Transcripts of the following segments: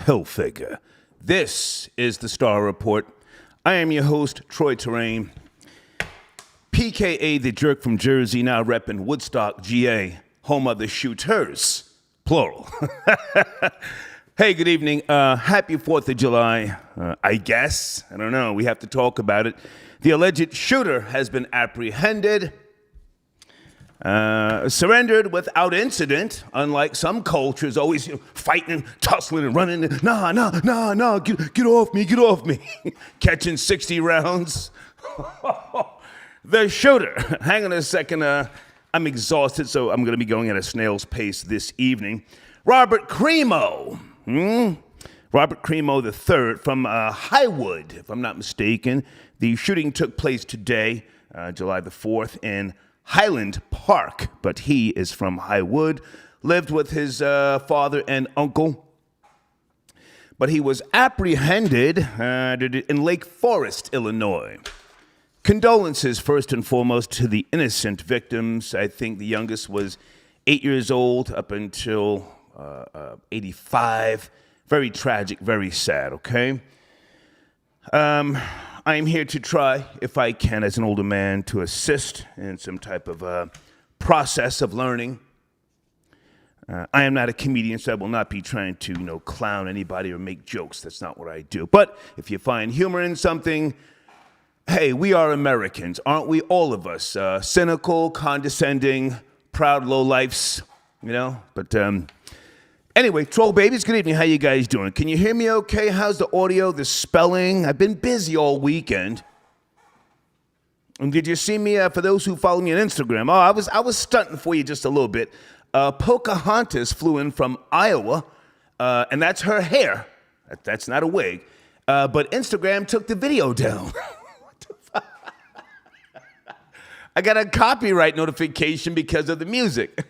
Hilfiger. This is the Star Report. I am your host, Troy Terrain, PKA the jerk from Jersey, now repping Woodstock, GA, home of the shooters, plural. Hey, good evening. Happy 4th of July, I guess. I don't know. We have to talk about it. The alleged shooter has been apprehended. Surrendered without incident, unlike some cultures, always fighting and tussling and running. Nah, get off me. Catching 60 rounds. The shooter. Hang on a second. I'm exhausted, so I'm going to be going at a snail's pace this evening. Robert Crimo. Robert Crimo III from Highwood, if I'm not mistaken. The shooting took place today, July the 4th, in Highland Park, but he is from Highwood, lived with his father and uncle, but he was apprehended in Lake Forest, Illinois. Condolences, first and foremost, to the innocent victims. I think the youngest was 8 years old up until 85. Very tragic, very sad, okay? I am here to try, if I can, as an older man, to assist in some type of process of learning. I am not a comedian, so I will not be trying to, clown anybody or make jokes. That's not what I do. But if you find humor in something, hey, we are Americans, aren't we? All of us. Cynical, condescending, proud lowlifes, But anyway, troll babies, good evening. How you guys doing? Can you hear me okay? How's the audio, the spelling? I've been busy all weekend. And did you see me, for those who follow me on Instagram? Oh, I was stunting for you just a little bit. Pocahontas flew in from Iowa, and that's her hair. That's not a wig. But Instagram took the video down. What the fuck? I got a copyright notification because of the music.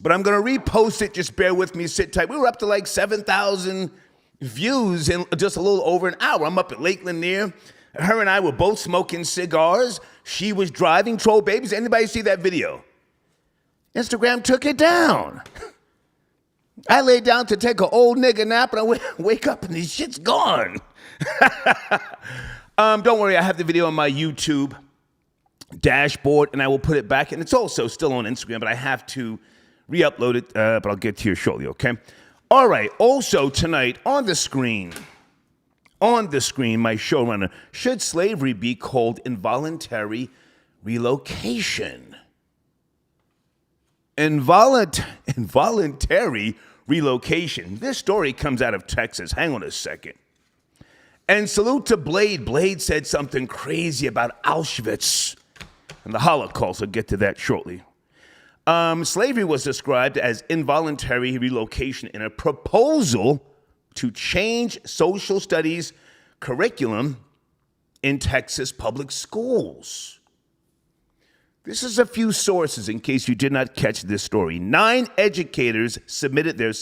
But I'm going to repost it. Just bear with me. Sit tight. We were up to like 7,000 views in just a little over an hour. I'm up at Lake Lanier. Her and I were both smoking cigars. She was driving. Troll babies. Anybody see that video? Instagram took it down. I laid down to take an old nigga nap, and I wake up, and this shit's gone. Don't worry. I have the video on my YouTube dashboard, and I will put it back. And it's also still on Instagram, but I have to re-upload it, but I'll get to you shortly, okay? All right, also tonight on the screen, my showrunner, should slavery be called involuntary relocation? Involuntary relocation. This story comes out of Texas. Hang on a second. And salute to Blade. Blade said something crazy about Auschwitz and the Holocaust. I'll get to that shortly. Slavery was described as involuntary relocation in a proposal to change social studies curriculum in Texas public schools. This is a few sources in case you did not catch this story. 9 educators submitted their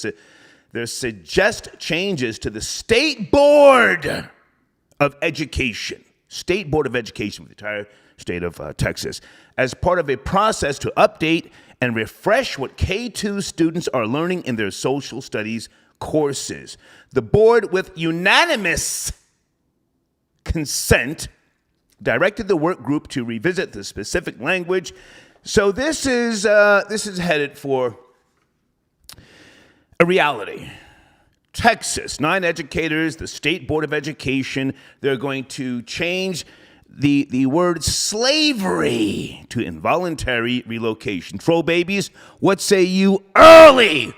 suggest changes to the State Board of Education. State Board of Education for the entire state of Texas, as part of a process to update and refresh what K-2 students are learning in their social studies courses. The board, with unanimous consent, directed the work group to revisit the specific language. So this is headed for a reality. Texas, 9 educators, the State Board of Education, they're going to change the word slavery to involuntary relocation. Troll babies, what say you early?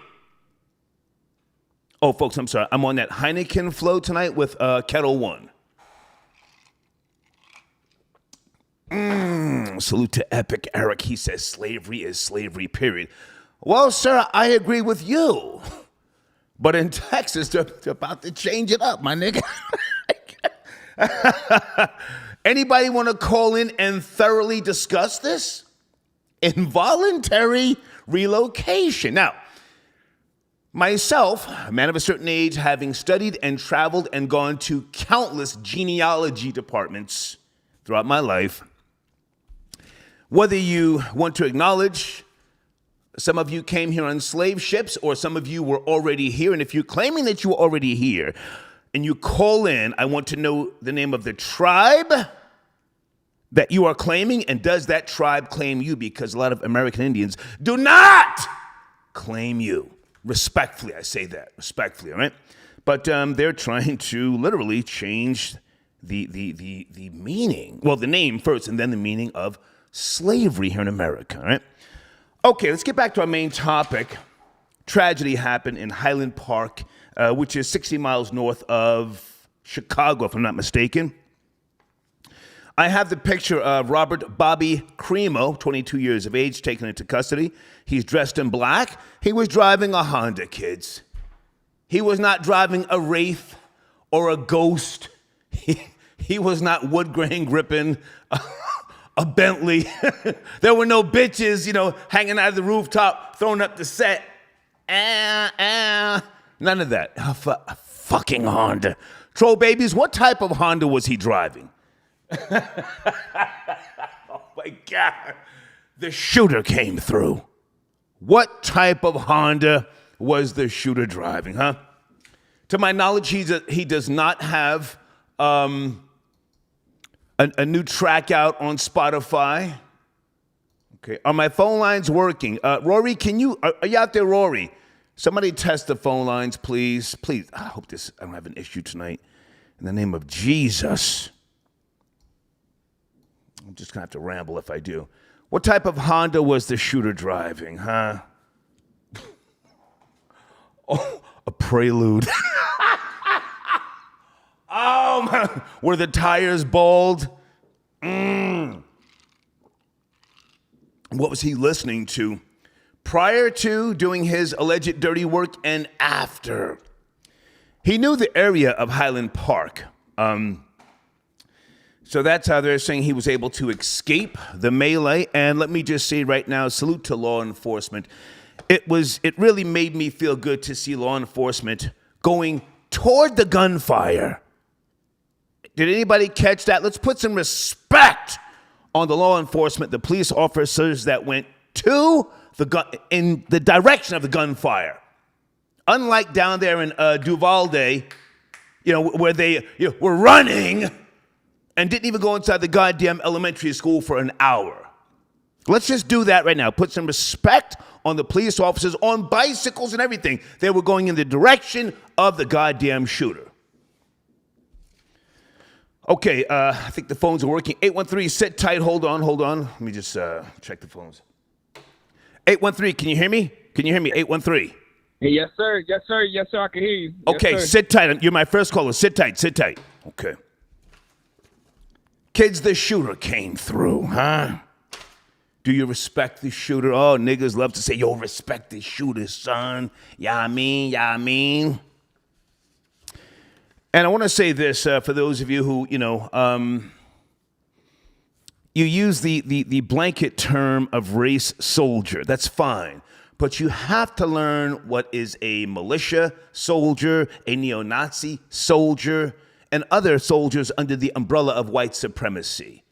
Oh, folks, I'm sorry. I'm on that Heineken flow tonight with Kettle One. Salute to Epic Eric. He says slavery is slavery, period. Well, sir, I agree with you. But in Texas, they're about to change it up, my nigga. Anybody want to call in and thoroughly discuss this? Involuntary relocation. Now, myself, a man of a certain age, having studied and traveled and gone to countless genealogy departments throughout my life, whether you want to acknowledge Some of you came here on slave ships, or some of you were already here. And if you're claiming that you were already here and you call in, I want to know the name of the tribe that you are claiming, and does that tribe claim you? Because a lot of American Indians do not claim you. Respectfully, I say that, respectfully, all right? But they're trying to literally change the meaning, well, the name first, and then the meaning of slavery here in America, all right? Okay, let's get back to our main topic. Tragedy happened in Highland Park, which is 60 miles north of Chicago, if I'm not mistaken. I have the picture of Robert Bobby Crimo, 22 years of age, taken into custody. He's dressed in black. He was driving a Honda, kids. He was not driving a Wraith or a Ghost. He was not wood grain gripping a Bentley. There were no bitches, hanging out of the rooftop, throwing up the set. None of that. A fucking Honda. Troll babies, what type of Honda was he driving? Oh my God. The shooter came through. What type of Honda was the shooter driving, huh? To my knowledge, he does not have a new track out on Spotify. Okay, are my phone lines working? Rory, are you out there, Rory? Somebody test the phone lines, please. Please, I hope I don't have an issue tonight. In the name of Jesus. I'm just going to have to ramble if I do. What type of Honda was the shooter driving, huh? Oh, a Prelude. Oh, man. Were the tires bald? What was he listening to prior to doing his alleged dirty work and after? He knew the area of Highland Park. So that's how they're saying he was able to escape the melee. And let me just say right now, salute to law enforcement. It really made me feel good to see law enforcement going toward the gunfire. Did anybody catch that? Let's put some respect on the law enforcement, the police officers that went to the gun in the direction of the gunfire. Unlike down there in Duvalde, where they were running and didn't even go inside the goddamn elementary school for an hour. Let's just do that right now. Put some respect on the police officers on bicycles and everything. They were going in the direction of the goddamn shooter. Okay, I think the phones are working. 813, sit tight, hold on. Let me just check the phones. 813, can you hear me? 813. Hey, yes, sir, I can hear you. Okay, yes, sit tight. You're my first caller. Sit tight. Okay. Kids, the shooter came through, huh? Do you respect the shooter? Oh, niggas love to say, yo, respect the shooter, son. Yeah, I mean. And I want to say this for those of you who, you use the blanket term of race soldier. That's fine. But you have to learn what is a militia soldier, a neo-Nazi soldier, and other soldiers under the umbrella of white supremacy.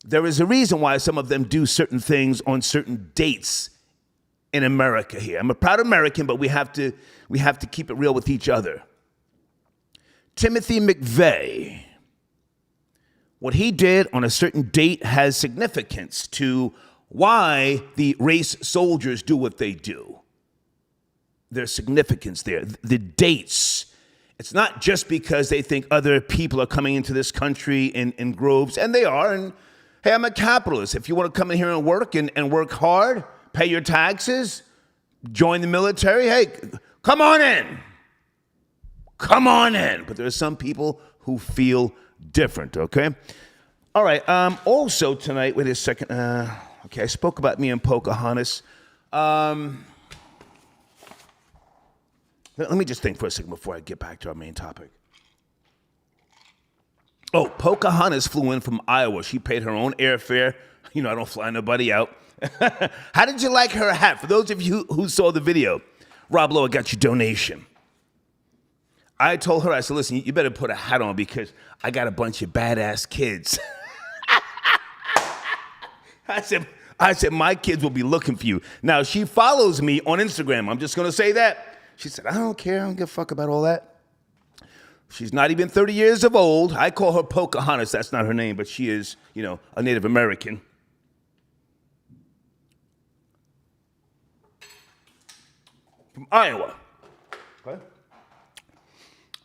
There is a reason why some of them do certain things on certain dates in America here. I'm a proud American, but we have to keep it real with each other. Timothy McVeigh, what he did on a certain date has significance to why the race soldiers do what they do. There's significance there. The dates. It's not just because they think other people are coming into this country in groves, and they are. And hey, I'm a capitalist. If you want to come in here and work and work hard, pay your taxes, join the military, hey, come on in. But there are some people who feel different, okay? All right, also tonight, wait a second. Okay, I spoke about me and Pocahontas. Let me just think for a second before I get back to our main topic. Oh, Pocahontas flew in from Iowa. She paid her own airfare. I don't fly nobody out. How did you like her hat? For those of you who saw the video, Rob Lowe got your donation. I told her, I said, listen, you better put a hat on because I got a bunch of badass kids. I I said, my kids will be looking for you. Now, she follows me on Instagram. I'm just going to say that. She said, I don't care. I don't give a fuck about all that. She's not even 30 years of old. I call her Pocahontas. That's not her name, but she is, a Native American. From Iowa.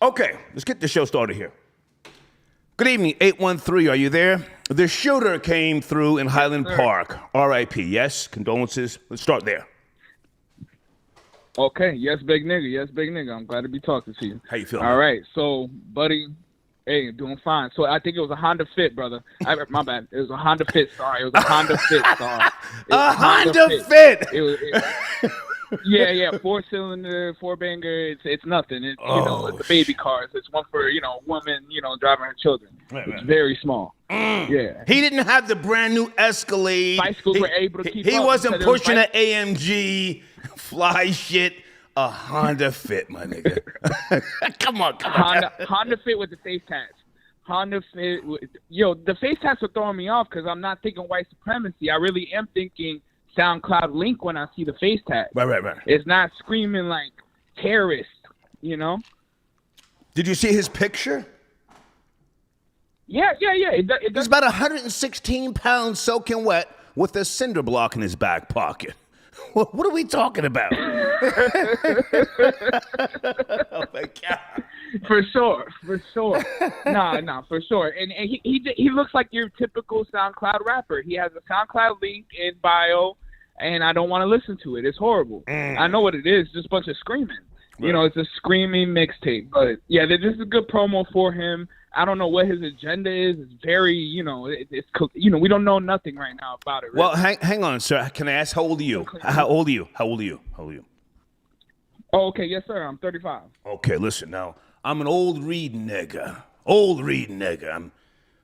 Okay, let's get the show started here. Good evening, 813, are you there? The shooter came through in Highland Park. R.I.P., yes? Condolences. Let's start there. Okay, yes, big nigga. Yes, big nigga. I'm glad to be talking to you. How you feeling? All right, so, buddy, hey, doing fine. So I think it was a Honda Fit, brother. My bad. It was a Honda Fit. Sorry, it was a Honda Fit. Sorry. A Honda Fit. Yeah, 4-cylinder, 4-banger. It's nothing. It's it's the baby cars. It's one for woman driving her children. It's very small. Yeah. He didn't have the brand new Escalade. Bicycles were able to keep up. He wasn't pushing an AMG, fly shit. A Honda Fit, my nigga. Come on. Honda Fit with the face tats. Honda Fit. The face tats are throwing me off because I'm not thinking white supremacy. I really am thinking SoundCloud link when I see the face tag. Right. It's not screaming like terrorist, Did you see his picture? Yeah. He's about 116 pounds soaking wet with a cinder block in his back pocket. What are we talking about? Oh my God. For sure. Nah, for sure. And he looks like your typical SoundCloud rapper. He has a SoundCloud link in bio, and I don't want to listen to it. It's horrible. I know what it is. Just a bunch of screaming. Right. It's a screaming mixtape. But yeah, this is a good promo for him. I don't know what his agenda is. It's very, we don't know nothing right now about it. Really. Well, hang on, sir. Can I ask how old are you? How old are you? Oh, okay. Yes, sir. I'm 35. Okay, listen now. I'm an old Reed nigga.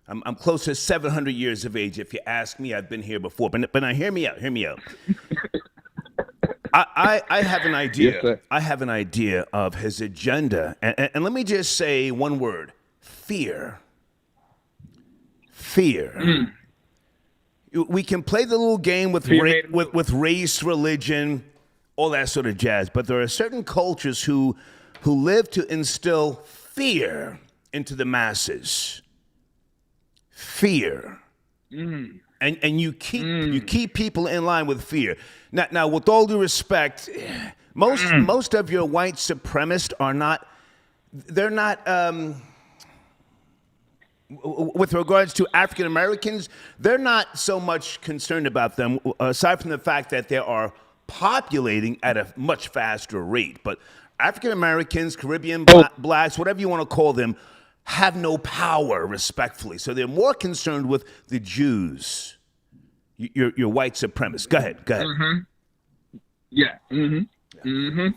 I'm close to 700 years of age. If you ask me, I've been here before. But now, hear me out. I have an idea. Yes, sir. I have an idea of his agenda. And let me just say one word. Fear. We can play the little game with race, religion, all that sort of jazz. But there are certain cultures who live to instill fear into the masses. Fear. And you keep people in line with fear. Now, with all due respect, most of your white supremacists are not. They're not. With regards to African Americans, they're not so much concerned about them, aside from the fact that they are populating at a much faster rate. But African Americans, Caribbean blacks, whatever you want to call them, have no power, respectfully. So they're more concerned with the Jews, your white supremacists. Go ahead. Mm-hmm. Yeah.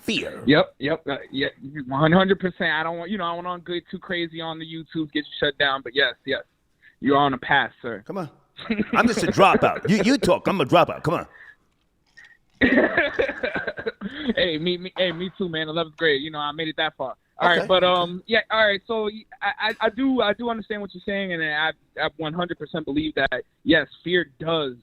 Fear. Yep. Yeah, 100%. I don't want, I want to get too crazy on the YouTube, get you shut down. But yes, you're on a path, sir. Come on. I'm just a dropout. You talk. I'm a dropout. Come on. Hey, me too, man. 11th grade. I made it that far. All right, but yeah. All right. So I do understand what you're saying, and I 100% believe that. Yes, fear does.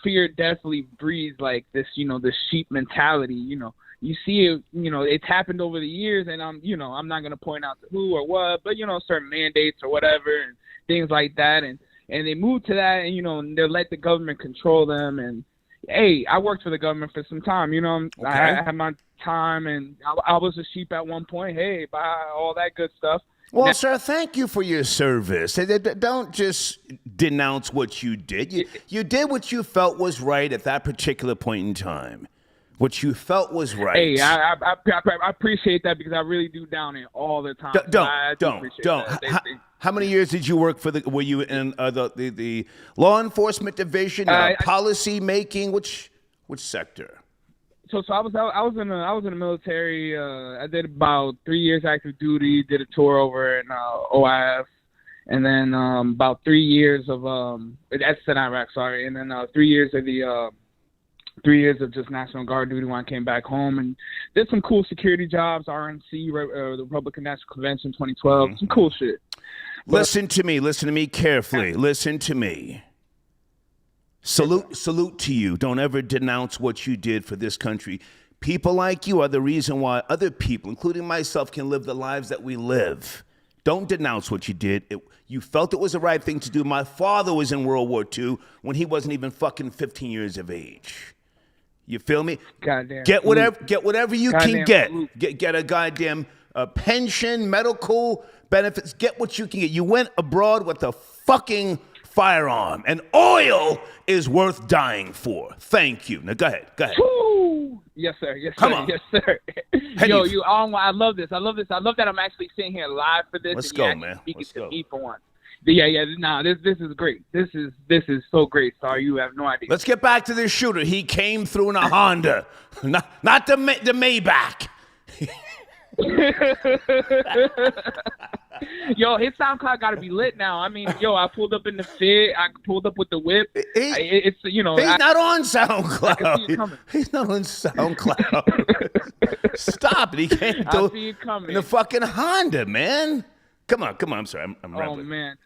Fear definitely breeds like this, the sheep mentality. You see it. It's happened over the years, and I'm not gonna point out who or what, but certain mandates or whatever and things like that, and they move to that, and they let the government control them. And hey, I worked for the government for some time. Okay. I had my time, and I was a sheep at one point. Hey, buy all that good stuff. Well, sir, thank you for your service. Don't just denounce what you did. You did what you felt was right at that particular point in time. What you felt was right. Hey, I appreciate that because I really do down it all the time. Don't. How many years did you work for were you in the law enforcement division, policy making? Which sector? So I was in the military. I did about 3 years active duty. Did a tour over in OIF, and then about 3 years of that's in Iraq. Sorry, and then 3 years of the 3 years of just National Guard duty when I came back home, and did some cool security jobs. RNC, the Republican National Convention, 2012. Some cool shit. Listen to me carefully. Listen to me. Salute to you. Don't ever denounce what you did for this country. People like you are the reason why other people, including myself, can live the lives that we live. Don't denounce what you did. You felt it was the right thing to do. My father was in World War II when he wasn't even fucking 15 years of age. You feel me? Goddamn. Get whatever you can get. Salute. Get a goddamn pension, medical benefits. Get what you can get. You went abroad with a fucking firearm, and oil is worth dying for. Thank you. Now go ahead. Woo! Yes, sir. Yes, sir. Come on. Yes, sir. Yo, I love this. I love that I'm actually sitting here live for this. Let's and go, you're man. Speaking Let's to go. me for once. Yeah. Nah, this is great. This is so great. Sorry, you have no idea. Let's get back to this shooter. He came through in a Honda, not the Maybach. Yo, his SoundCloud got to be lit now. I mean, I pulled up in the Fit. I pulled up with the whip. It's He's not on SoundCloud. I can see it coming. He's not on SoundCloud. Stop it. He came I through see it coming. in the fucking Honda, man. Come on. I'm sorry. I'm Oh rambling. man.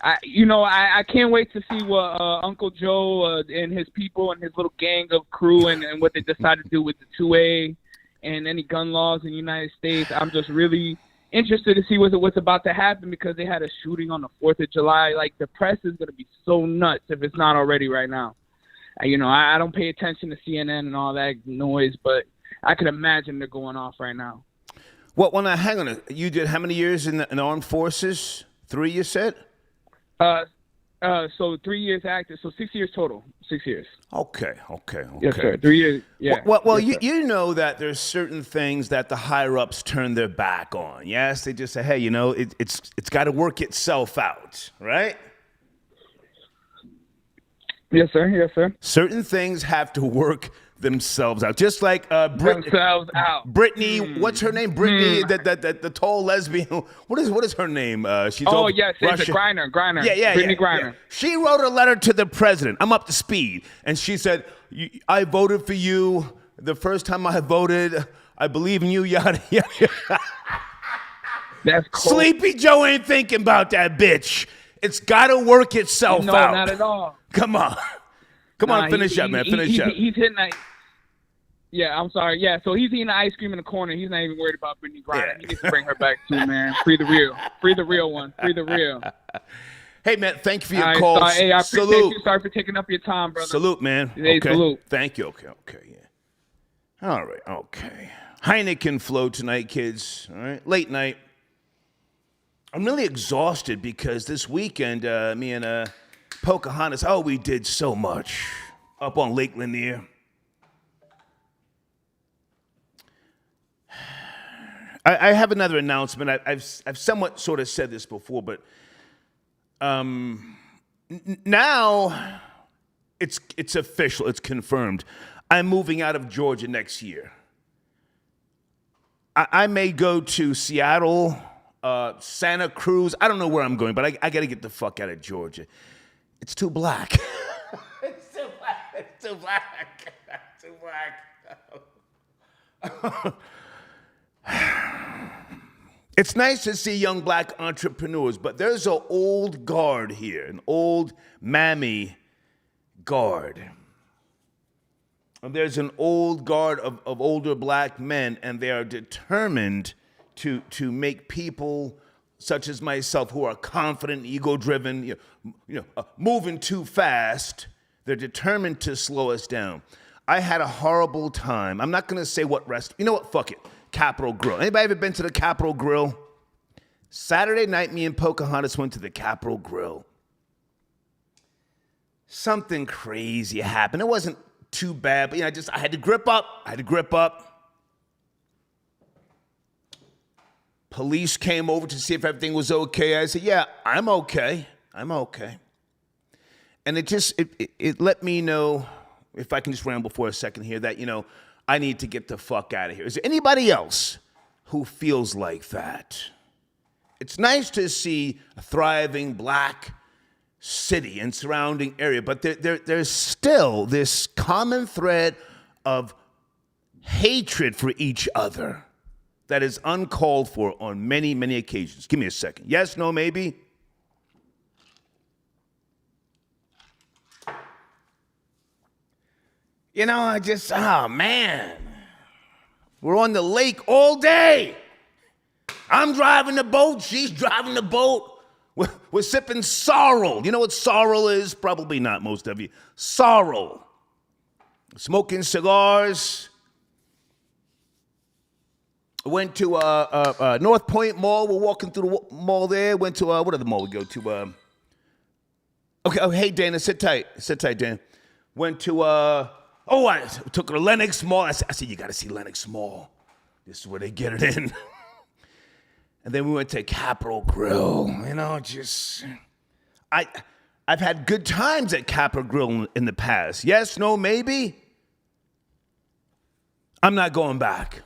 I can't wait to see what Uncle Joe and his people and his little gang of crew and what they decide to do with the 2A and any gun laws in the United States. I'm just really interested to see what's about to happen because they had a shooting on the 4th of July. Like, the press is going to be so nuts if it's not already right now. I don't pay attention to CNN and all that noise, but I can imagine they're going off right now. Hang on. You did how many years in the armed forces? 3, you said? So 3 years active, so 6 years total. 6 years. Okay. Yes, sir. 3 years. Yeah. Well, yes, you know that there's certain things that the higher ups turn their back on. Yes, they just say, hey, it's got to work itself out, right? Yes, sir. Yes, sir. Certain things have to work themselves out, just like Themselves out. Brittany. What's her name? Brittany, the tall lesbian. What is her name? She's Yes, it's a Griner. Yeah. Brittany Griner. She wrote a letter to the president. I'm up to speed, and she said, "I voted for you the first time I voted. I believe in you." Yada yada. That's cool. Sleepy Joe ain't thinking about that bitch. It's got to work itself No, out. not at all. Come on, finish up, man. Finish up. He's hitting that. Yeah, I'm sorry. Yeah, so he's eating the ice cream in the corner. He's not even worried about Brittany Griner. Yeah. He needs to bring her back too, man. Free the real one. Free the real. Hey, man, thank you for your All right, calls. sorry. Hey, I appreciate Salute. you. Sorry for taking up your time, brother. Salute, man. Hey, okay. salute. Thank you. Okay, yeah. All right, okay. Heineken flow tonight, kids. All right, late night. I'm really exhausted because this weekend, me and Pocahontas, we did so much up on Lake Lanier. I have another announcement. I've somewhat sort of said this before, but now it's official. It's confirmed. I'm moving out of Georgia next year. I may go to Seattle, Santa Cruz. I don't know where I'm going, but I got to get the fuck out of Georgia. It's too black. It's too black. It's too black. It's too black. It's nice to see young black entrepreneurs, but there's an old guard here, an old mammy guard. And there's an old guard of older black men, and they are determined to make people such as myself who are confident, ego-driven, moving too fast. They're determined to slow us down. I had a horrible time. I'm not going to say what restaurant. You know what? Fuck it. Capitol Grill. Anybody ever been to the Capitol Grill? Saturday night, me and Pocahontas went to the Capitol Grill. Something crazy happened. It wasn't too bad, but I had to grip up. Police came over to see if everything was okay. I said, yeah, I'm okay. And it let me know, if I can just ramble for a second here, that, I need to get the fuck out of here. Is there anybody else who feels like that? It's nice to see a thriving black city and surrounding area, but there's still this common thread of hatred for each other that is uncalled for on many, many occasions. Give me a second. Yes, no, maybe? Oh man, we're on the lake all day. I'm driving the boat. She's driving the boat. We're sipping sorrel. You know what sorrel is? Probably not, most of you. Sorrel. Smoking cigars. Went to North Point Mall. We're walking through the mall there. Went to, what other mall we go to? Okay, oh, hey, Dana, sit tight. Sit tight, Dana. Went to, I took her to Lenox Mall. I said, you got to see Lenox Mall. This is where they get it in. And then we went to Capital Grill. I've had good times at Capital Grill in the past. Yes, no, maybe. I'm not going back.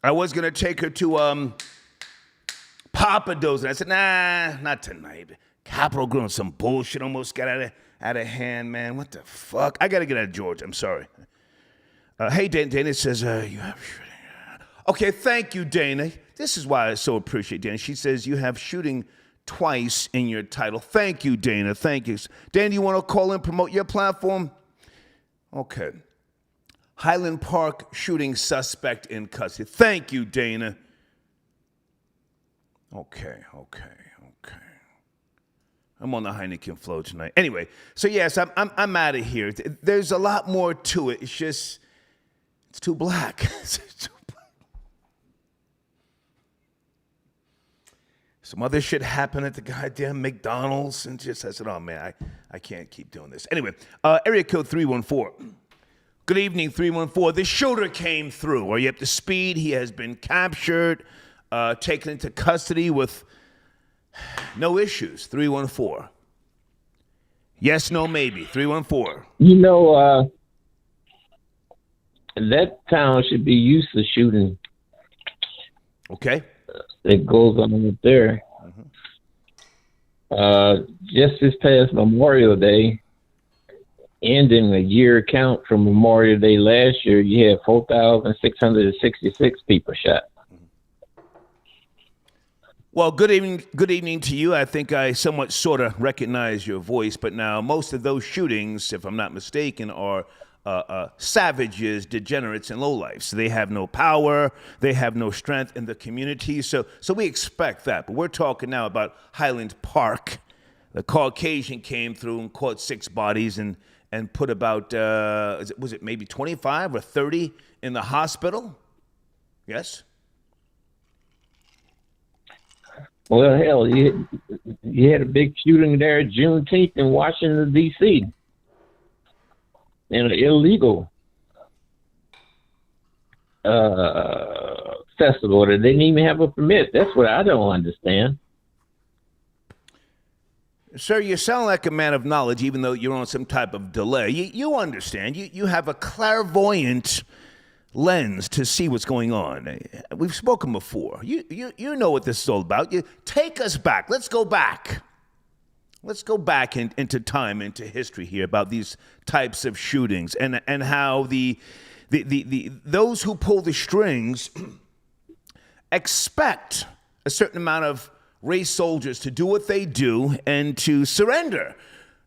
I was going to take her to Papa Do's, and I said, nah, not tonight. Capital Grill, some bullshit almost got out of hand, man. What the fuck? I got to get out of Georgia. I'm sorry. Hey, Dana says, you have shooting. Okay, thank you, Dana. This is why I so appreciate Dana. She says you have shooting twice in your title. Thank you, Dana. Thank you. Dana, you want to call in, promote your platform? Okay. Highland Park shooting suspect in custody. Thank you, Dana. Okay. I'm on the Heineken flow tonight. Anyway, so yes, I'm out of here. There's a lot more to it. It's just, it's too black. It's too black. Some other shit happened at the goddamn McDonald's, and I said, oh man, I can't keep doing this. Anyway, area code 314. Good evening, 314. The shooter came through. Are you up to speed? He has been captured, taken into custody with no issues. 314. Yes, no, maybe. 314. That town should be used to shooting. Okay. That goes on up there. Just this past Memorial Day, ending the year count from Memorial Day last year, you had 4,666 people shot. Well, good evening to you. I think I somewhat sort of recognize your voice, but now most of those shootings, if I'm not mistaken, are savages, degenerates, and lowlifes. So they have no power, they have no strength in the community. So we expect that. But we're talking now about Highland Park. The Caucasian came through and caught 6 bodies and put about, was it maybe 25 or 30 in the hospital? Yes? Well, hell, you had a big shooting there Juneteenth in Washington, D.C. in an illegal festival that didn't even have a permit. That's what I don't understand. Sir, you sound like a man of knowledge, even though you're on some type of delay. You understand. You have a clairvoyant lens to see what's going on. We've spoken before. You know what this is all about. You take us back. Let's go back. Let's go back into time, into history here about these types of shootings and how the those who pull the strings expect a certain amount of race soldiers to do what they do and to surrender.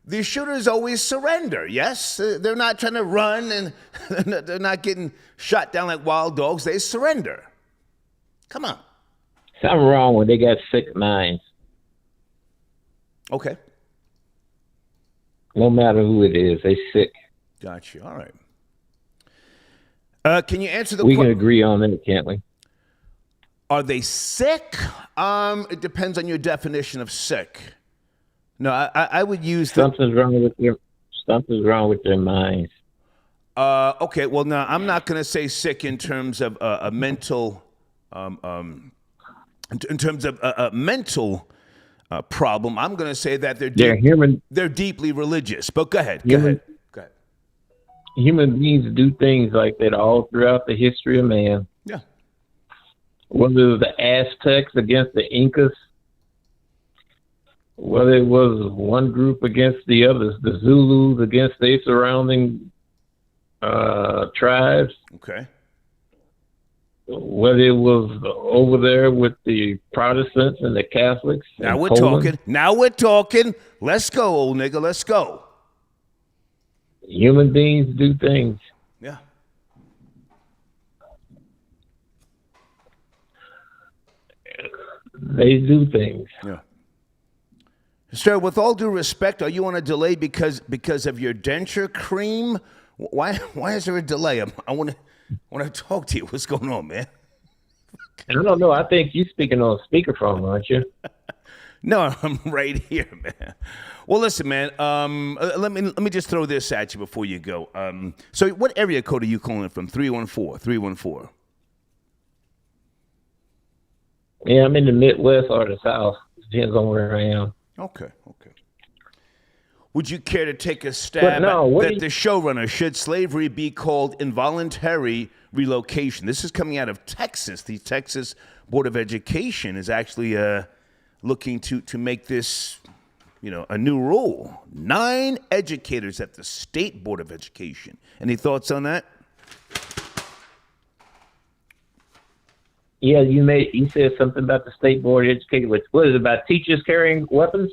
The shooters always surrender, yes? They're not trying to run and they're not getting shot down like wild dogs. They surrender. Come on. Something wrong when they got sick minds. Okay. No matter who it is, they sick. Got you. All right. Can you answer the question? We question? can agree on that, can't we? Are they sick? It depends on your definition of sick. No, I would use something's wrong with their minds. Okay, well, now I'm not going to say sick in terms of a mental, in terms of a mental problem. I'm going to say that they're deeply religious. But go ahead. Go ahead. Human beings do things like that all throughout the history of man. Yeah. Whether it was the Aztecs against the Incas, whether it was one group against the others, the Zulus against their surrounding tribes. Okay. Whether it was over there with the Protestants and the Catholics. Now we're talking. Let's go, old nigga. Let's go. Human beings do things. Yeah. They do things. Yeah. Sir, with all due respect, are you on a delay because of your denture cream? Why is there a delay? I want to talk to you. What's going on, man? I don't know. I think you're speaking on speakerphone, aren't you? No, I'm right here, man. Well, listen, man. Let me just throw this at you before you go. So, what area code are you calling from? 314. Yeah, I'm in the Midwest or the South. Depends on where I am. Okay. Would you care to take a stab at the showrunner? Should slavery be called involuntary relocation? This is coming out of Texas. The Texas Board of Education is actually looking to make this, a new rule. 9 educators at the State Board of Education. Any thoughts on that? Yeah, you said something about the State Board of Education. What is it about teachers carrying weapons?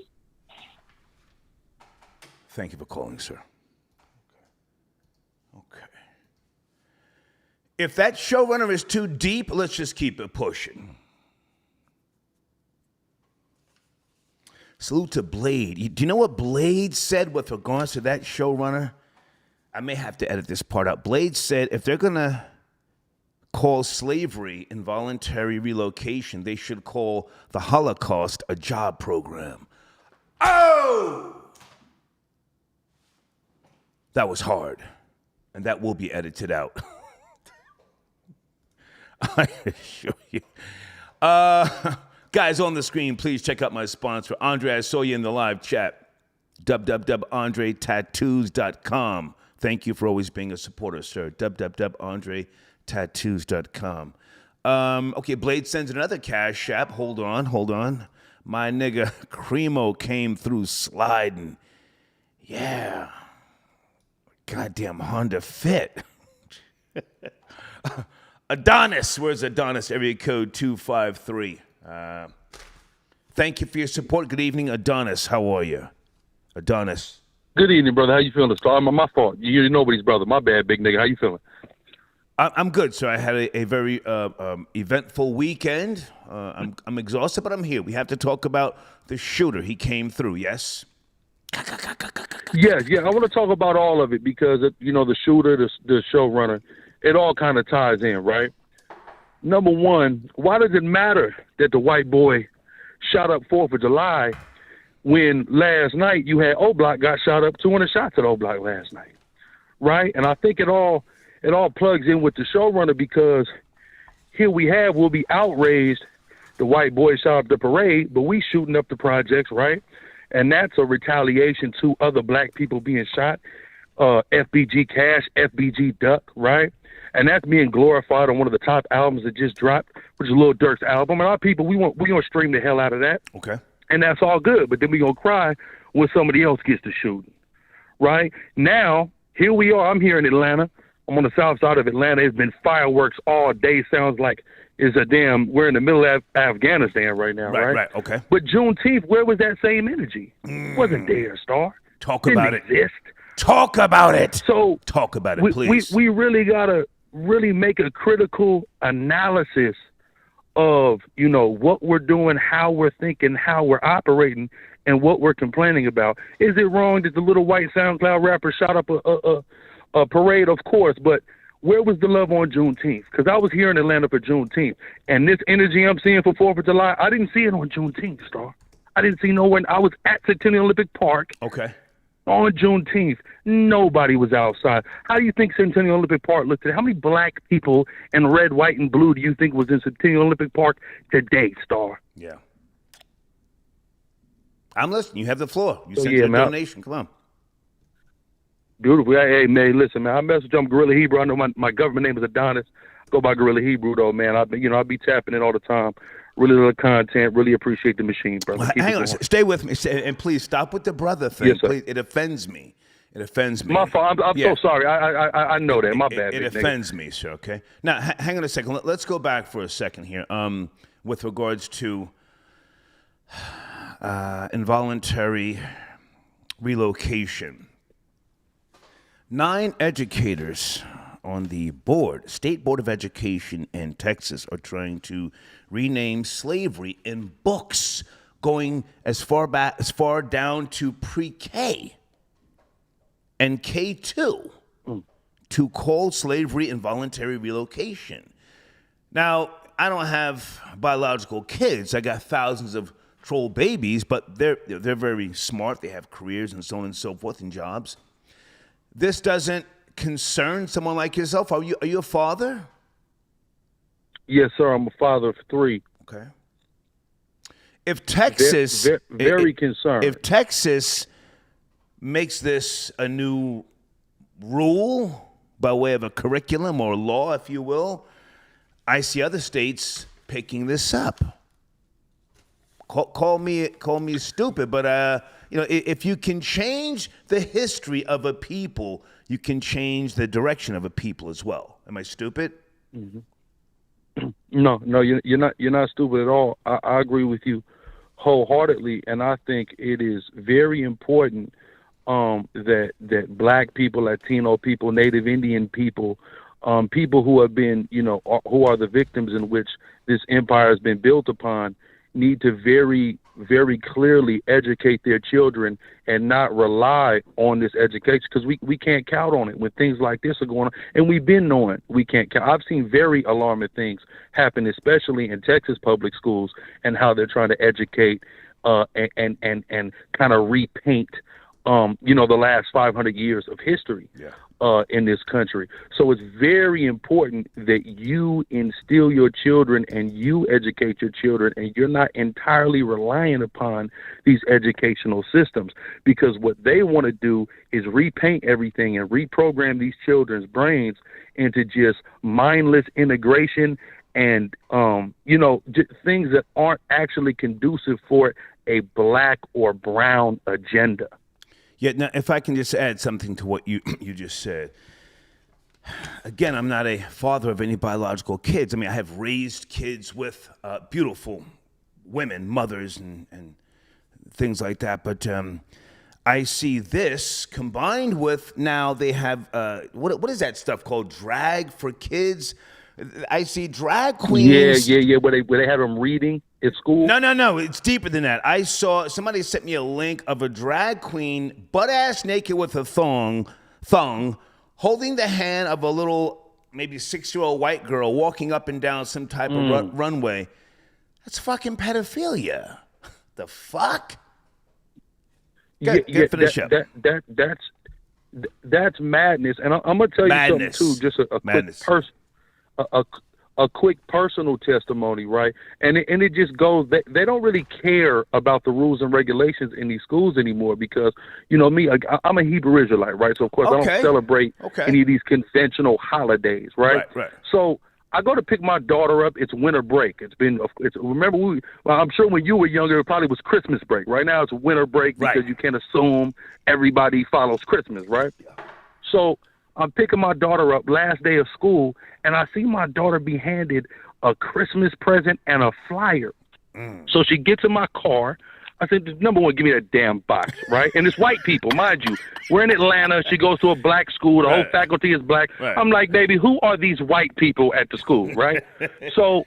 Thank you for calling, sir. Okay. If that showrunner is too deep, let's just keep it pushing. Salute to Blade. Do you know what Blade said with regards to that showrunner? I may have to edit this part out. Blade said if they're going to call slavery involuntary relocation, they should call the Holocaust a job program. Oh! That was hard, and that will be edited out. I assure you. Guys on the screen, please check out my sponsor, Andre. I saw you in the live chat. www.andretattoos.com. Thank you for always being a supporter, sir. www.andretattoos.com. Okay, Blade sends another cash app. Hold on. My nigga Cremo came through sliding. Yeah. Goddamn Honda Fit. Adonis. Where's Adonis? Area code 253. Thank you for your support. Good evening, Adonis. How are you? Adonis. Good evening, brother. How you feeling? Star? My fault. You're nobody's brother. My bad, big nigga. How you feeling? I'm good, sir. I had a very eventful weekend. I'm exhausted, but I'm here. We have to talk about the shooter. He came through, yes? Yeah. I want to talk about all of it because, the shooter, the showrunner, it all kind of ties in, right? Number one, why does it matter that the white boy shot up 4th of July when last night you had O-Block got shot up 200 shots at O-Block last night, right? And I think it all plugs in with the showrunner because here we'll be outraged the white boy shot up the parade, but we shooting up the projects, right? And that's a retaliation to other black people being shot. FBG Cash, FBG Duck, right? And that's being glorified on one of the top albums that just dropped, which is Lil Durk's album. And our people, we gonna stream the hell out of that. Okay. And that's all good. But then we gonna cry when somebody else gets the shooting, right? Now, here we are. I'm here in Atlanta. I'm on the south side of Atlanta. It's been fireworks all day. Sounds like we're in the middle of Afghanistan right now, right? Right, okay. But Juneteenth, where was that same energy? Wasn't there, Star? Talk about Didn't exist. Talk about it. So talk about it, please. We really gotta really make a critical analysis of what we're doing, how we're thinking, how we're operating, and what we're complaining about. Is it wrong that the little white SoundCloud rapper shot up a parade? Of course, but where was the love on Juneteenth? Because I was here in Atlanta for Juneteenth, and this energy I'm seeing for 4th of July, I didn't see it on Juneteenth, Star. I didn't see nowhere. I was at Centennial Olympic Park. Okay. On Juneteenth, nobody was outside. How do you think Centennial Olympic Park looked today? How many black people in red, white, and blue do you think was in Centennial Olympic Park today, Star? Yeah. I'm listening. You have the floor. You So, sent yeah, a man. donation. Come on. Beautiful. Hey, man, listen, man. I message I'm Gorilla Hebrew. I know my government name is Adonis. I go by Gorilla Hebrew, though, man. I'll be tapping in all the time. Really love the content. Really appreciate the machine, brother. Well, Keep hang it on. going. Stay with me. And please stop with the brother thing. Yes, sir. Please. It offends me. It offends me. My fault. I'm Yeah. so sorry. I know that. My bad. It big nigga. offends me, sir, okay? Now, hang on a second. Let's go back for a second here with regards to involuntary relocation. 9 educators on the State Board of Education in Texas are trying to rename slavery in books, going as far down to pre-K and K2 to call slavery involuntary relocation. Now, I don't have biological kids. I got thousands of troll babies, but they're very smart. They have careers and so on and so forth and jobs. This doesn't concern someone like yourself. Are you a father? Yes, sir. I'm a father of 3. Okay. If Texas very concerned. If Texas makes this a new rule by way of a curriculum or law, if you will, I see other states picking this up. Call me stupid, but if you can change the history of a people, you can change the direction of a people as well. Am I stupid? Mm-hmm. No, you're not. You're not stupid at all. I agree with you wholeheartedly, and I think it is very important that Black people, Latino people, Native Indian people, people who have been, who are the victims in which this empire has been built upon, need to very, very clearly educate their children and not rely on this education, because we can't count on it when things like this are going on. And we've been knowing we can't count. I've seen very alarming things happen, especially in Texas public schools, and how they're trying to educate and kind of repaint the last 500 years of history in this country. So it's very important that you instill your children and you educate your children, and you're not entirely reliant upon these educational systems, because what they want to do is repaint everything and reprogram these children's brains into just mindless integration and, things that aren't actually conducive for a Black or brown agenda. Yeah, now, if I can just add something to what you just said. Again, I'm not a father of any biological kids. I mean, I have raised kids with beautiful women, mothers, and things like that. But I see this combined with, now they have, what is that stuff called? Drag for kids? I see drag queens. Yeah. Where they have them reading at school. No. It's deeper than that. I saw somebody sent me a link of a drag queen butt ass naked with a thong, holding the hand of a little maybe 6-year-old white girl walking up and down some type of runway. That's fucking pedophilia. The fuck? Finish up. That's madness. And I'm gonna tell you something too. Just a quick personal testimony, right? And it just goes, they don't really care about the rules and regulations in these schools anymore, because, me, I'm a Hebrew Israelite, right? So, of course, I don't celebrate any of these conventional holidays, right? Right. So I go to pick my daughter up. It's winter break. I'm sure when you were younger, it probably was Christmas break. Right now it's winter break, because you can't assume everybody follows Christmas, right? So I'm picking my daughter up last day of school, and I see my daughter be handed a Christmas present and a flyer. So she gets in my car. I said, number one, give me that damn box, right? And it's white people, mind you. We're in Atlanta. She goes to a Black school. The whole faculty is Black. Right. I'm like, baby, who are these white people at the school, right? So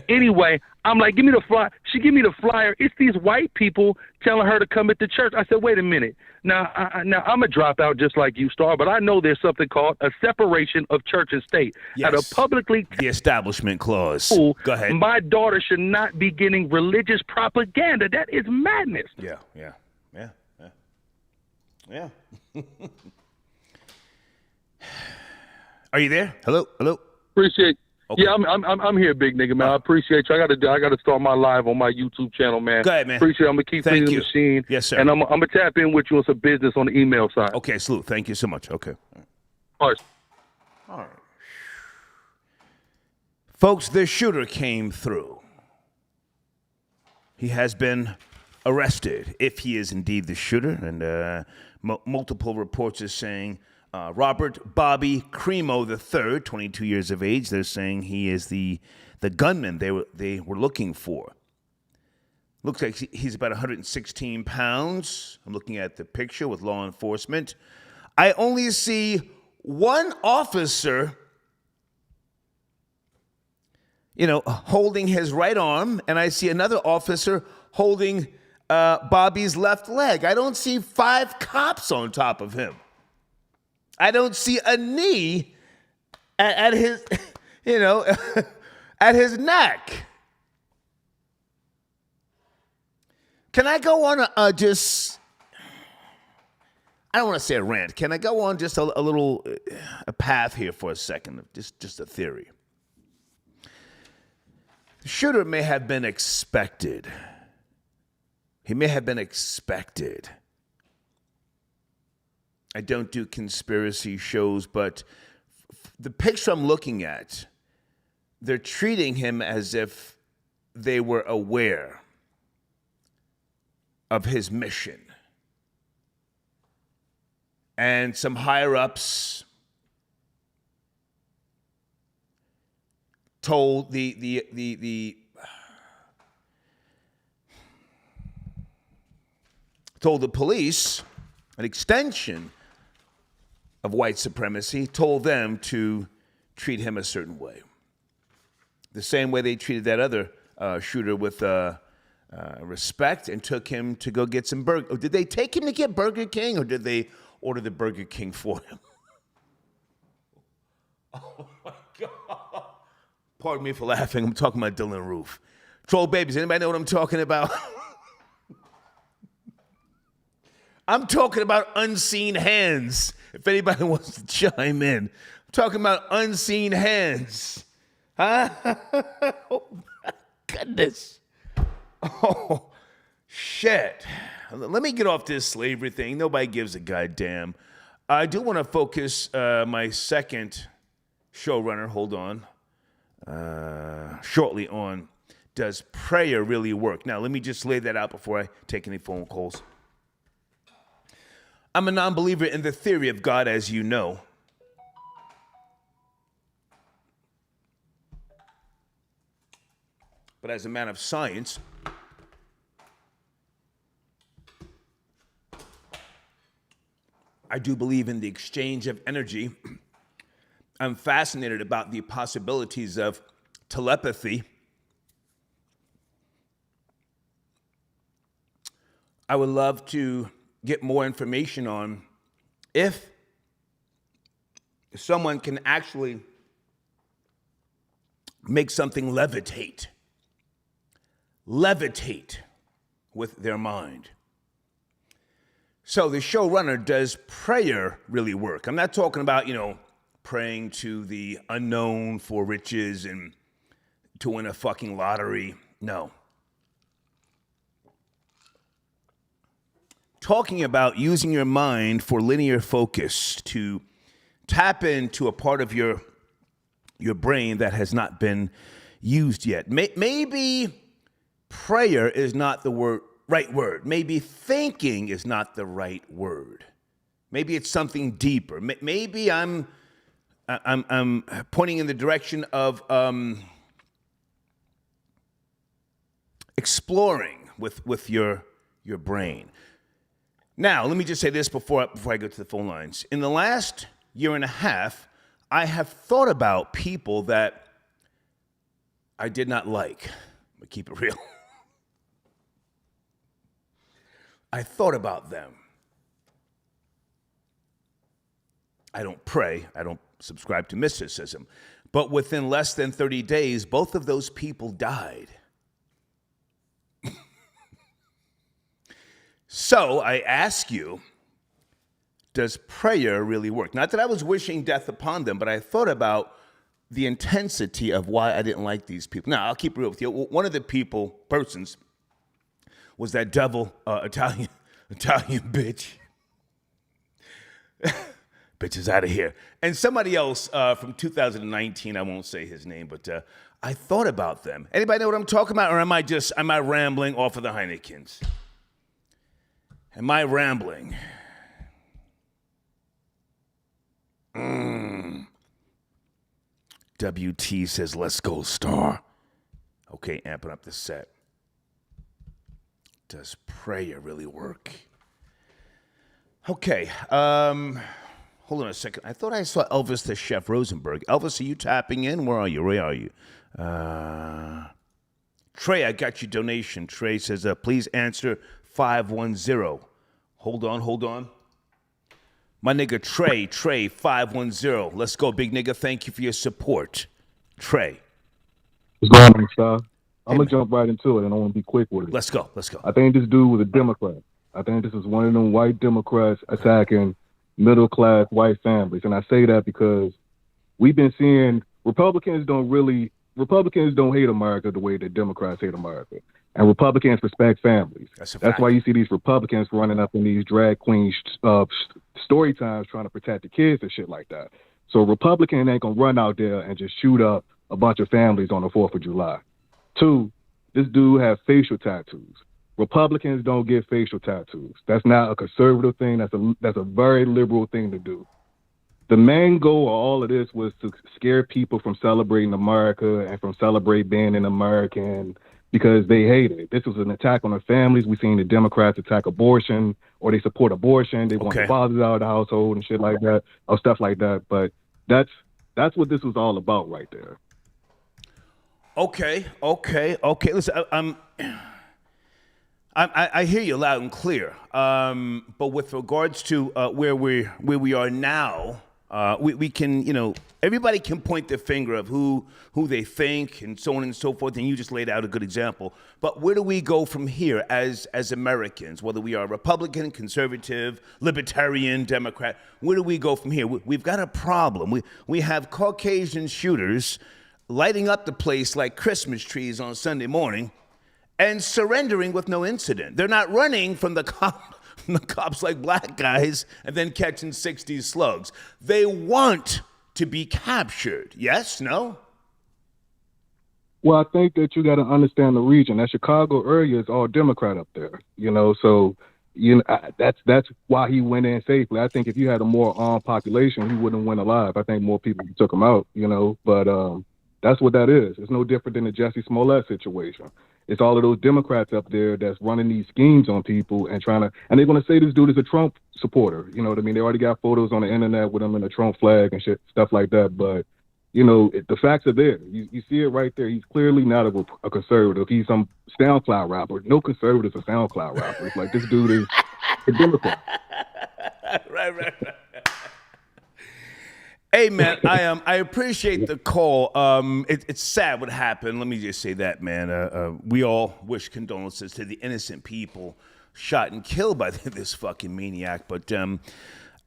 anyway, I'm like, give me the flyer. She give me the flyer. It's these white people telling her to come at the church. I said, wait a minute. Now I'm a dropout just like you, Star, but I know there's something called a separation of church and state. Yes. At a publicly the Establishment Clause. School, go ahead. My daughter should not be getting religious propaganda. That is madness. Yeah. Are you there? Hello. Appreciate. Okay. Yeah, I'm here, big nigga, man. I appreciate you. I got to start my live on my YouTube channel, man. Go ahead, man. Appreciate it. I'm gonna keep feeding the machine. Yes, sir. And I'm gonna tap in with you on some business on the email side. Okay, salute. Thank you so much. Okay. All right. Folks, the shooter came through. He has been arrested, if he is indeed the shooter, and multiple reports are saying Robert Bobby Crimo III, 22 years of age. They're saying he is the gunman they were looking for. Looks like he's about 116 pounds. I'm looking at the picture with law enforcement. I only see one officer, holding his right arm, and I see another officer holding Bobby's left leg. I don't see 5 cops on top of him. I don't see a knee at his, at his neck. Can I go on I don't want to say a rant. Can I go on just a little a path here for a second? Just a theory. The shooter may have been expected. He may have been expected. I don't do conspiracy shows, but the picture I'm looking at, they're treating him as if they were aware of his mission. And some higher-ups told the police, an extension of white supremacy, told them to treat him a certain way. The same way they treated that other shooter with respect and took him to go get some burger. Did they take him to get Burger King, or did they order the Burger King for him? Oh my God. Pardon me for laughing. I'm talking about Dylan Roof. Troll babies, anybody know what I'm talking about? I'm talking about unseen hands. If anybody wants to chime in. I'm talking about unseen hands. Huh? Oh my goodness. Oh, shit. Let me get off this slavery thing. Nobody gives a goddamn. I do want to focus my second showrunner, hold on, shortly on, does prayer really work? Now, let me just lay that out before I take any phone calls. I'm a non-believer in the theory of God, as you know. But as a man of science, I do believe in the exchange of energy. I'm fascinated about the possibilities of telepathy. I would love to get more information on if someone can actually make something levitate with their mind. So the showrunner, does prayer really work? I'm not talking about, praying to the unknown for riches and to win a fucking lottery. No. Talking about using your mind for linear focus to tap into a part of your brain that has not been used yet. Maybe prayer is not the right word. Maybe thinking is not the right word. Maybe it's something deeper. Maybe I'm pointing in the direction of exploring with your brain. Now, let me just say this before I go to the phone lines. In the last year and a half, I have thought about people that I did not like. But keep it real. I thought about them. I don't pray. I don't subscribe to mysticism. But within less than 30 days, both of those people died. So I ask you, does prayer really work? Not that I was wishing death upon them, but I thought about the intensity of why I didn't like these people. Now, I'll keep it real with you. One of the persons, was that devil Italian bitch. Bitch is out of here. And somebody else from 2019, I won't say his name, but I thought about them. Anybody know what I'm talking about, or am I rambling off of the Heinekens? Am I rambling? WT says, let's go, Star. Okay, amping up the set. Does prayer really work? Okay, Hold on a second. I thought I saw Elvis the Chef Rosenberg. Elvis, are you tapping in? Where are you? Trey, I got your donation. Trey says, please answer 510. Hold on. My nigga Trey 510. Let's go, big nigga. Thank you for your support. Trey. What's going on, Star? I'm going to jump right into it, and I want to be quick with it. Let's go. I think this dude was a Democrat. I think this is one of them white Democrats attacking middle-class white families. And I say that because we've been seeing Republicans don't hate America the way that Democrats hate America. And Republicans respect families. That's why you see these Republicans running up in these drag queen story times trying to protect the kids and shit like that. So Republican ain't going to run out there and just shoot up a bunch of families on the 4th of July. 2, this dude has facial tattoos. Republicans don't get facial tattoos. That's not a conservative thing. That's a very liberal thing to do. The main goal of all of this was to scare people from celebrating America and from celebrating being an American because they hate it. This was an attack on their families. We've seen the Democrats attack abortion, or they support abortion. They want the fathers out of the household and shit like that, or stuff like that. But that's what this was all about right there. Okay. Listen, I hear you loud and clear. But with regards to where we are now, we can, everybody can point their finger of who they think and so on and so forth, and you just laid out a good example. But where do we go from here as Americans, whether we are Republican, conservative, libertarian, Democrat? Where do we go from here? We've got a problem. We have Caucasian shooters lighting up the place like Christmas trees on Sunday morning and surrendering with no incident. They're not running from the cops like black guys and then catching 60 slugs. They want to be captured. Yes? No? Well, I think that you got to understand the region. That Chicago area is all Democrat up there, so that's why he went in safely. I think if you had a more armed population, he wouldn't win alive. I think more people took him out, but that's what that is. It's no different than the Jussie Smollett situation. It's all of those Democrats up there that's running these schemes on people and and they're going to say this dude is a Trump supporter. You know what I mean? They already got photos on the internet with him in a Trump flag and shit, stuff like that. But, the facts are there. You see it right there. He's clearly not a conservative. He's some SoundCloud rapper. No conservatives are SoundCloud rappers. Like, this dude is a Democrat. Right. Hey, man, I appreciate the call. It's sad what happened. Let me just say that, man. We all wish condolences to the innocent people shot and killed by this fucking maniac. But I'm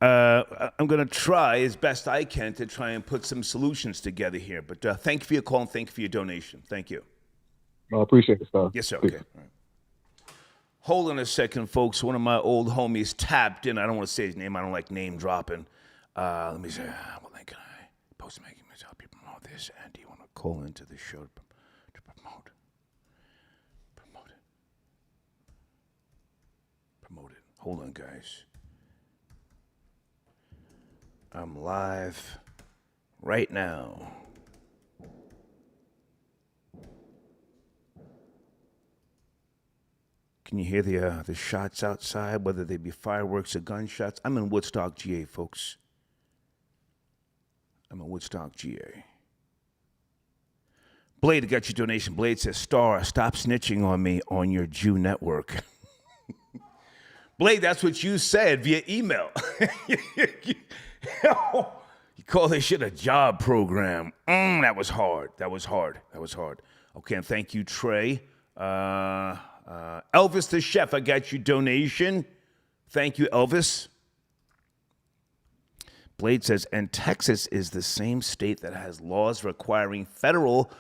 going to try as best I can to try and put some solutions together here. But thank you for your call and thank you for your donation. Thank you. I appreciate it, sir. Yes, sir. Okay. All right. Hold on a second, folks. One of my old homies tapped in. I don't want to say his name. I don't like name dropping. Let me say, well, then can I post making myself help you promote this? And do you want to call into the show to promote it? Hold on, guys. I'm live right now. Can you hear the shots outside, whether they be fireworks or gunshots? I'm in Woodstock, GA, folks. I'm in Woodstock, GA. Blade got your donation. Blade says, Star, stop snitching on me on your Jew network. Blade, that's what you said via email. You call this shit a job program. That was hard. Okay, and thank you, Trey. Elvis the Chef, I got your donation. Thank you, Elvis. Blade says, and Texas is the same state that has laws requiring federal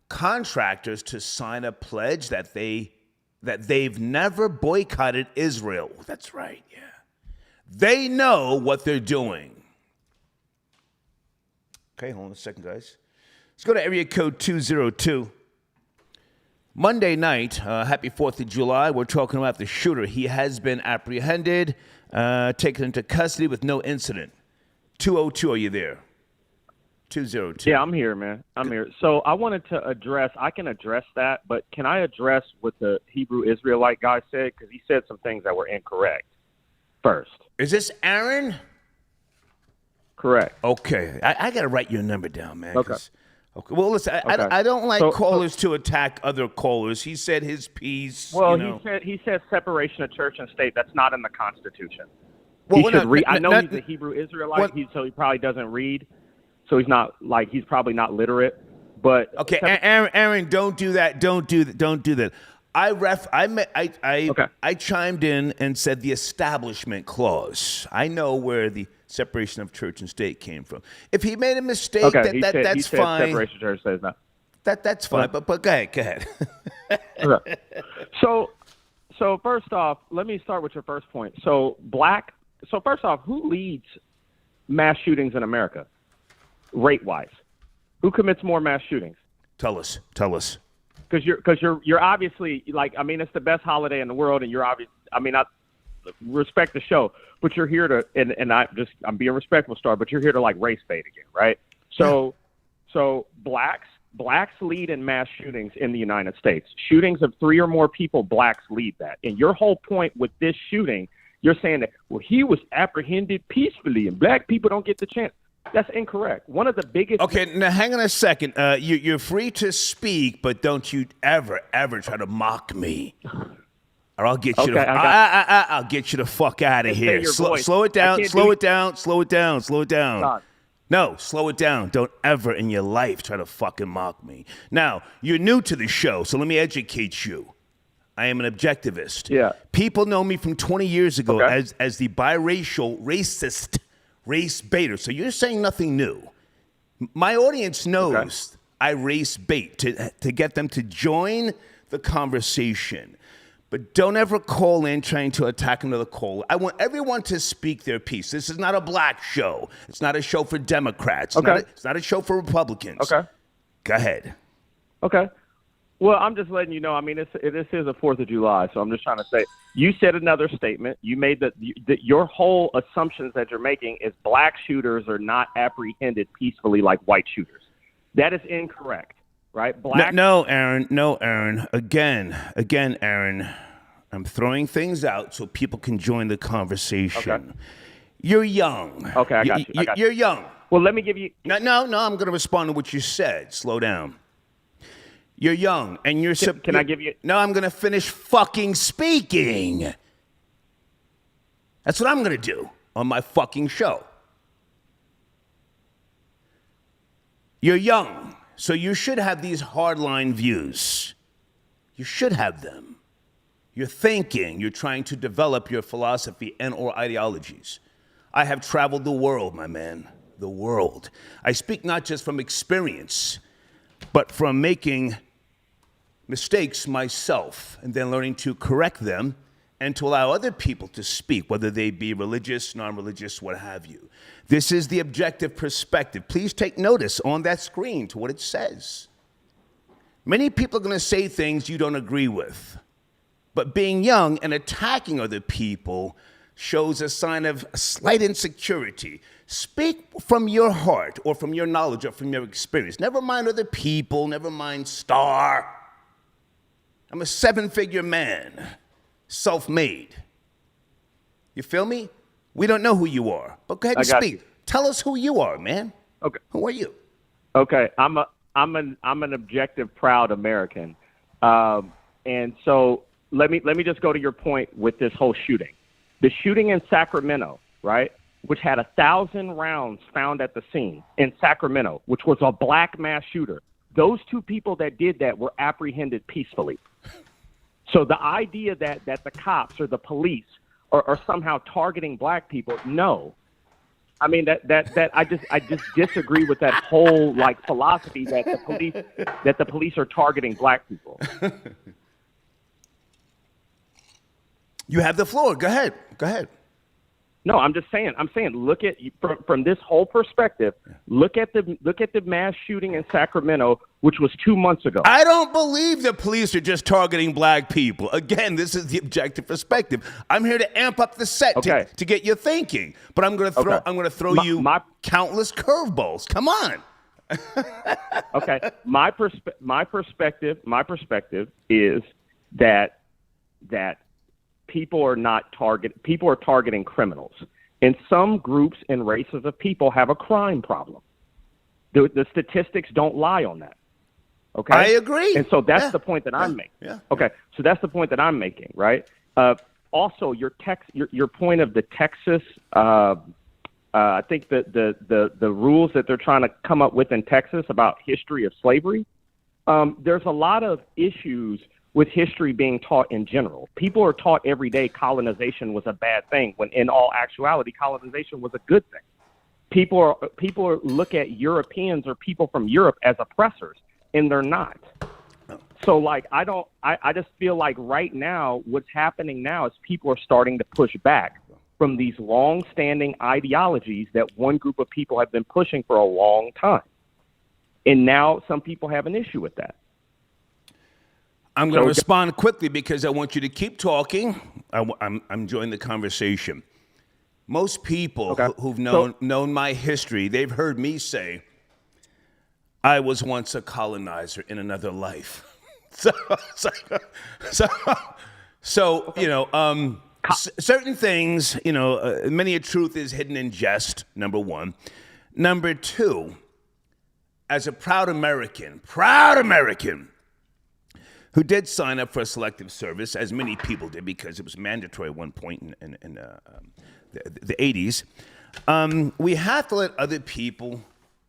contractors to sign a pledge that they've never boycotted Israel. That's right, yeah. They know what they're doing. Okay, hold on a second, guys. Let's go to area code 202. Monday night, happy 4th of July, we're talking about the shooter. He has been apprehended, taken into custody with no incident. 202, are you there? 202. Yeah, I'm here, man. I'm here. So I wanted to I can address that, but can I address what the Hebrew Israelite guy said? Because he said some things that were incorrect first. Is this Aaron? Correct. Okay, I got to write your number down, man. Okay. Okay. Well, listen, Okay. I don't like So- callers to attack other callers. He said his piece. Well, you know. he said separation of church and state. That's not in the Constitution. Well, He we're should not- read. I not- know not- he's a Hebrew Israelite, what- so he probably doesn't read. So he's not he's probably not literate. But Okay, Aaron, don't do that. Don't do that. Don't do that. I chimed in and said the establishment clause. I know where the separation of church and state came from. If he made a mistake, okay, he that's said fine. separation of church says that. That's fine. But go ahead. Okay. So first off, let me start with your first point. So first off, who leads mass shootings in America, rate-wise? Who commits more mass shootings? Tell us. Because you're obviously it's the best holiday in the world, and you're obvious. I respect the show, but you're here to and I'm being respectful, Star, but you're here to race bait again, right? So blacks lead in mass shootings in the United States. Shootings of 3 or more people, blacks lead that. And your whole point with this shooting, you're saying that he was apprehended peacefully and black people don't get the chance. That's incorrect. One of the biggest. Okay, now hang on a second. You're free to speak, but don't you ever try to mock me, or I'll get you. I'll get you the fuck out of here. Slow it down. Slow it down. God. No, slow it down. Don't ever in your life try to fucking mock me. Now, you're new to the show, so let me educate you. I am an objectivist. Yeah. People know me from 20 years ago Okay. as the biracial, racist, race baiter. So you're saying nothing new. My audience knows I race bait to get them to join the conversation. But don't ever call in trying to attack another caller. I want everyone to speak their piece. This is not a black show. It's not a show for Democrats. It's not a show for Republicans. Okay. Go ahead. Okay. Well, I'm just letting you know. This is a 4th of July, so I'm just trying to say. You said another statement. You made that your whole assumptions that you're making is black shooters are not apprehended peacefully like white shooters. That is incorrect, right? No, Aaron. Again, Aaron. I'm throwing things out so people can join the conversation. Okay. You're young. Okay, I got you. You're young. Well, let me give you. No. I'm going to respond to what you said. Slow down. You're young, and you're. Can I give you? No, I'm going to finish fucking speaking. That's what I'm going to do on my fucking show. You're young, so you should have these hardline views. You should have them. You're thinking. You're trying to develop your philosophy and/or ideologies. I have traveled the world, my man. The world. I speak not just from experience, but from making mistakes myself and then learning to correct them and to allow other people to speak, whether they be religious, non-religious, what have you. This is the objective perspective. Please take notice on that screen to what it says. Many people are going to say things you don't agree with, but being young and attacking other people shows a sign of a slight insecurity. Speak from your heart or from your knowledge or from your experience. Never mind other people, never mind Star. I'm a 7-figure man, self-made. You feel me? We don't know who you are, but go ahead and speak. You. Tell us who you are, man. Okay. Who are you? Okay, I'm an objective, proud American, and so let me just go to your point with this whole shooting. The shooting in Sacramento, right, which had 1,000 rounds found at the scene in Sacramento, which was a black mass shooter. Those 2 people that did that were apprehended peacefully. So the idea that the cops or the police are somehow targeting black people, no. That I just disagree with that whole philosophy that the police are targeting black people. You have the floor. Go ahead. No, I'm saying, look at from this whole perspective. Look at the mass shooting in Sacramento, which was 2 months ago. I don't believe the police are just targeting black people. Again, this is the objective perspective. I'm here to amp up the set to get you thinking. But I'm going to throw you countless curveballs. Come on. Okay, my perspective is that people are targeting criminals, And some groups and races of people have a crime problem. The statistics don't lie on that. Okay, I agree. And so that's the point that I'm making. Yeah. Okay, so that's the point that I'm making, right? Also, your point of the Texas, I think the rules that they're trying to come up with in Texas about history of slavery. There's a lot of issues with history being taught in general. People are taught every day colonization was a bad thing, when in all actuality, colonization was a good thing. People look at Europeans or people from Europe as oppressors, and they're not. So, like, I just feel like right now, what's happening now is people are starting to push back from these long-standing ideologies that one group of people have been pushing for a long time. And now some people have an issue with that. I'm going to respond quickly because I want you to keep talking. I'm enjoying the conversation. Most people who've known my history, they've heard me say, I was once a colonizer in another life. So you know, certain things, you know, many a truth is hidden in jest, number one. Number two, as a proud American who did sign up for a selective service, as many people did because it was mandatory at one point in the 80s, we have to let other people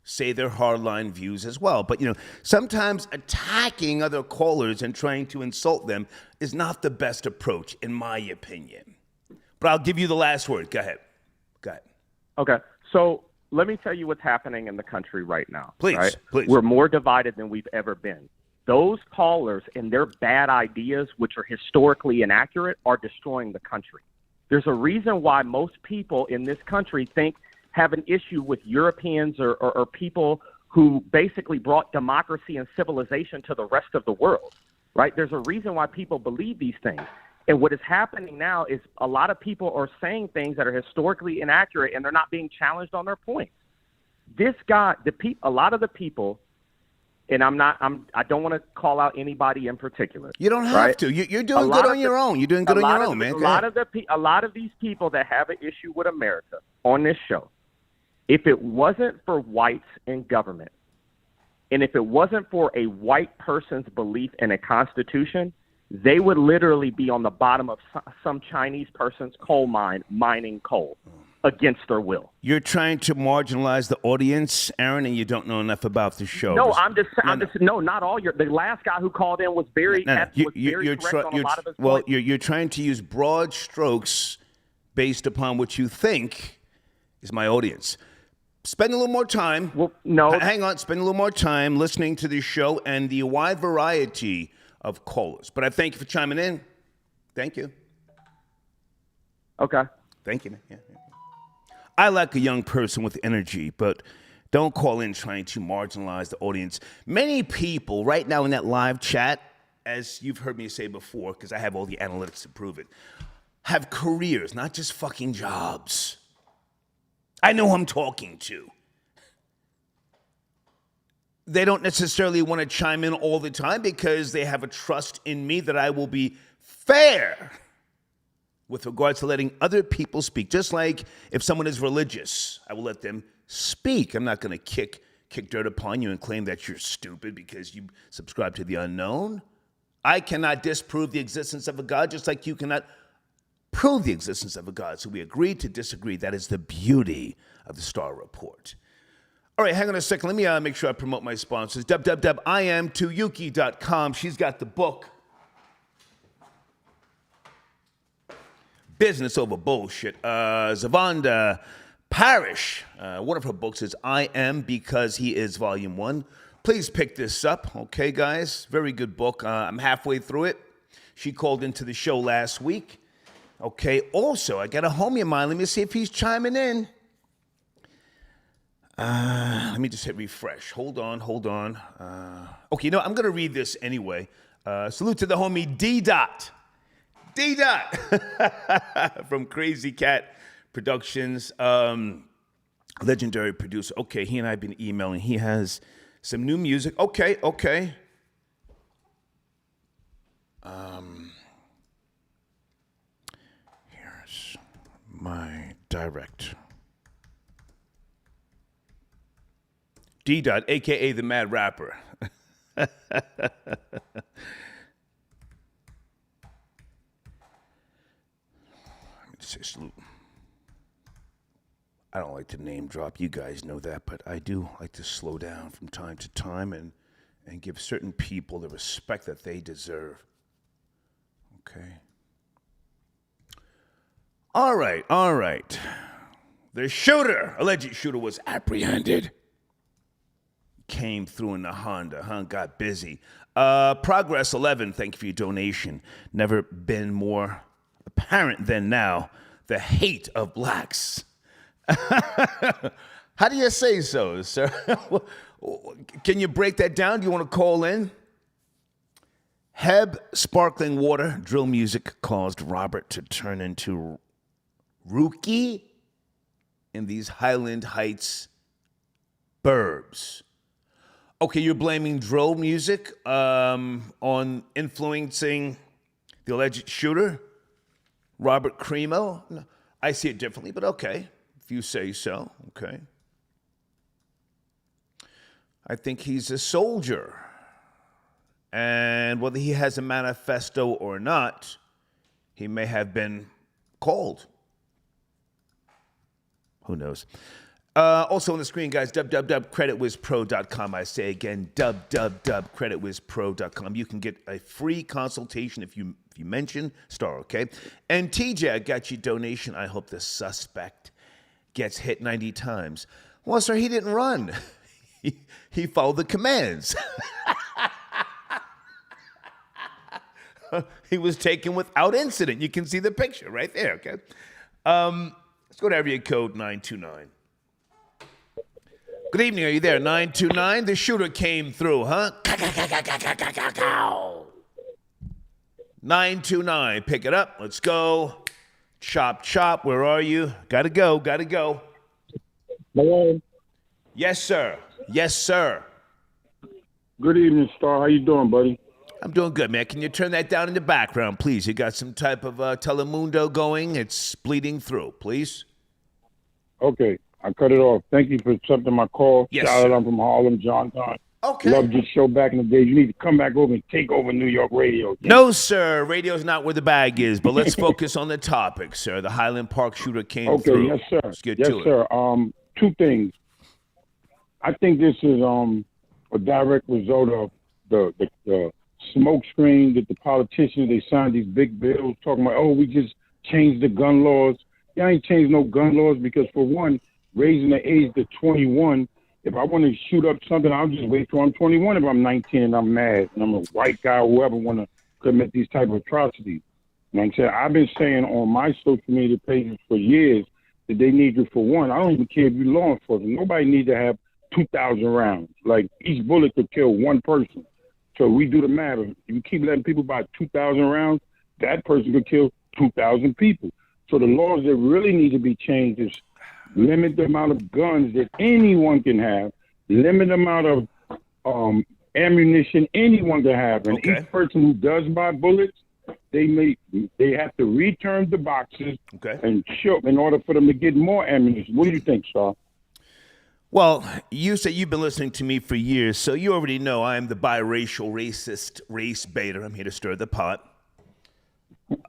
say their hardline views as well. But, you know, sometimes attacking other callers and trying to insult them is not the best approach, in my opinion. But I'll give you the last word. Go ahead. Okay. So let me tell you what's happening in the country right now. Please, right? please. We're more divided than we've ever been. Those callers and their bad ideas, which are historically inaccurate, are destroying the country. There's a reason why most people in this country have an issue with Europeans or people who basically brought democracy and civilization to the rest of the world, right? There's a reason why people believe these things. And what is happening now is a lot of people are saying things that are historically inaccurate, and they're not being challenged on their points. This guy, a lot of the people, and I don't want to call out anybody in particular. You don't have to. You're doing good on your own. You're doing good on your own, man. A lot of these people that have an issue with America on this show, if it wasn't for whites in government, and if it wasn't for a white person's belief in a constitution, they would literally be on the bottom of some Chinese person's coal mine mining coal against their will. You're trying to marginalize the audience, Aaron, and you don't know enough about the show. No, not all the last guy who called in was very correct on a lot of his points. You're trying to use broad strokes based upon what you think is my audience. Spend a little more time. Well, no. Hang on. Spend a little more time listening to this show and the wide variety of callers. But I thank you for chiming in. Thank you. Okay. Thank you, man. Yeah. I like a young person with energy, but don't call in trying to marginalize the audience. Many people right now in that live chat, as you've heard me say before, because I have all the analytics to prove it, have careers, not just fucking jobs. I know who I'm talking to. They don't necessarily want to chime in all the time because they have a trust in me that I will be fair with regards to letting other people speak. Just like if someone is religious, I will let them speak. I'm not going to kick dirt upon you and claim that you're stupid because you subscribe to the unknown. I cannot disprove the existence of a God, just like you cannot prove the existence of a God. So we agree to disagree. That is the beauty of the Star Report. All right, hang on a second. Let me make sure I promote my sponsors. www.iam2yuki.com. She's got the book, Business Over Bullshit. Zavonda Parrish, one of her books is I Am Because He Is, Volume 1. Please pick this up, okay, guys? Very good book. I'm halfway through it. She called into the show last week. Okay, also, I got a homie of mine. Let me see if he's chiming in. Let me just hit refresh. Hold on. Okay, I'm going to read this anyway. Salute to the homie D-Dot. D-Dot from Crazy Cat Productions. Legendary producer. Okay, he and I have been emailing. He has some new music. Okay. Here's my direct. D. Dot, a.k.a. the Mad Rapper. I don't like to name drop. You guys know that, but I do like to slow down from time to time and give certain people the respect that they deserve. Okay. All right. The alleged shooter was apprehended. Came through in the Honda, got busy. Progress 11, thank you for your donation. Never been more apparent than now. The hate of blacks. How do you say so, sir? Can you break that down? Do you want to call in? Heb sparkling water, drill music caused Robert to turn into Rookie in these Highland Heights burbs. Okay, you're blaming drill music on influencing the alleged shooter, Robert Cremo? No, I see it differently, but okay, if you say so, okay. I think he's a soldier. And whether he has a manifesto or not, he may have been called. Who knows? Also on the screen, guys, www.creditwizpro.com. I say again, www.creditwizpro.com. You can get a free consultation if you mention Star, okay? And TJ, I got your donation. I hope the suspect gets hit 90 times. Well, sir, he didn't run. He followed the commands. He was taken without incident. You can see the picture right there, okay? Let's go to area code 929. Good evening, are you there? 929, the shooter came through, huh? 929, pick it up, let's go. Chop, chop, where are you? Gotta go. Hello. Yes, sir. Good evening, Star. How you doing, buddy? I'm doing good, man. Can you turn that down in the background, please? You got some type of Telemundo going. It's bleeding through, please. Okay, I cut it off. Thank you for accepting my call. Yes, Shout sir. out, I'm from Harlem, Johnstown. Okay. Loved your show back in the day. You need to come back over and take over New York radio. No, sir. Radio's not where the bag is, but let's focus on the topic, sir. The Highland Park shooter came through. Okay, yes, sir. Let's get yes, to sir. it. Two things. I think this is a direct result of the smoke screen that the politicians, they signed these big bills talking about, we just changed the gun laws. Y'all ain't changed no gun laws because, for one, raising the age to 21, if I want to shoot up something, I'll just wait till I'm 21 if I'm 19 and I'm mad and I'm a white guy or whoever want to commit these type of atrocities. You know what I'm saying? I've been saying on my social media pages for years that they need you for one. I don't even care if you're law enforcement. Nobody needs to have 2,000 rounds. Like, each bullet could kill one person. So we do the math. If you keep letting people buy 2,000 rounds, that person could kill 2,000 people. So the laws that really need to be changed is limit the amount of guns that anyone can have, limit the amount of ammunition anyone can have. And each person who does buy bullets, they have to return the boxes and show in order for them to get more ammunition. What do you think, Shaw? Well, you say you've been listening to me for years, so you already know I am the biracial, racist, race baiter. I'm here to stir the pot.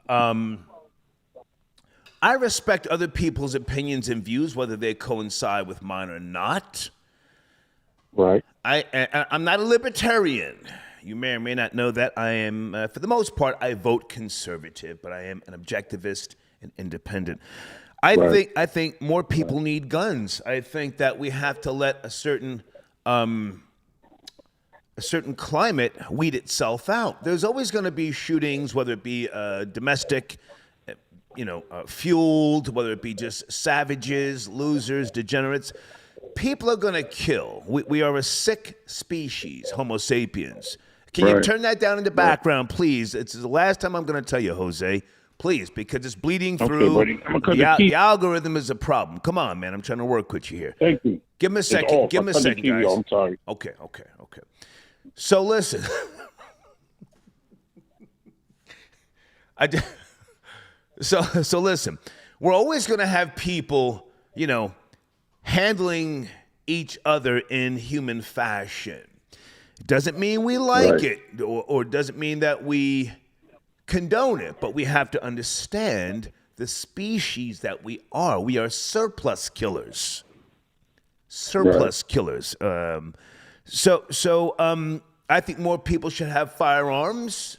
I respect other people's opinions and views, whether they coincide with mine or not. Right. I'm not a libertarian. You may or may not know that. I am, for the most part, I vote conservative, but I am an objectivist and independent. I think more people need guns. I think that we have to let a certain climate weed itself out. There's always going to be shootings, whether it be domestic, fueled, whether it be just savages, losers, degenerates. People are going to kill. We are a sick species, Homo sapiens. Can you turn that down in the background, please? It's the last time I'm going to tell you, Jose. Please, because it's bleeding through. Buddy. The algorithm is a problem. Come on, man. I'm trying to work with you here. Thank you. Give him a second. Give him a second, guys. I'm sorry. Okay. So listen. So listen. we're always going to have people, handling each other in human fashion. It doesn't mean we like Right. it or doesn't mean that we condone it, but we have to understand the species that we are. We are surplus killers. Surplus killers. So I think more people should have firearms,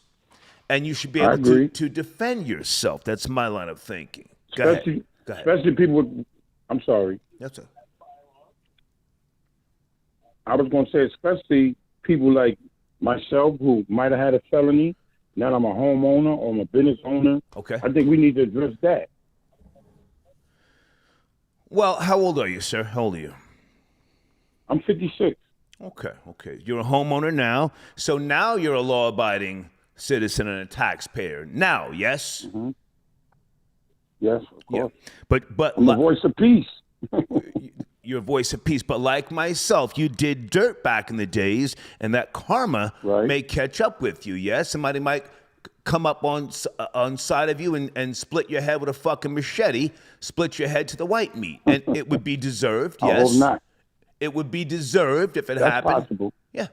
and you should be I able agree. to defend yourself. That's my line of thinking. Go Especially, ahead. Go ahead. especially people with, I'm sorry. That's it. I was going to say, especially people like myself who might have had a felony. Now I'm a homeowner or I'm a business owner. Okay. I think we need to address that. Well, how old are you, sir? How old are you? I'm 56. Okay. You're a homeowner now. So now you're a law-abiding citizen and a taxpayer. Now, yes? Yes, of course. But I'm the voice of peace. your voice of peace. But like myself, you did dirt back in the days, and that karma Right. may catch up with you. Yes, somebody might come up on side of you and split your head with a fucking machete, split your head to the white meat, and it would be deserved. I Yes, hope not. it would be deserved if it That's happened. possible. Yeah.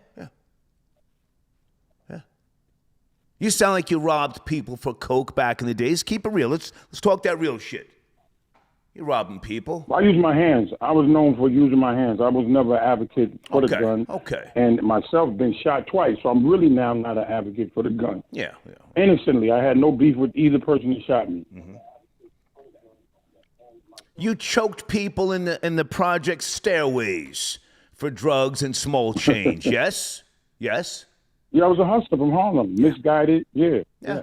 You sound like you robbed people for coke back in the days. Keep it real. Let's talk that real shit. You're robbing people. I use my hands. I was known for using my hands. I was never an advocate for the gun. Okay. And myself been shot twice, so I'm really now not an advocate for the gun. Yeah. Innocently, I had no beef with either person that shot me. You choked people in the project stairways for drugs and small change. Yes. Yes. Yeah, I was a hustler from Harlem. Misguided. Yeah. Yeah.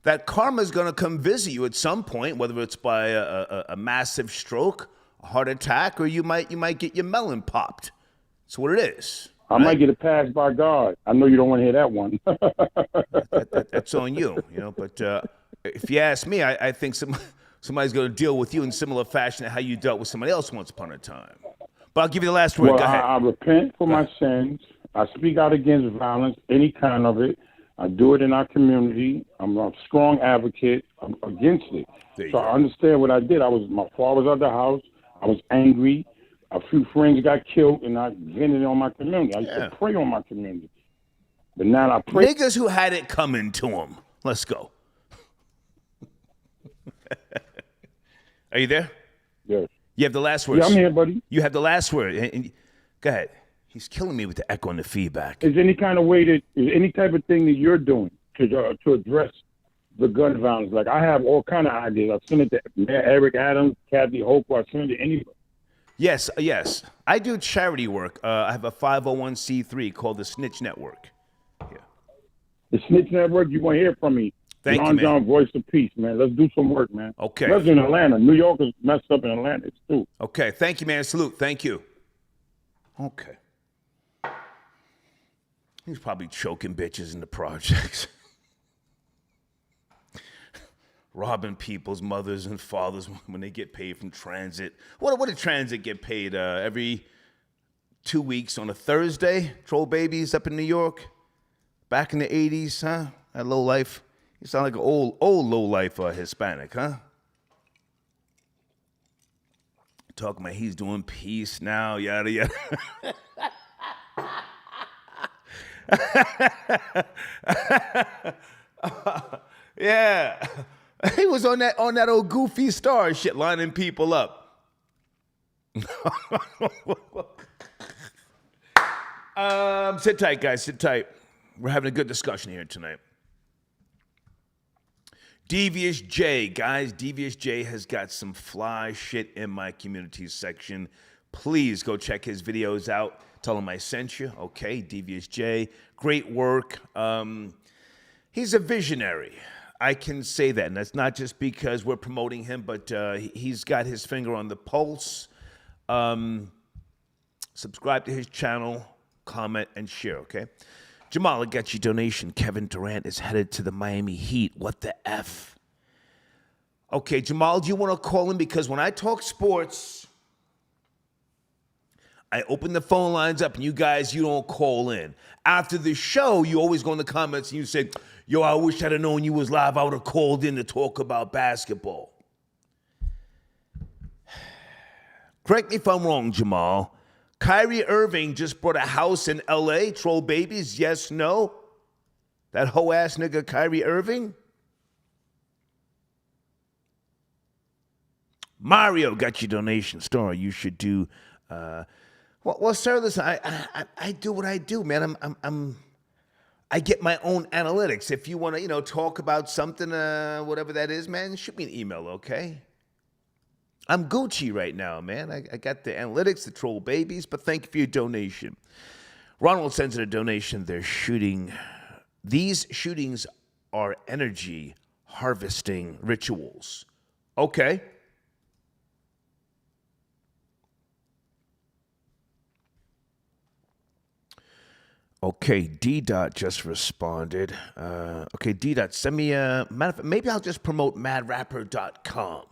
That karma's gonna come visit you at some point, whether it's by a massive stroke, a heart attack, or you might get your melon popped. That's what it is. I might get a pass by God. I know you don't want to hear that one. That's on you, But if you ask me, I think somebody's going to deal with you in similar fashion to how you dealt with somebody else once upon a time. But I'll give you the last word. Well, Go ahead. I repent for my sins. I speak out against violence, any kind of it. I do it in our community. I'm a strong advocate against it. There you So go. I understand what I did. My father was at the house. I was angry. A few friends got killed, and I vented on my community. I used to pray on my community. But now I pray. Niggas who had it coming to them. Let's go. Are you there? Yes. You have the last word. Yeah, I'm here, buddy. You have the last word. Go ahead. He's killing me with the echo and the feedback. Is any kind of way that is any type of thing that you're doing to address the gun violence? Like I have all kind of ideas. I've sent it to Mayor Eric Adams, Kathy Hope. I sent it to anybody. Yes. I do charity work. I have a 501c3 called the Snitch Network. The Snitch Network. You want to hear from me? Thank you, man. John, voice of peace, man. Let's do some work, man. Okay. Especially in Atlanta. New York is messed up in Atlanta too. Okay. Thank you, man. Salute. Thank you. Okay. He's probably choking bitches in the projects. Robbing people's mothers and fathers when they get paid from transit. What did transit get paid every 2 weeks on a Thursday? Troll babies up in New York? Back in the 80s, huh? That low life. You sound like an old low life Hispanic, huh? Talking about he's doing peace now, yada yada. Yeah. He was on that old goofy star shit, lining people up. Sit tight, guys. Sit tight. We're having a good discussion here tonight. Devious J, guys. Devious J has got some fly shit in my community section. Please go check his videos out. Tell him I sent you. Okay, Devious J. Great work. He's a visionary. I can say that. And that's not just because we're promoting him, but he's got his finger on the pulse. Subscribe to his channel, comment, and share, okay? Jamal, I got your donation. Kevin Durant is headed to the Miami Heat. What the F? Okay, Jamal, do you want to call in? Because when I talk sports, I open the phone lines up, and you don't call in. After the show, you always go in the comments, and you say, yo, I wish I'd have known you was live. I would have called in to talk about basketball. Correct me if I'm wrong, Jamal. Kyrie Irving just bought a house in L.A. Troll babies, yes, no? That hoe-ass nigga Kyrie Irving? Mario got your donation. Star, you should do. Well, sir, listen. I do what I do, man. I get my own analytics. If you want to, talk about something, whatever that is, man, shoot me an email, okay? I'm Gucci right now, man. I got the analytics, the troll babies, but thank you for your donation. Ronald sends in a donation. These shootings are energy harvesting rituals. Okay. Okay, D-Dot just responded. Okay, D-Dot, send me a... Maybe I'll just promote madrapper.com.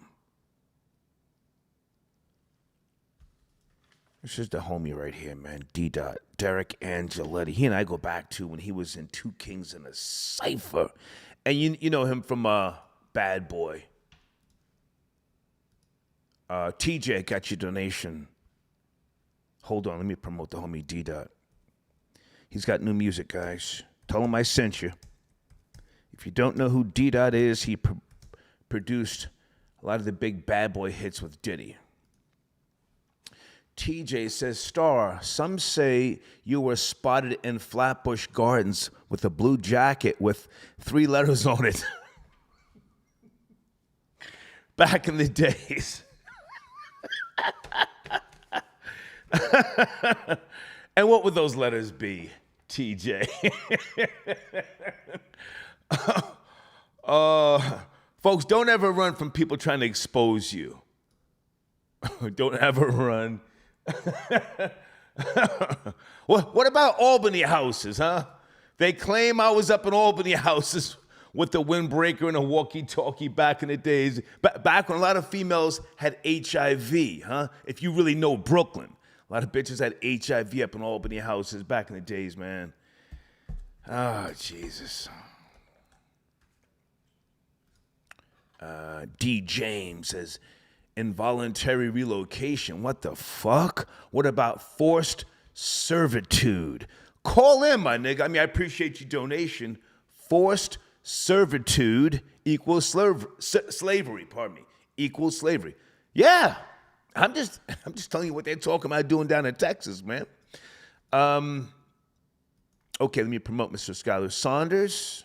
This is the homie right here, man. D-Dot, Derek Angeletti. He and I go back to when he was in Two Kings and a Cypher. And you know him from Bad Boy. TJ got your donation. Hold on, let me promote the homie D-Dot. He's got new music, guys. Tell him I sent you. If you don't know who D-Dot is, he produced a lot of the big Bad Boy hits with Diddy. TJ says, Star, some say you were spotted in Flatbush Gardens with a blue jacket with 3 letters on it. Back in the days. And what would those letters be, TJ? Folks, don't ever run from people trying to expose you. Don't ever run. What about Albany houses, huh? They claim I was up in Albany houses with the windbreaker and a walkie-talkie back in the days. Back when a lot of females had HIV, huh? If you really know Brooklyn. A lot of bitches had HIV up in Albany houses back in the days, man. Oh, Jesus. D. James says, involuntary relocation. What the fuck? What about forced servitude? Call in, my nigga. I mean, I appreciate your donation. Forced servitude equals slavery, equals slavery. Yeah. I'm just telling you what they're talking about doing down in Texas, man. Okay, let me promote Mr. Skylar Saunders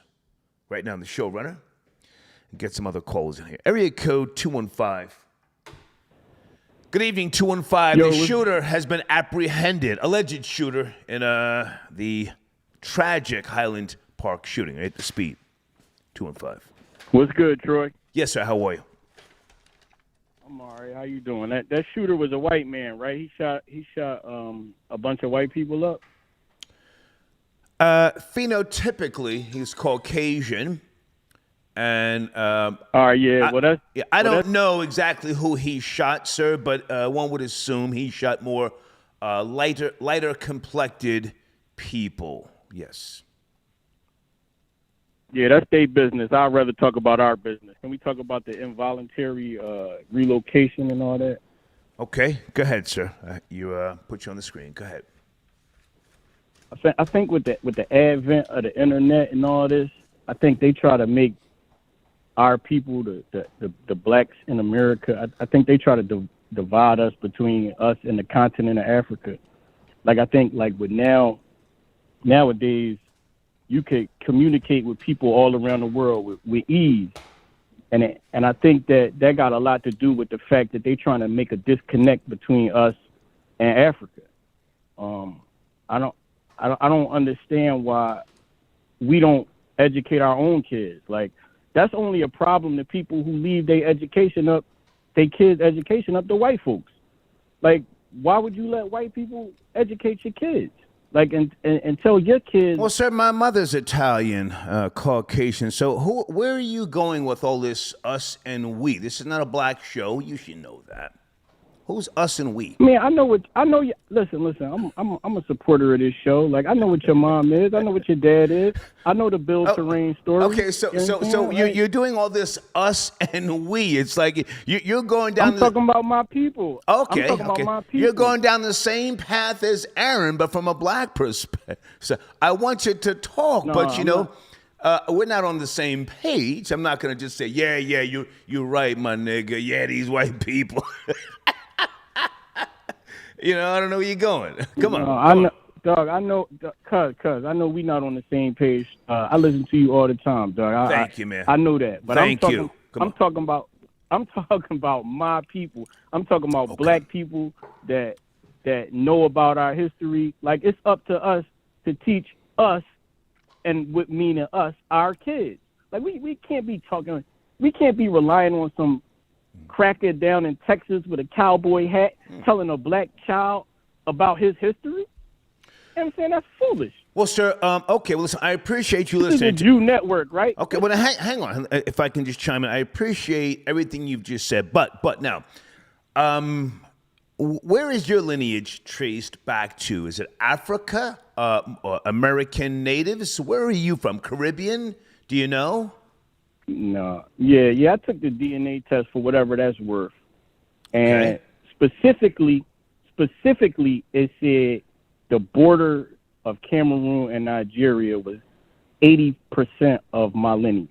right now, the showrunner, and get some other calls in here. Area code 215. Good evening, 215. The shooter has been apprehended, alleged shooter in the tragic Highland Park shooting. Right, the speed. 215. What's good, Troy? Yes, sir. How are you? I'm all right. How you doing? That shooter was a white man, right? He shot a bunch of white people up. Phenotypically, he's Caucasian, and all right, yeah. I don't know exactly who he shot, sir, but one would assume he shot more lighter complected people. Yes. Yeah, that's their business. I'd rather talk about our business. Can we talk about the involuntary relocation and all that? Okay, go ahead, sir. You put you on the screen. Go ahead. I think with the advent of the internet and all this, I think they try to make our people, the blacks in America, I think they try to divide us between us and the continent of Africa. Like, I think, like, with nowadays, you could communicate with people all around the world with ease. And I think that got a lot to do with the fact that they're trying to make a disconnect between us and Africa. I don't understand why we don't educate our own kids. Like, that's only a problem to people who leave their kids' education up to white folks. Like, why would you let white people educate your kids? Like, and tell your kids. Well, sir, my mother's Italian, Caucasian. So where are you going with all this us and we? This is not a black show. You should know that. Who's us and we? Man, I know what I know. Listen. I'm a supporter of this show. Like, I know what your mom is. I know what your dad is. I know the Bill Terrain story. Okay, so you're doing all this us and we. It's like you're going down. I'm talking about my people. Okay, I'm talking about my people. You're going down the same path as Aaron, but from a black perspective. So I want you to talk, but we're not on the same page. I'm not going to just say, yeah, you're right, my nigga. Yeah, these white people. I don't know where you're going. Come on. I know, dog. I know, cuz I know we not on the same page. I listen to you all the time, dog. Thank you, man. I know that, but I'm talking about my people. I'm talking about black people that know about our history. Like, it's up to us to teach us, and with meaning us, our kids. Like, we can't be talking. We can't be relying on some cracker down in Texas with a cowboy hat telling a black child about his history. You know what I'm saying? That's foolish. Well, sir, okay, well, listen, I appreciate you This listening. is a Jew network, right? Okay, well, hang on. If I can just chime in. I appreciate everything you've just said. But now, where is your lineage traced back to? Is it Africa? Or American natives? Where are you from? Caribbean? Do you know? No. Yeah, I took the DNA test for whatever that's worth. And specifically, it said the border of Cameroon and Nigeria was 80% of my lineage.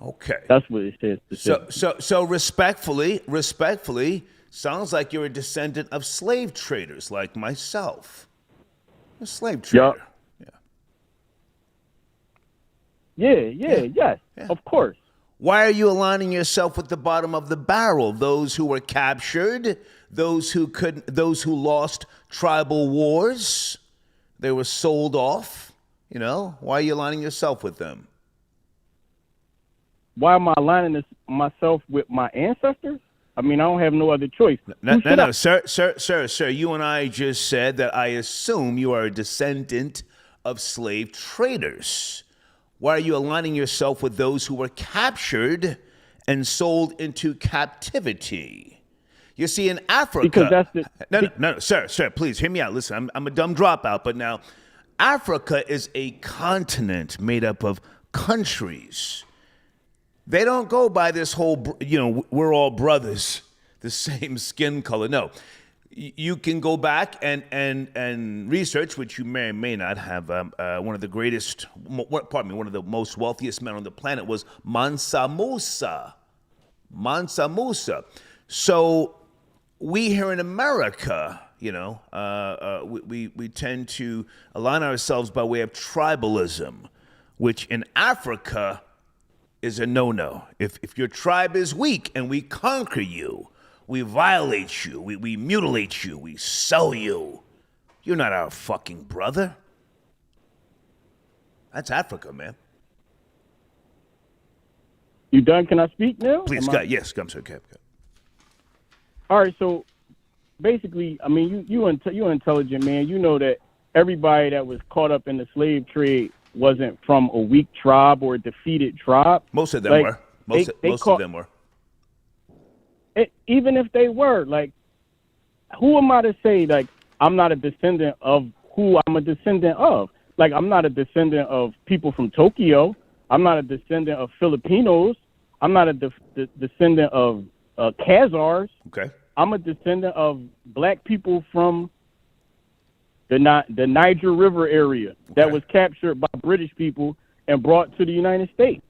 Okay. That's what it says specifically. So respectfully, sounds like you're a descendant of slave traders like myself. A slave trader. Yes, of course. Why are you aligning yourself with the bottom of the barrel? Those who were captured, those who lost tribal wars, they were sold off. Why are you aligning yourself with them? Why am I aligning myself with my ancestors? I mean, I don't have no other choice. No, sir. You and I just said that I assume you are a descendant of slave traders. Why are you aligning yourself with those who were captured and sold into captivity? You see, in Africa... Because that's No, sir, please, hear me out. Listen, I'm a dumb dropout, but now, Africa is a continent made up of countries. They don't go by this whole, we're all brothers, the same skin color. No. You can go back and research, which you may or may not have. One of the most wealthiest men on the planet was Mansa Musa. So we here in America, we tend to align ourselves by way of tribalism, which in Africa is a no-no. If your tribe is weak and we conquer you, we violate you, we mutilate you, we sell you, you're not our fucking brother. That's Africa, man. You done? Can I speak now? Please, go. Yes, come, sir. Okay. All right, so basically, I mean, you're an intelligent man. You know that everybody that was caught up in the slave trade wasn't from a weak tribe or a defeated tribe. Most of them were. Most of them were. Even if they were, like, who am I to say, like, I'm not a descendant of who I'm a descendant of? Like, I'm not a descendant of people from Tokyo. I'm not a descendant of Filipinos. I'm not a descendant of Khazars. Okay. I'm a descendant of black people from the Niger River area that was captured by British people and brought to the United States.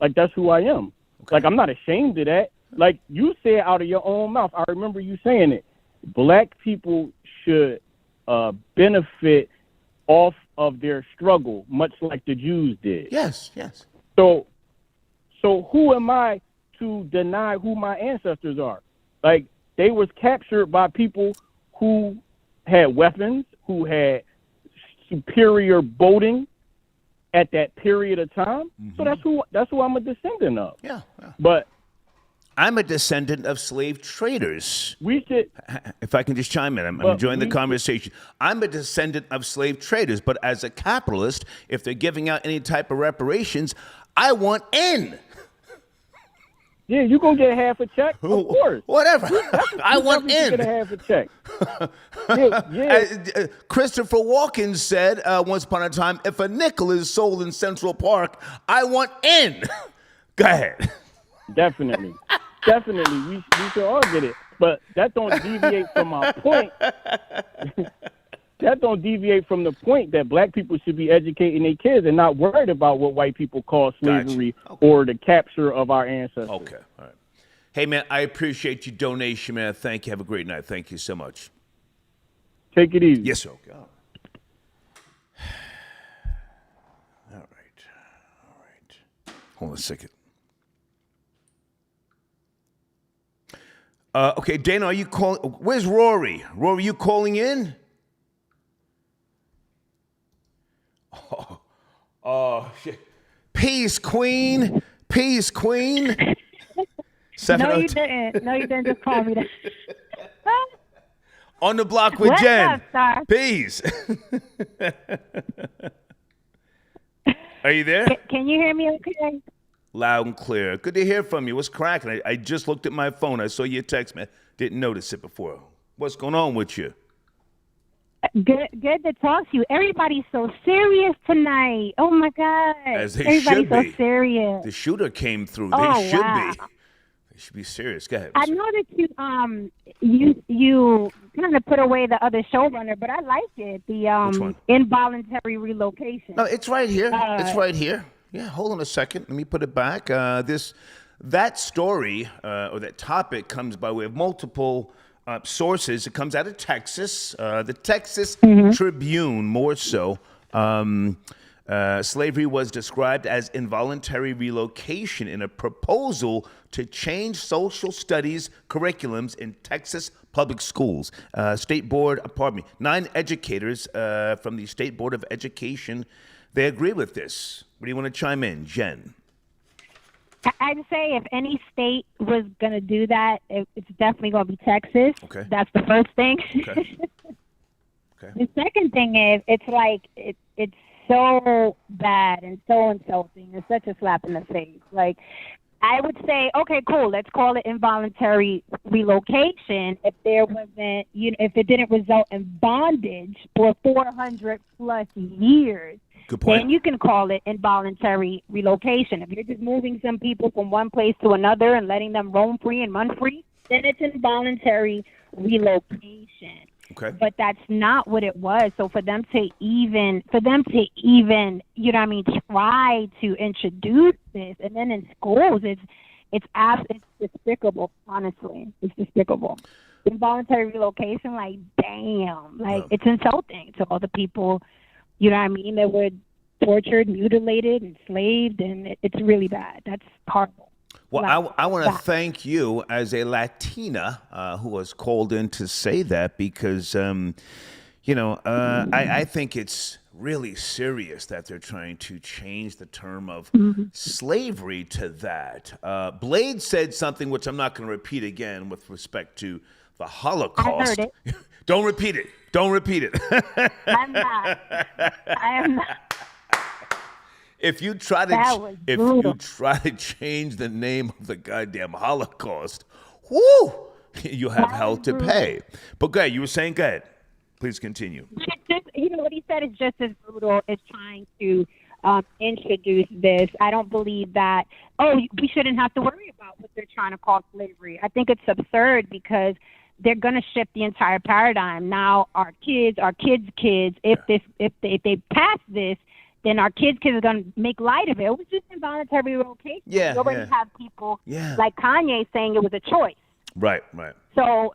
Like, that's who I am. Okay. Like, I'm not ashamed of that. Like, you say it out of your own mouth. I remember you saying it. Black people should benefit off of their struggle, much like the Jews did. Yes. So who am I to deny who my ancestors are? Like, they was captured by people who had weapons, who had superior boating at that period of time. Mm-hmm. So that's who I'm a descendant of. Yeah. But I'm a descendant of slave traders. We should... If I can just chime in, I'm enjoying the conversation. I'm a descendant of slave traders, but as a capitalist, if they're giving out any type of reparations, I want in. Yeah, you gonna get half a check, of course. Whatever. I want Definitely in. get a half a check. Yeah. Christopher Walken said once upon a time, if a nickel is sold in Central Park, I want in. Go ahead. Definitely. We should all get it. But that don't deviate from my point. That don't deviate from the point that black people should be educating their kids and not worried about what white people call slavery or the capture of our ancestors. Okay, all right. Hey, man, I appreciate your donation, man. Thank you. Have a great night. Thank you so much. Take it easy. Yes, sir. Okay. All right. Hold on a second. Okay, Dana, are you calling? Where's Rory? Rory, you calling in? Oh, shit. Peace, Queen. Peace, Queen. No, you didn't. No, you didn't just call me that. On the block with What's Jen. up, sir? Peace. Are you there? Can you hear me okay? Loud and clear. Good to hear from you. What's cracking? I just looked at my phone. I saw your text, man. Didn't notice it before. What's going on with you? Good to talk to you. Everybody's so serious tonight. Oh my God. As they Everybody's should be. so serious. The shooter came through. Oh, They should wow. be. They should be serious. Go ahead. I know that you kind of put away the other showrunner, but I like it. Which The one? involuntary relocation. No, it's right here. It's right here. Yeah, hold on a second. Let me put it back. That story or that topic comes by way of multiple sources. It comes out of Texas, the Texas Tribune, more so. Slavery was described as involuntary relocation in a proposal to change social studies curriculums in Texas public schools. 9 educators from the State Board of Education, they agree with this. What do you want to chime in, Jen? I'd say if any state was going to do that, it's definitely going to be Texas. Okay. That's the first thing. Okay. The second thing is, it's like it's so bad and so insulting. It's such a slap in the face. Like, I would say, okay, cool, let's call it involuntary relocation if there wasn't, if it didn't result in bondage for 400 plus years. Good point. Then you can call it involuntary relocation. If you're just moving some people from one place to another and letting them roam free and run free, then it's involuntary relocation. Okay. But that's not what it was. So for them to even, try to introduce this, and then in schools, it's despicable. Honestly, it's despicable. Involuntary relocation, like, damn, it's insulting to all the people. That were tortured, mutilated, enslaved, and it's really bad. That's horrible. Well, I want to thank you as a Latina who was called in to say that because, I think it's really serious that they're trying to change the term of slavery to that. Blade said something which I'm not going to repeat again with respect to the Holocaust. I heard it. Don't repeat it. Don't repeat it. I'm not. I am not. If you try to change the name of the goddamn Holocaust, whoo, you have hell to pay. But go ahead. You were saying, go ahead. Please continue. What he said is just as brutal as trying to introduce this. I don't believe that, we shouldn't have to worry about what they're trying to call slavery. I think it's absurd because they're going to shift the entire paradigm. Now our kids' kids, if they pass this, then our kids' are going to make light of it. It was just involuntary relocation. Yeah, you already have people like Kanye saying it was a choice. Right. So,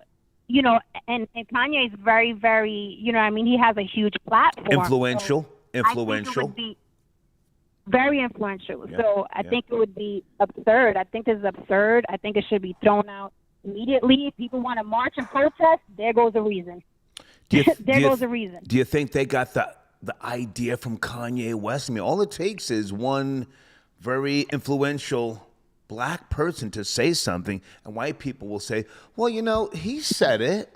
and Kanye is very, very, he has a huge platform. Influential. So I think it would be very influential. Yeah, So I think it would be absurd. I think this is absurd. I think it should be thrown out immediately. If people want to march and protest, there goes a reason. There goes a reason. Do you think they got the idea from Kanye West? I mean, all it takes is one very influential black person to say something, and white people will say, well, he said it.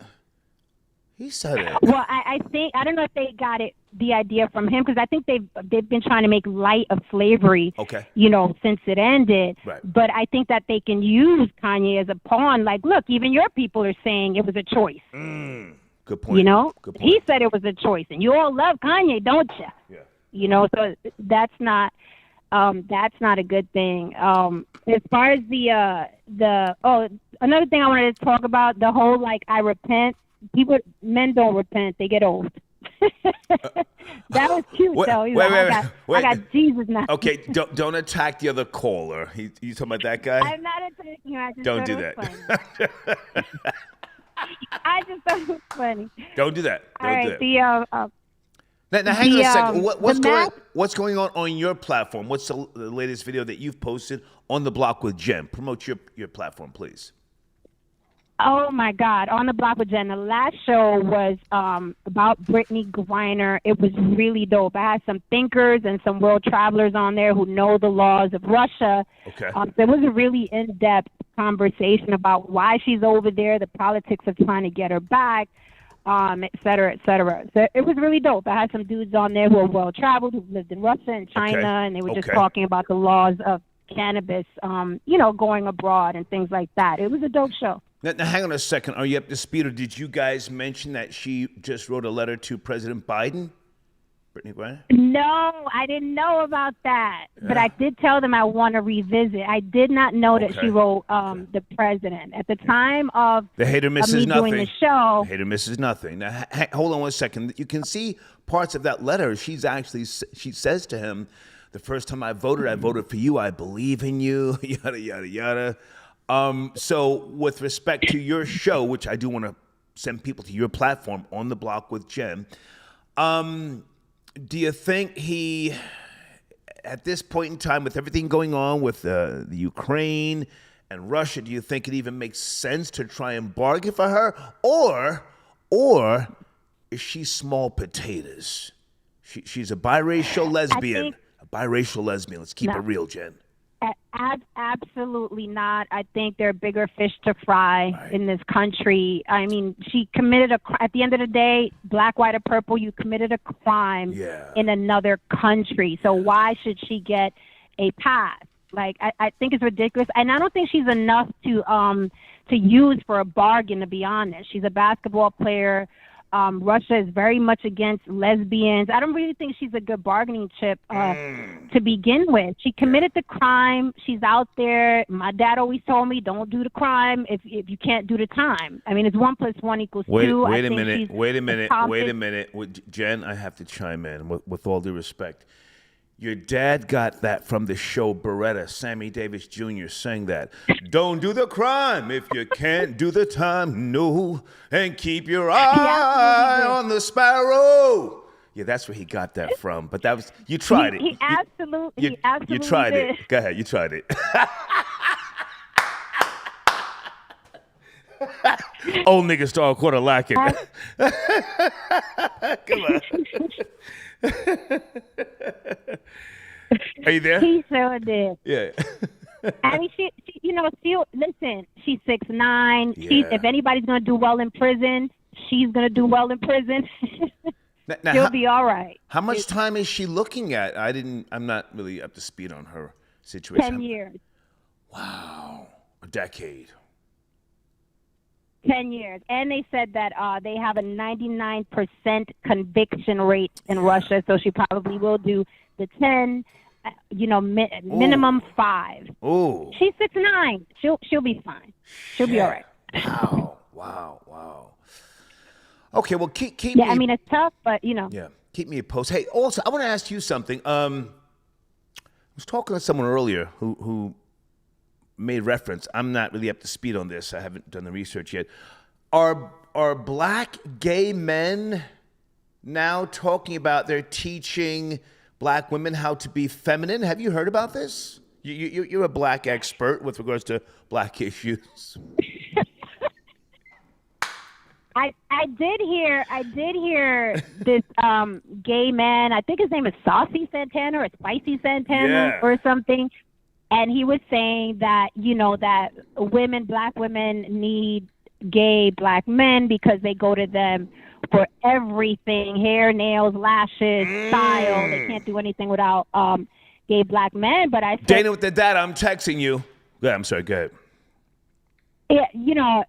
He said it. Well, I think I don't know if they got the idea from him, because I think they've been trying to make light of slavery. Okay. Since it ended. Right. But I think that they can use Kanye as a pawn. Like, look, even your people are saying it was a choice. Good point. Good point. He said it was a choice, and you all love Kanye, don't you? Yeah. So that's not a good thing. As far as another thing I wanted to talk about, the whole I repent. Men don't repent; they get old. That was cute, though. I got Jesus now. Okay, don't attack the other caller. You talking about that guy? I'm not attacking him. I just Don't thought do it was that. funny. I just thought it was funny. Don't do that. All right, Now hang on a second. What's going on your platform? What's the latest video that you've posted on The Block with Jen? Promote your platform, please. Oh my God! On The Block with Jen. The last show was about Brittany Griner. It was really dope. I had some thinkers and some world travelers on there who know the laws of Russia. Okay. So it was a really in-depth conversation about why she's over there, the politics of trying to get her back, et cetera, et cetera. So it was really dope. I had some dudes on there who are well traveled, who lived in Russia and China, and they were just talking about the laws of cannabis, going abroad and things like that. It was a dope show. Now, hang on a second. Are you up to speed, or did you guys mention that she just wrote a letter to President Biden? Brittany Griner? No, I didn't know about that. Yeah. But I did tell them I want to revisit. I did not know that she wrote the president. At the time of The Hater Misses Nothing. Doing the show. The Hater Misses Nothing. Now, hold on one second. You can see parts of that letter. She says to him, the first time I voted for you. I believe in you, yada, yada, yada. So with respect to your show, which I do want to send people to your platform, On the Block with Jen, do you think he, at this point in time, with everything going on with the Ukraine and Russia, do you think it even makes sense to try and bargain for her? Or is she small potatoes? She's a biracial lesbian. Let's keep it real, Jen. Absolutely not. I think there are bigger fish to fry in this country. I mean, she committed at the end of the day, black, white, or purple, you committed a crime in another country. So why should she get a pass? I think it's ridiculous. And I don't think she's enough to use for a bargain, to be honest. She's a basketball player. Russia is very much against lesbians. I don't really think she's a good bargaining chip to begin with. She committed the crime. She's out there. My dad always told me, don't do the crime if you can't do the time. I mean, it's 1 + 1 = 2. Wait a minute. Jen, I have to chime in with all due respect. Your dad got that from the show Beretta. Sammy Davis Jr. sang that. Don't do the crime if you can't do the time. No, and keep your eye on the sparrow. Yeah, that's where he got that from. But that was you tried it. He absolutely you tried did. it. Go ahead, you tried it. Old nigga star quarter lacking. Come on. Are you there? He sure did. Yeah. I mean, she listen. She's 6'9". Yeah. If anybody's gonna do well in prison, she's gonna do well in prison. Now, she'll be all right. How much time is she looking at? I'm not really up to speed on her situation. 10 years. Wow, a decade. 10 years. And they said that they have a 99% conviction rate in Russia, so she probably will do the 10, minimum 5. Oh. She's 6'9". She'll be fine. She'll be all right. Wow. Okay, well, keep Yeah, me... I mean, it's tough, but, Yeah, keep me posted. Hey, also, I want to ask you something. I was talking to someone earlier who made reference. I'm not really up to speed on this. I haven't done the research yet. Are black gay men now talking about they're teaching black women how to be feminine? Have you heard about this? You're a black expert with regards to black issues. I did hear this gay man. I think his name is Saucy Santana or Spicy Santana or something. And he was saying that, that black women need gay black men because they go to them for everything: hair, nails, lashes, style. They can't do anything without gay black men. But I said, Dana with the data, I'm texting you. Yeah, I'm sorry, go ahead. yeah, you know,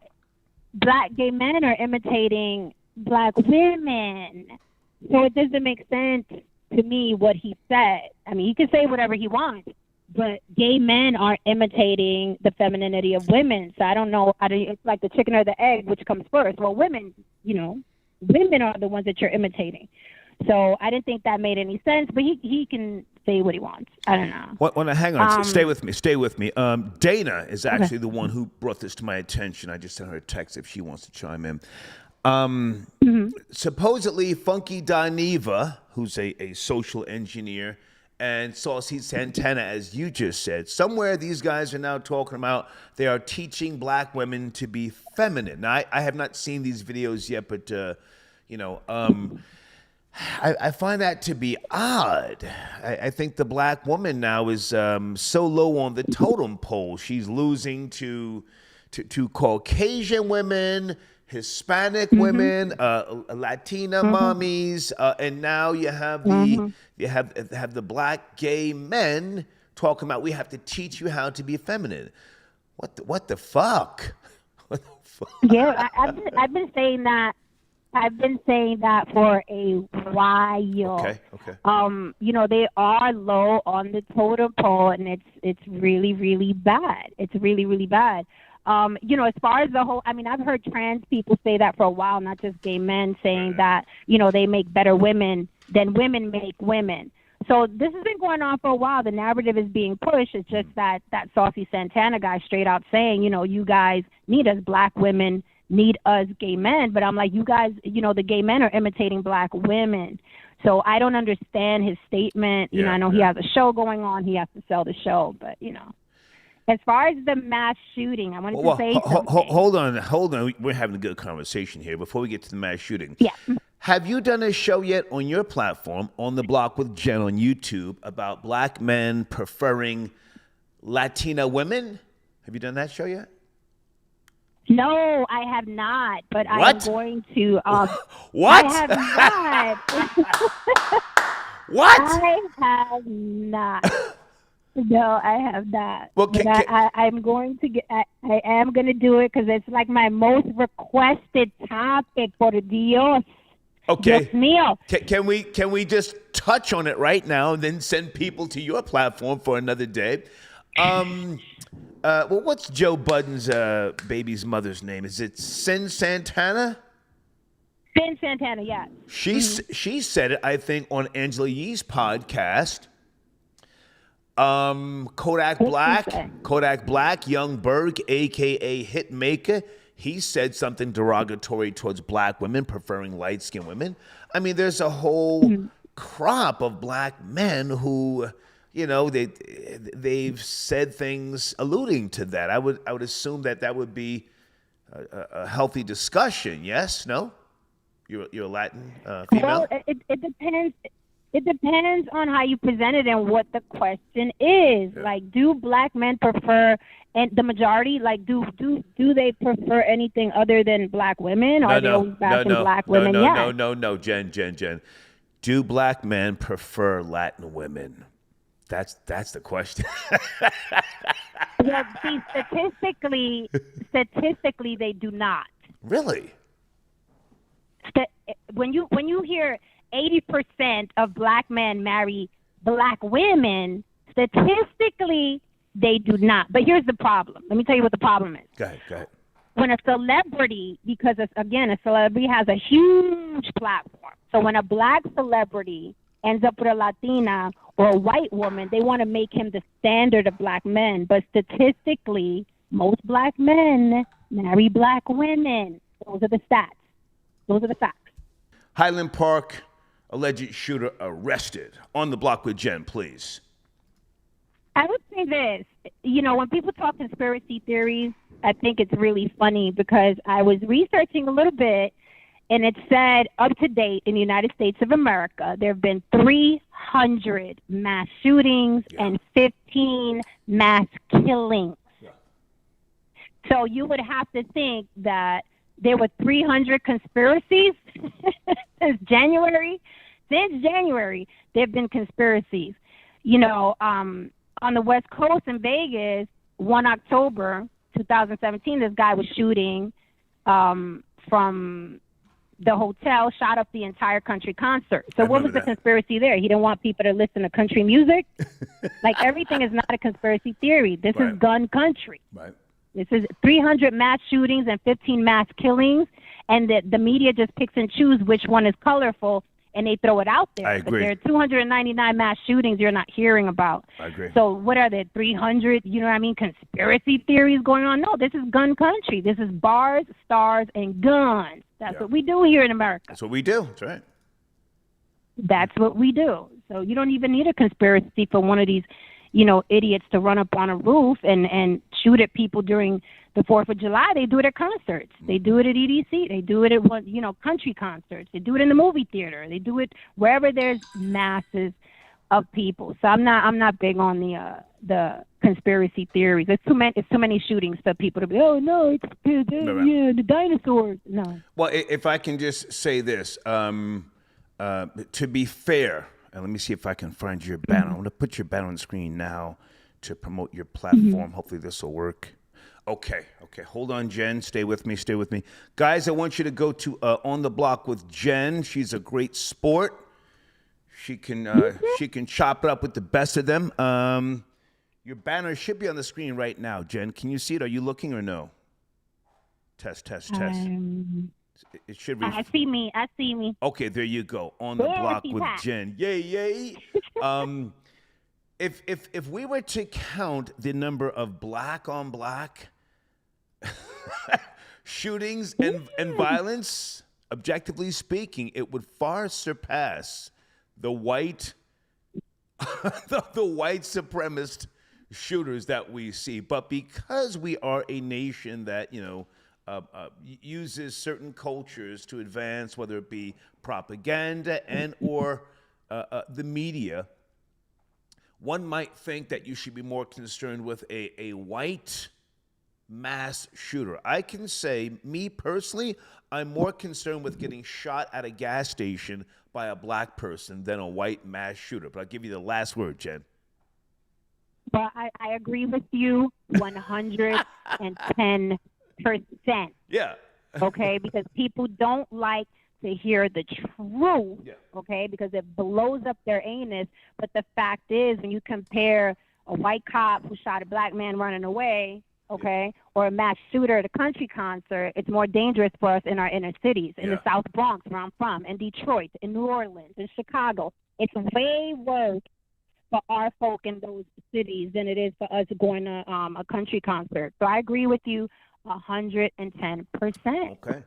black gay men are imitating black women. So it doesn't make sense to me what he said. I mean, he can say whatever he wants, but gay men are imitating the femininity of women. So I don't know. It's like the chicken or the egg, which comes first. Well, women, you know, women are the ones that you're imitating. So I didn't think that made any sense, but he can say what he wants. I don't know. Well, hang on. Stay with me. Dana is actually the one who brought this to my attention. I just sent her a text if she wants to chime in. Supposedly, Funky Dineva, who's a social engineer, and Saucy Santana, as you just said, somewhere these guys are now talking about they are teaching black women to be feminine. Now, I have not seen these videos yet, but, I find that to be odd. I think the black woman now is so low on the totem pole. She's losing to Caucasian women, Hispanic women, Latina mommies, and now you have the black gay men talking about we have to teach you how to be feminine. What the fuck? What the fuck? Yeah, I've been saying that. I've been saying that for a while. Okay. You know, they are low on the totem pole, and it's really, really bad. It's really, really bad. You know, as far as the whole, I mean, I've heard trans people say that for a while, not just gay men saying that, you know, they make better women than women make women. So this has been going on for a while. The narrative is being pushed. It's just that Saucy Santana guy straight out saying, you know, you guys need us black women, need us gay men. But I'm like, you guys, you know, the gay men are imitating black women. So I don't understand his statement. You know, I know he has a show going on. He has to sell the show. But, you know, as far as the mass shooting, I wanted to say something. Hold on. We're having a good conversation here before we get to the mass shooting. Yeah. Have you done a show yet on your platform, On the Block with Jen on YouTube, about black men preferring Latina women? Have you done that show yet? No, I have not, but I am going to. What? I have not. What? I have not. No, I have not. Well, but I'm going to get. I am going to do it because it's like my most requested topic for the Dios. Okay. Dios mío. Can we just touch on it right now and then send people to your platform for another day? Well, what's Joe Budden's baby's mother's name? Is it Sin Santana? Sin Santana, yes. She said it, I think, on Angela Yee's podcast. Kodak Black, Young Berg, a.k.a. Hitmaker, he said something derogatory towards black women, preferring light-skinned women. I mean, there's a whole crop of black men who, you know, they've said things alluding to that. I would assume that would be a healthy discussion. Yes? No? You're a Latin female? Well, it depends. It depends on how you present it and what the question is. Yeah. Like, do black men prefer, and the majority, like, do they prefer anything other than black women? Or are they always bashing black women? No, Jen. Do black men prefer Latin women? That's the question. Well, see, statistically, they do not. Really? When you hear 80% of black men marry black women, statistically, they do not. But here's the problem. Let me tell you what the problem is. Go ahead. When a celebrity, because, again, a celebrity has a huge platform. So when a black celebrity ends up with a Latina or a white woman, they want to make him the standard of black men. But statistically, most black men marry black women. Those are the stats. Those are the facts. Highland Park alleged shooter arrested. On the Block with Jen, please. I would say this. You know, when people talk conspiracy theories, I think it's really funny because I was researching a little bit, and it said up to date in the United States of America, there have been 300 mass shootings and 15 mass killings. Yeah. So you would have to think that, there were 300 conspiracies since January. Since January, there have been conspiracies. You know, on the West Coast in Vegas, 1 October 2017, this guy was shooting from the hotel, shot up the entire country concert. So what was the conspiracy there? He didn't want people to listen to country music? Like, everything is not a conspiracy theory. This is gun country. Right. This is 300 mass shootings and 15 mass killings, and the media just picks and chooses which one is colorful, and they throw it out there. I agree. But there are 299 mass shootings you're not hearing about. I agree. So what are there, 300, you know what I mean, conspiracy theories going on? No, this is gun country. This is bars, stars, and guns. That's what we do here in America. That's what we do. That's right. That's what we do. So you don't even need a conspiracy for one of these, you know, idiots to run up on a roof and shoot at people during the 4th of July. They do it at concerts. They do it at EDC. They do it at, you know, country concerts. They do it in the movie theater. They do it wherever there's masses of people. So I'm not big on the conspiracy theories. It's too many shootings for people to be, oh no, it's the dinosaurs. No. Well, if I can just say this, to be fair, and let me see if I can find your banner. I'm going to put your banner on the screen now to promote your platform. Hopefully this will work. Okay. Hold on, Jen. Stay with me. Guys, I want you to go to On the Block with Jen. She's a great sport. She can chop it up with the best of them. Your banner should be on the screen right now, Jen. Can you see it? Are you looking or no? Test. It should be. I see me. Okay, there you go. On the Block with Jen. Yay. If we were to count the number of black on black shootings and violence, objectively speaking, it would far surpass the white the white supremacist shooters that we see. But because we are a nation that, you know, uses certain cultures to advance, whether it be propaganda and or the media, one might think that you should be more concerned with a white mass shooter. I can say, me personally, I'm more concerned with getting shot at a gas station by a black person than a white mass shooter. But I'll give you the last word, Jen. But I agree with you 110%. Yeah. Okay, because people don't like to hear the truth, okay, because it blows up their anus. But the fact is, when you compare a white cop who shot a black man running away, okay, or a mass shooter at a country concert, it's more dangerous for us in our inner cities, in the South Bronx, where I'm from, in Detroit, in New Orleans, in Chicago. It's way worse for our folk in those cities than it is for us going to a country concert. So I agree with you 110%. Okay.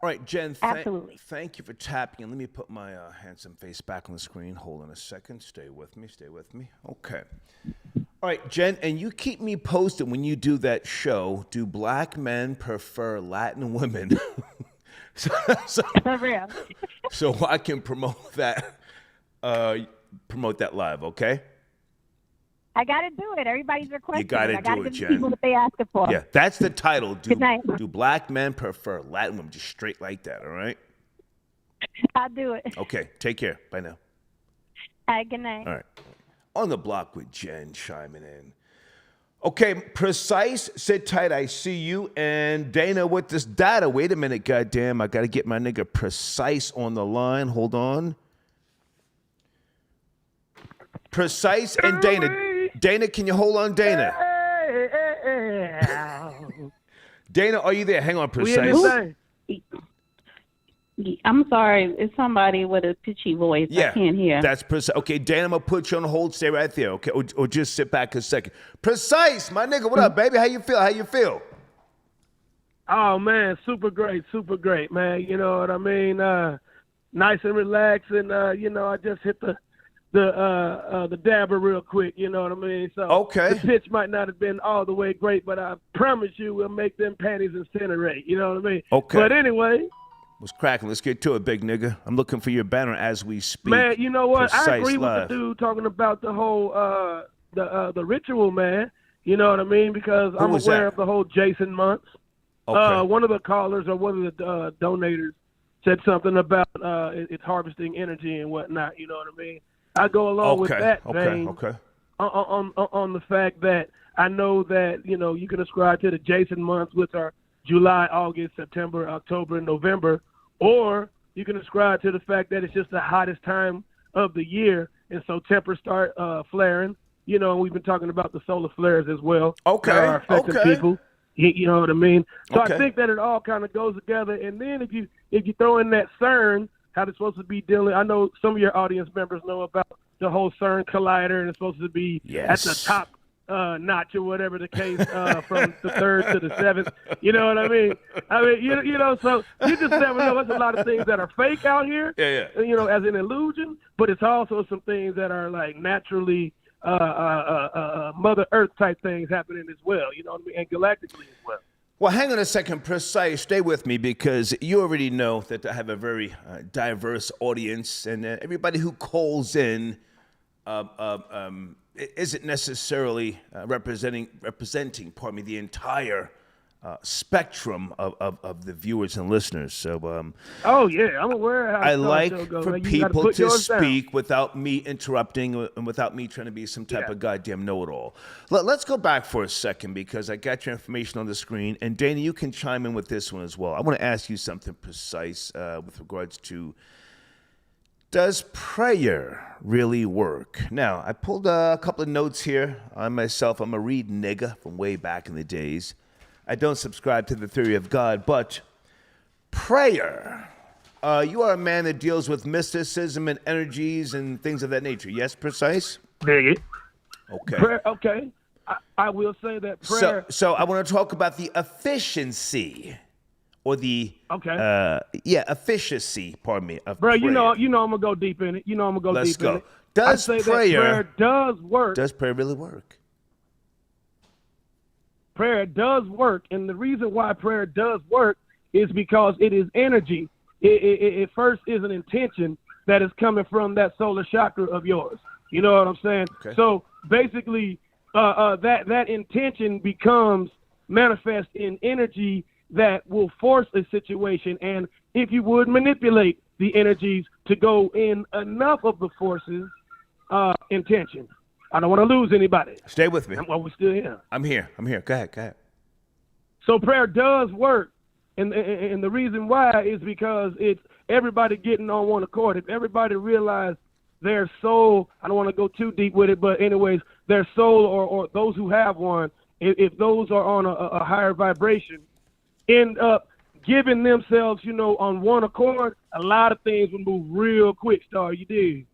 All right, Jen, Absolutely. Thank you for tapping. And let me put my handsome face back on the screen. Hold on a second. Stay with me. Okay. All right, Jen, and you keep me posted when you do that show. Do black men prefer Latin women? For real. So I can promote that live, okay? I got to do it. Everybody's requesting. You got to do it, give Jen. people what they asked for. Yeah, that's the title. Good night. Do black men prefer Latin women? Just straight like that, all right? I'll do it. Okay, take care. Bye now. All right, good night. All right. On the Block with Jen chiming in. Okay, Precise, sit tight. I see you. And Dana with this data. Wait a minute, goddamn. I got to get my nigga Precise on the line. Hold on. Precise and Dana. Dana, can you hold on, Dana? Dana, are you there? Hang on, Precise. I'm sorry. It's somebody with a pitchy voice. I can't hear. That's Precise. Okay, Dana, I'm going to put you on hold. Stay right there, okay? Or just sit back a second. Precise, my nigga, what up, baby? How you feel? Oh, man, super great, man. You know what I mean? Nice and relaxing. You know, I just hit the dabber real quick, you know what I mean? So okay. The pitch might not have been all the way great, but I promise you we'll make them panties incinerate, you know what I mean? Okay. But anyway. What's cracking? Let's get to it, big nigga. I'm looking for your banner as we speak. Man, you know what? Precise I agree live. with the dude talking about the whole the ritual, man. You know what I mean? Because I'm aware of the whole Jason Months. One of the callers or one of the donators said something about it's harvesting energy and whatnot. You know what I mean? I go along with that vein on the fact that I know that, you know, you can ascribe to the Jason months, which are July, August, September, October, and November, or you can ascribe to the fact that it's just the hottest time of the year, and so tempers start flaring. You know, and we've been talking about the solar flares as well. Okay. That are affecting people. You know what I mean? So Okay. I think that it all kind of goes together. And then if you throw in that CERN, how they're supposed to be dealing. I know some of your audience members know about the whole CERN collider, and it's supposed to be at the top notch or whatever the case from the 3rd to the 7th. You know what I mean? You know, so you just never know. There's a lot of things that are fake out here. Yeah. You know, as an illusion, but it's also some things that are like naturally Mother Earth type things happening as well, you know what I mean, and galactically as well. Well, hang on a second, Precise. Stay with me because you already know that I have a very diverse audience, and everybody who calls in isn't necessarily representing, the entire spectrum of the viewers and listeners. So, oh yeah, I'm aware of how I the like show goes. for Man, you gotta people put to yours down. speak without me interrupting and without me trying to be some type of goddamn know-it-all. Let's go back for a second because I got your information on the screen, and Dana, you can chime in with this one as well. I want to ask you something precise with regards to, does prayer really work? Now, I pulled a couple of notes here on myself. I'm a read nigga from way back in the days. I don't subscribe to the theory of God, but prayer. You are a man that deals with mysticism and energies and things of that nature. Yes, Precise? Dig it. Okay. Prayer, okay. I will say that prayer. So I want to talk about the efficiency or the efficacy, pardon me, of Bro, prayer. you know I'm gonna go deep in it. You know I'm gonna go Let's deep in go. it. Does I say prayer, that prayer does work. Does prayer really work? Prayer does work, and the reason why prayer does work is because it is energy. It first is an intention that is coming from that solar chakra of yours. You know what I'm saying? Okay. So basically, that intention becomes manifest in energy that will force a situation, and if you would manipulate the energies to go in enough of the forces, intention. I don't want to lose anybody. Stay with me. Well, we still here. I'm here. Go ahead. So prayer does work, and the reason why is because it's everybody getting on one accord. If everybody realized their soul, I don't want to go too deep with it, but anyways, their soul or those who have one, if those are on a higher vibration, end up giving themselves, you know, on one accord, a lot of things will move real quick, Star. You dig?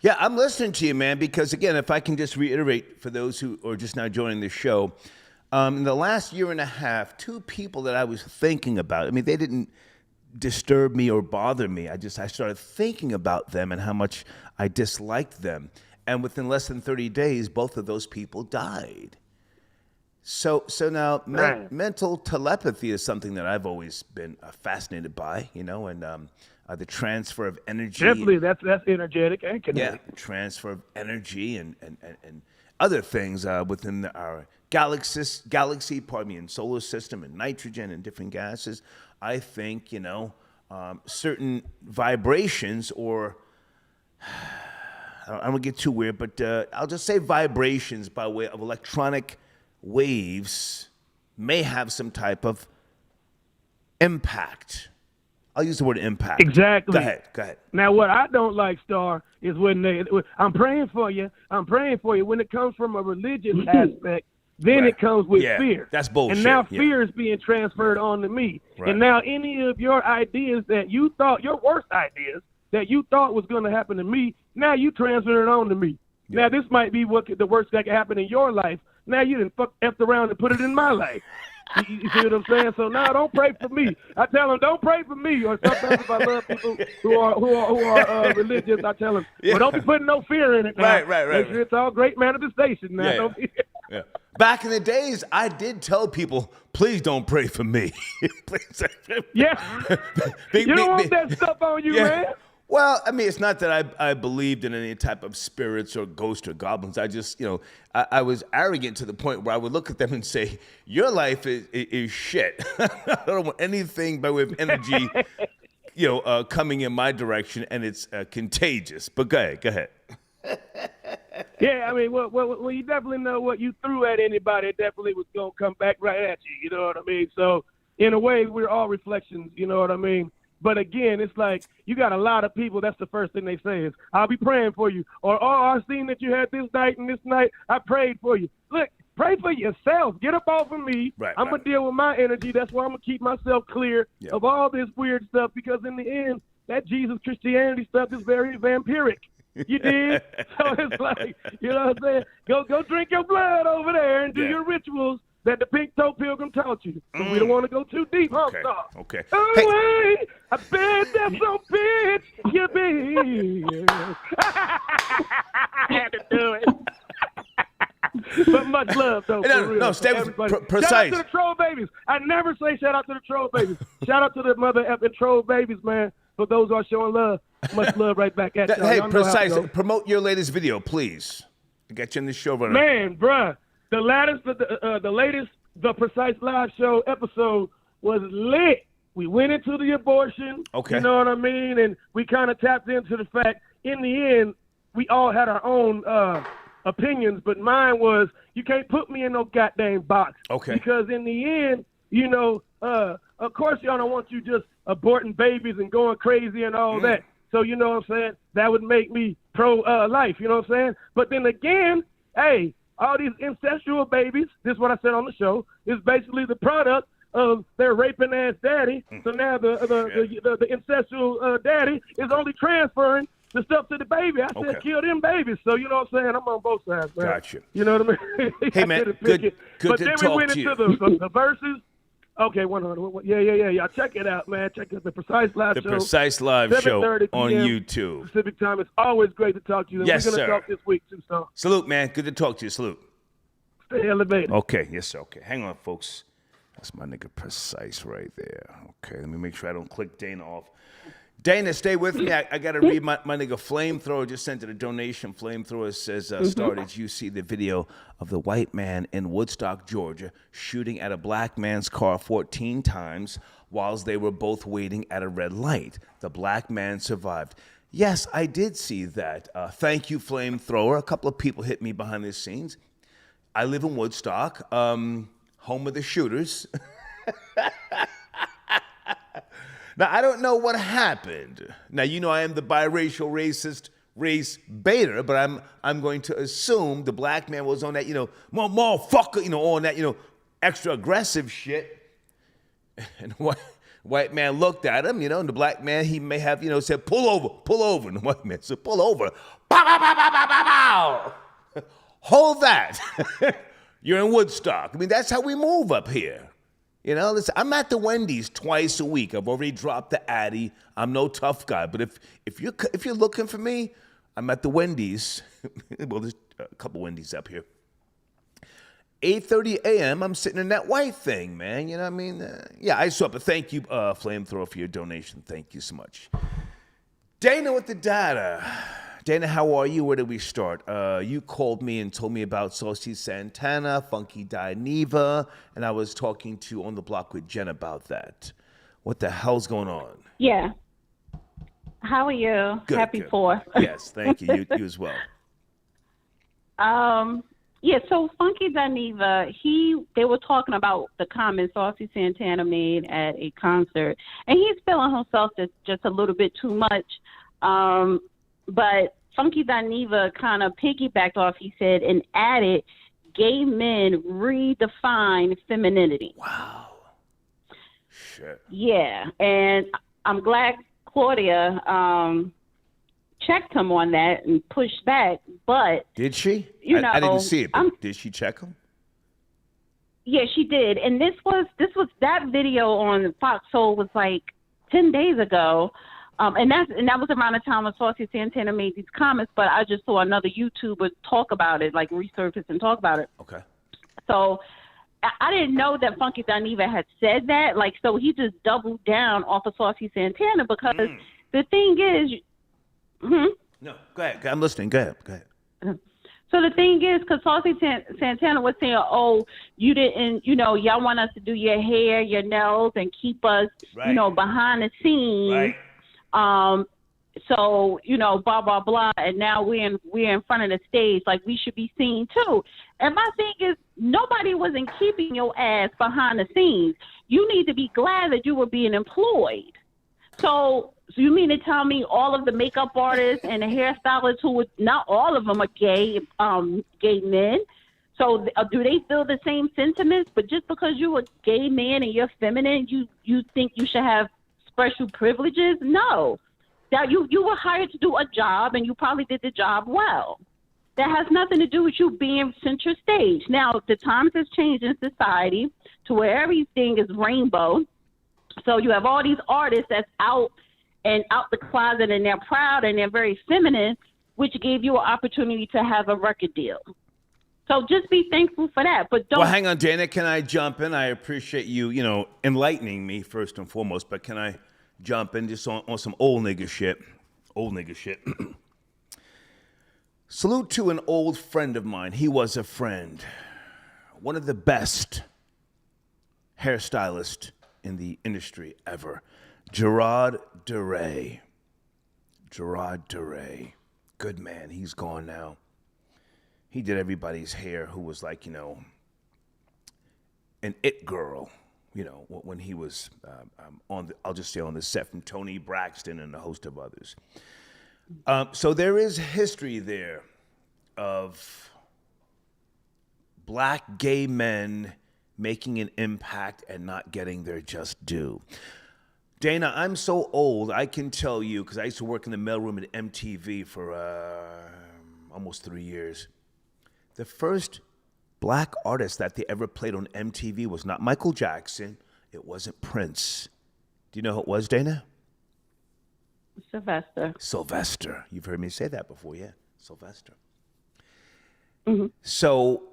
Yeah, I'm listening to you, man, because, again, if I can just reiterate for those who are just now joining the show, in the last year and a half, two people that I was thinking about, I mean, they didn't disturb me or bother me. I started thinking about them and how much I disliked them. And within less than 30 days, both of those people died. So now mental telepathy is something that I've always been fascinated by, you know, and the transfer of energy. Definitely, that's energetic and kinetic. Yeah, transfer of energy and other things within our galaxy, and solar system, and nitrogen and different gases. I think, you know, certain vibrations, or I don't want to get too weird, but I'll just say vibrations by way of electronic waves may have some type of impact. I'll use the word impact. Exactly. Go ahead. Now, what I don't like, Star, is when I'm praying for you. When it comes from a religious aspect, then it comes with fear. That's bullshit. And now fear is being transferred on to me. Right. And now any of your ideas that you thought, your worst ideas that you thought was going to happen to me, now you transfer it on to me. Yeah. Now, this might be the worst that could happen in your life. Now you done effed around and put it in my life. You see what I'm saying? So now don't pray for me. I tell them don't pray for me. Or sometimes if I love people who are religious, I tell them, well, don't be putting no fear in it. Now. Right. Make sure it's all great manifestation. Now. Yeah. Back in the days, I did tell people, please don't pray for me. Please. Yeah. You don't want that stuff on you, man. Well, I mean, it's not that I believed in any type of spirits or ghosts or goblins. I just, I was arrogant to the point where I would look at them and say, your life is shit. I don't want anything by way of energy, coming in my direction, and it's contagious. But go ahead. Yeah, I mean, well, you definitely know what you threw at anybody, it definitely was going to come back right at you, you know what I mean? So, in a way, we're all reflections, you know what I mean? But again, it's like you got a lot of people, that's the first thing they say is, I'll be praying for you. Or, I've seen that you had this night and this night, I prayed for you. Look, pray for yourself. Get up off of me. Right, I'm going to deal with my energy. That's why I'm going to keep myself clear of all this weird stuff, because in the end, that Jesus Christianity stuff is very vampiric. You did? So it's like, you know what I'm saying? Go drink your blood over there and do your rituals that the Pink Toe Pilgrim taught you. So we don't want to go too deep, huh, Star? Okay. Oh, hey. I bet that's some bitch you be. I had to do it. But much love, though. No, stay with precise. Shout out to the troll babies. I never say shout out to the troll babies. Shout out to the mother effing troll babies, man. For those who are showing love, much love right back at you. Hey, Precise, promote your latest video, please. I got you in the show runner. Man, bruh, the latest The Precise Live Show episode was lit. We went into the abortion. Okay. You know what I mean? And we kind of tapped into the fact, in the end, we all had our own opinions, but mine was, you can't put me in no goddamn box. Okay. Because in the end, of course y'all don't want you just aborting babies and going crazy and all that. So, you know what I'm saying? That would make me pro-life, you know what I'm saying? But then again, hey, all these incestual babies, this is what I said on the show, is basically the product of their raping ass daddy. So now the incestual daddy is only transferring the stuff to the baby. I said, kill them babies. So, you know what I'm saying? I'm on both sides, man. Gotcha. You know what I mean? Hey, man, good but to then talk we went to you. into the verses. Okay, 100. Yeah. Check it out, man. Check out the Precise Live Show. The Precise Live Show 7:30 on p.m. YouTube. Pacific time. It's always great to talk to you. Yes, We're going sir. to talk this week, too, so Salute, man. Good to talk to you. Salute. stay elevated. Okay, yes, sir. Okay, hang on, folks. That's my nigga Precise right there. Okay, let me make sure I don't click Dana off. Dana, stay with me. I got to read my nigga Flamethrower just sent it a donation. Flamethrower says, Star, did you see the video of the white man in Woodstock, Georgia, shooting at a black man's car 14 times whilst they were both waiting at a red light? The black man survived. Yes, I did see that. Thank you, Flamethrower. A couple of people hit me behind the scenes. I live in Woodstock, home of the shooters. Now, I don't know what happened. Now, you know I am the biracial racist race baiter, but I'm going to assume the black man was on that, motherfucker, on that, extra aggressive shit. And the white man looked at him, and the black man, he may have, said, pull over. And the white man said, pull over. Pow, pow, pow, pow, pow, pow, pow. Hold that. You're in Woodstock. I mean, that's how we move up here. Listen, I'm at the Wendy's twice a week. I've already dropped the Addy. I'm no tough guy. But if you're looking for me, I'm at the Wendy's. Well, there's a couple Wendy's up here. 8:30 a.m., I'm sitting in that white thing, man. You know what I mean? Yeah, I saw it. But thank you, Flamethrower, for your donation. Thank you so much. Dana with the data. Dana, how are you? Where did we start? You called me and told me about Saucy Santana, Funky Dineva, and I was talking to On the Block with Jen about that. What the hell's going on? Yeah. How are you? Good, Happy good. 4th. Yes, thank you. You as well. Yeah, so Funky Dineva, they were talking about the comments Saucy Santana made at a concert, and he's feeling himself just a little bit too much. But Funky Dineva kind of piggybacked off, he said, and added, gay men redefine femininity. Wow. Shit. Yeah, and I'm glad Claudia checked him on that and pushed back, but... Did she? I didn't see it, but did she check him? Yeah, she did. And this was that video on Fox Soul was like 10 days ago. And that was around the time when Saucy Santana made these comments, but I just saw another YouTuber talk about it, like resurface and talk about it. Okay. So I didn't know that Funky Dineva had said that. So he just doubled down off of Saucy Santana because the thing is, No, go ahead. I'm listening. Go ahead. So the thing is, because Saucy Santana was saying, oh, you didn't, y'all want us to do your hair, your nails, and keep us, behind the scenes. Right. So, blah, blah, blah. And now we're in front of the stage. Like, we should be seen, too. And my thing is, nobody wasn't keeping your ass behind the scenes. You need to be glad that you were being employed. So you mean to tell me all of the makeup artists and the hairstylists not all of them are gay men? So do they feel the same sentiments? But just because you're a gay man and you're feminine, you think you should have special privileges? No. That you were hired to do a job, and you probably did the job well. That has nothing to do with you being center stage. Now, the times has changed in society to where everything is rainbow. So you have all these artists that's out the closet, and they're proud and they're very feminine, which gave you an opportunity to have a record deal. So just be thankful for that. But don't. Well, hang on, Dana. Can I jump in? I appreciate you, enlightening me first and foremost. But can I jump in just on some old nigga shit? Old nigga shit. Salute to an old friend of mine. He was a friend. One of the best hairstylists in the industry ever. Gerard DeRay. Gerard DeRay. Good man. He's gone now. He did everybody's hair who was like, an it girl, when he was I'll just say on the set from Tony Braxton and a host of others. So there is history there of black gay men making an impact and not getting their just due. Dana, I'm so old, I can tell you, because I used to work in the mailroom at MTV for almost 3 years. The first black artist that they ever played on MTV was not Michael Jackson. It wasn't Prince. Do you know who it was, Dana? Sylvester. You've heard me say that before, yeah. Sylvester. Mm-hmm. So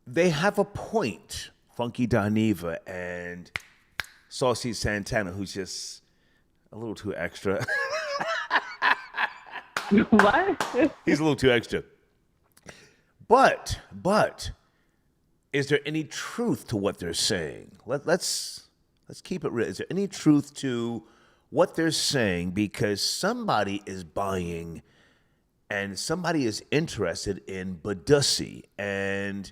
they have a point, Funky Dineva and Saucy Santana, who's just a little too extra. What? He's a little too extra. But, is there any truth to what they're saying? Let's keep it real. Is there any truth to what they're saying? Because somebody is buying and somebody is interested in Badussy. And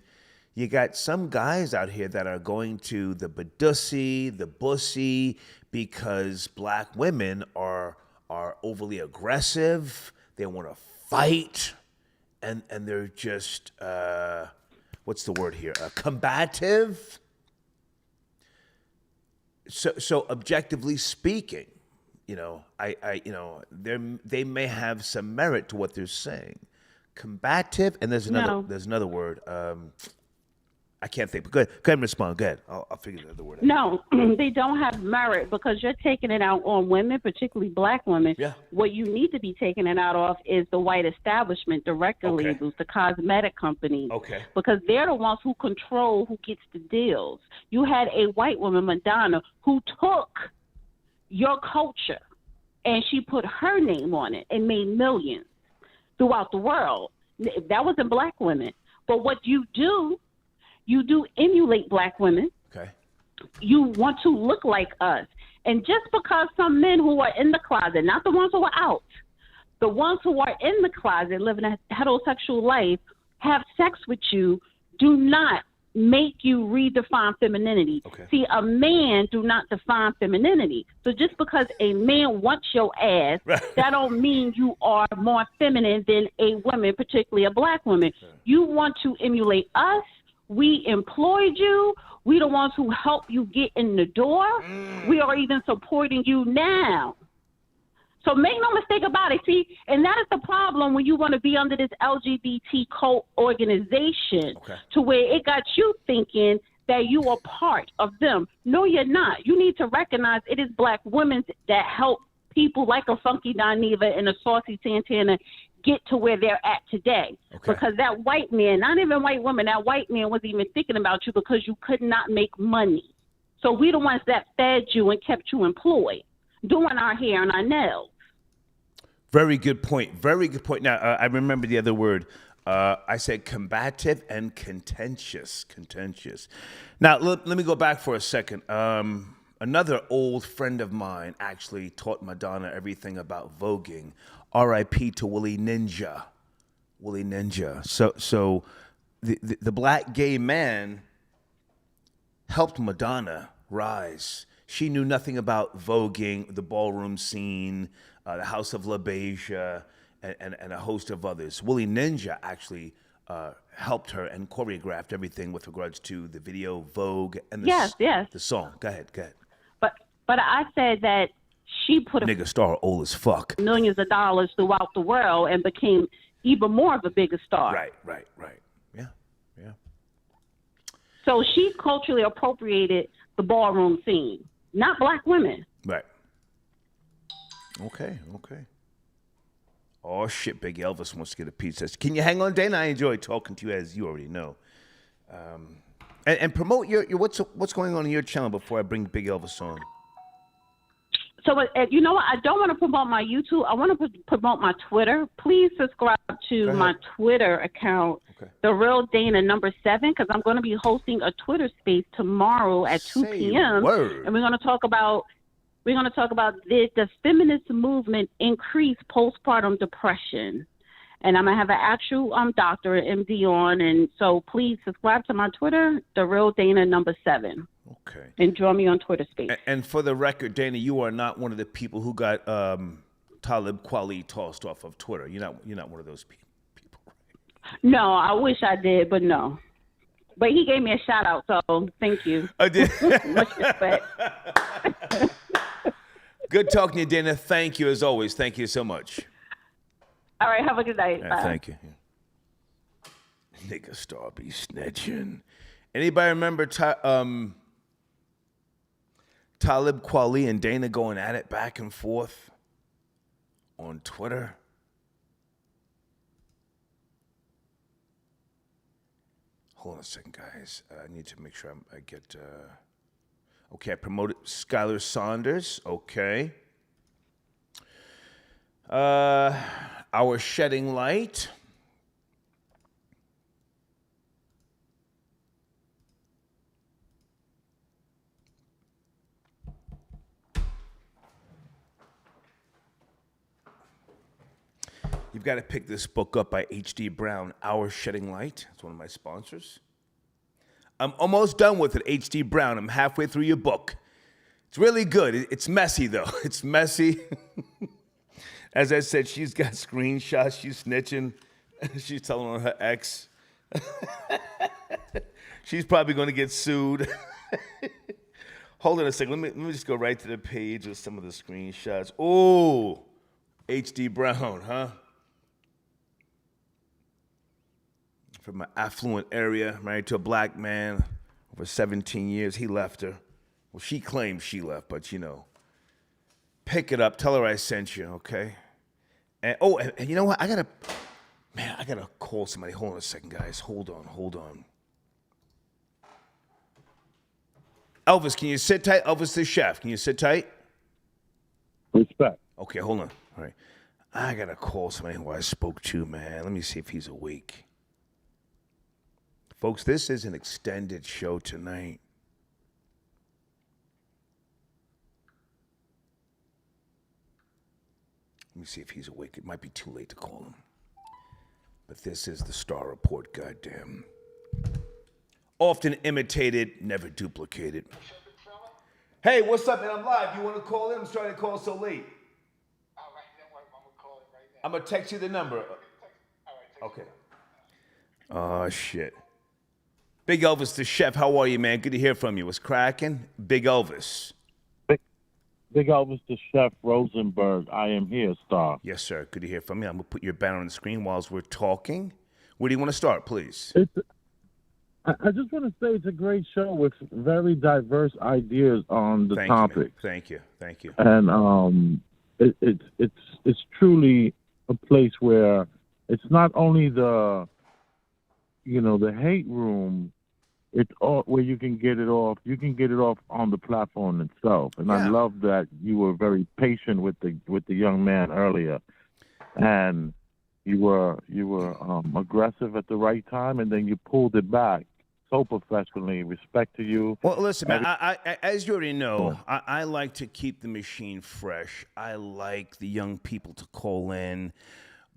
you got some guys out here that are going to the Badussy, the Bussy, because black women are overly aggressive. They want to fight. And they're just, what's the word here? Combative. So objectively speaking, they may have some merit to what they're saying. Combative, and there's another word. I can't think, but go ahead and respond. Go ahead. I'll figure the other word out. No, they don't have merit because you're taking it out on women, particularly black women. Yeah. What you need to be taking it out of is the white establishment, the record labels, the cosmetic companies. Okay. Because they're the ones who control who gets the deals. You had a white woman, Madonna, who took your culture and she put her name on it and made millions throughout the world. That wasn't black women. But what you do emulate black women. Okay. You want to look like us. And just because some men who are in the closet, not the ones who are out, the ones who are in the closet living a heterosexual life, have sex with you, do not make you redefine femininity. Okay. See, a man do not define femininity. So just because a man wants your ass, that don't mean you are more feminine than a woman, particularly a black woman. Sure. You want to emulate us. We employed you. We the ones who help you get in the door. We are even supporting you now. So make no mistake about it. See, and that is the problem when you want to be under this LGBT cult organization to where it got you thinking that you are part of them. No, you're not. You need to recognize it is black women that help people like a Funky Dineva and a Saucy Santana get to where they're at today. Okay. Because that white man, not even white woman, that white man wasn't even thinking about you because you could not make money. So we the ones that fed you and kept you employed, doing our hair and our nails. Very good point. Very good point. Now, I remember the other word. I said combative and contentious. Contentious. Now, let me go back for a second. Another old friend of mine actually taught Madonna everything about voguing. R.I.P. to Willie Ninja. Willie Ninja. So the black gay man helped Madonna rise. She knew nothing about voguing, the ballroom scene, the House of La Beija, and a host of others. Willie Ninja actually helped her and choreographed everything with regards to the video Vogue and the song. Go ahead. But I said that she put a nigga star old as fuck. millions of dollars throughout the world and became even more of a bigger star. Right. Yeah. So she culturally appropriated the ballroom scene, not black women. Right. Okay. Oh shit, Big Elvis wants to get a pizza. Can you hang on, Dana? I enjoy talking to you, as you already know. And promote your what's going on in your channel before I bring Big Elvis on. So, you know what? I don't want to promote my YouTube. I want to promote my Twitter. Please subscribe to my Twitter account, The Real Dana #7, because I'm going to be hosting a Twitter space tomorrow at 2 p.m. And we're going to talk about the feminist movement increase postpartum depression. And I'm going to have an actual doctor, MD, on. And so please subscribe to my Twitter, The Real Dana #7. Okay. And join me on Twitter Space. And for the record, Dana, you are not one of the people who got Talib Kweli tossed off of Twitter. You're not one of those people. Right? No, I wish I did, but no. But he gave me a shout out, so thank you. I did. Much respect. Good talking to you, Dana. Thank you as always. Thank you so much. All right, have a good night. Bye. Thank you. Nigga star be snitching. Anybody remember Talib Kweli and Dana going at it back and forth on Twitter? Hold on a second, guys. I need to make sure I get... Okay, I promoted Skylar Saunders. Okay. Our Shedding Light. You've got to pick this book up by H.D. Brown, Our Shedding Light. It's one of my sponsors. I'm almost done with it, H.D. Brown. I'm halfway through your book. It's really good. It's messy, though. It's messy. As I said, she's got screenshots. She's snitching. She's telling on her ex. She's probably going to get sued. Hold on a second. Let me just go right to the page with some of the screenshots. Oh, H.D. Brown, huh? From an affluent area, married to a black man over 17 years. He left her. Well, she claims she left, but pick it up. Tell her I sent you, okay? And and you know what? I gotta call somebody. Hold on a second, guys. Hold on. Elvis, can you sit tight? Elvis the chef, can you sit tight? Respect. Okay, hold on. All right. I gotta call somebody who I spoke to, man. Let me see if he's awake. Folks, this is an extended show tonight. Let me see if he's awake. It might be too late to call him. But this is the Star Report, goddamn. Often imitated, never duplicated. Hey, what's up, man? I'm live. You want to call in? I'm sorry to call so late. All right, don't worry. I'm going to call it right now. I'm going to text you the number. Okay. Oh, shit. Big Elvis, the chef, how are you, man? Good to hear from you. What's cracking? Big Elvis. Big Elvis, the chef, Rosenberg. I am here, Star. Yes, sir. Good to hear from you. I'm going to put your banner on the screen while we're talking. Where do you want to start, please? I just want to say it's a great show with very diverse ideas on the topic. Thank you. And it's truly a place where it's not only the hate room. It's all where you can get it off. You can get it off on the platform itself. And I love that you were very patient with the young man earlier. and you were aggressive at the right time, and then you pulled it back so professionally. Respect to you. Well, listen, man, I as you already know, I like to keep the machine fresh. I like the young people to call in,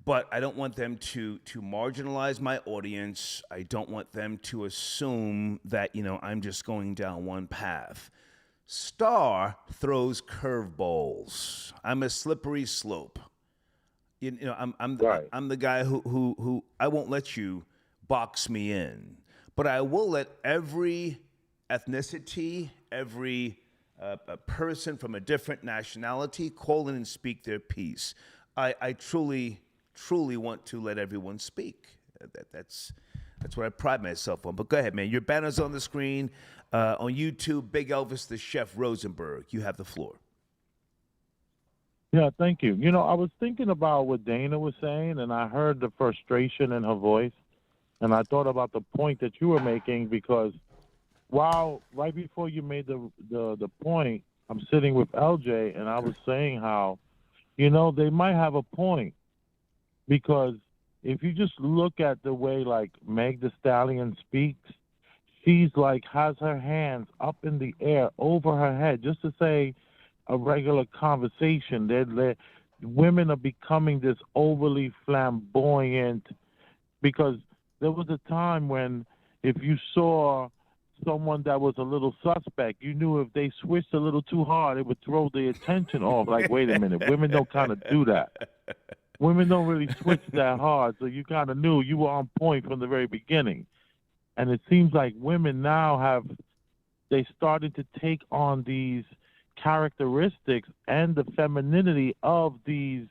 but I don't want them to marginalize my audience. I don't want them to assume that, I'm just going down one path. Star throws curveballs. I'm a slippery slope. I'm the guy who I won't let you box me in, but I will let every ethnicity, every person from a different nationality call in and speak their piece. I truly want to let everyone speak. That's what I pride myself on. But go ahead, man. Your banner's on the screen. On YouTube, Big Elvis the Chef Rosenberg. You have the floor. Yeah, thank you. I was thinking about what Dana was saying, and I heard the frustration in her voice, and I thought about the point that you were making, because right before you made the point, I'm sitting with LJ, and I was saying how, they might have a point, because if you just look at the way like Meg Thee Stallion speaks, she's like has her hands up in the air over her head just to say a regular conversation. Women are becoming this overly flamboyant, because there was a time when if you saw someone that was a little suspect, you knew if they switched a little too hard, it would throw the attention off. Like, wait a minute, women don't kind of do that. Women don't really switch that hard, so you kind of knew you were on point from the very beginning. And it seems like women now they started to take on these characteristics and the femininity of these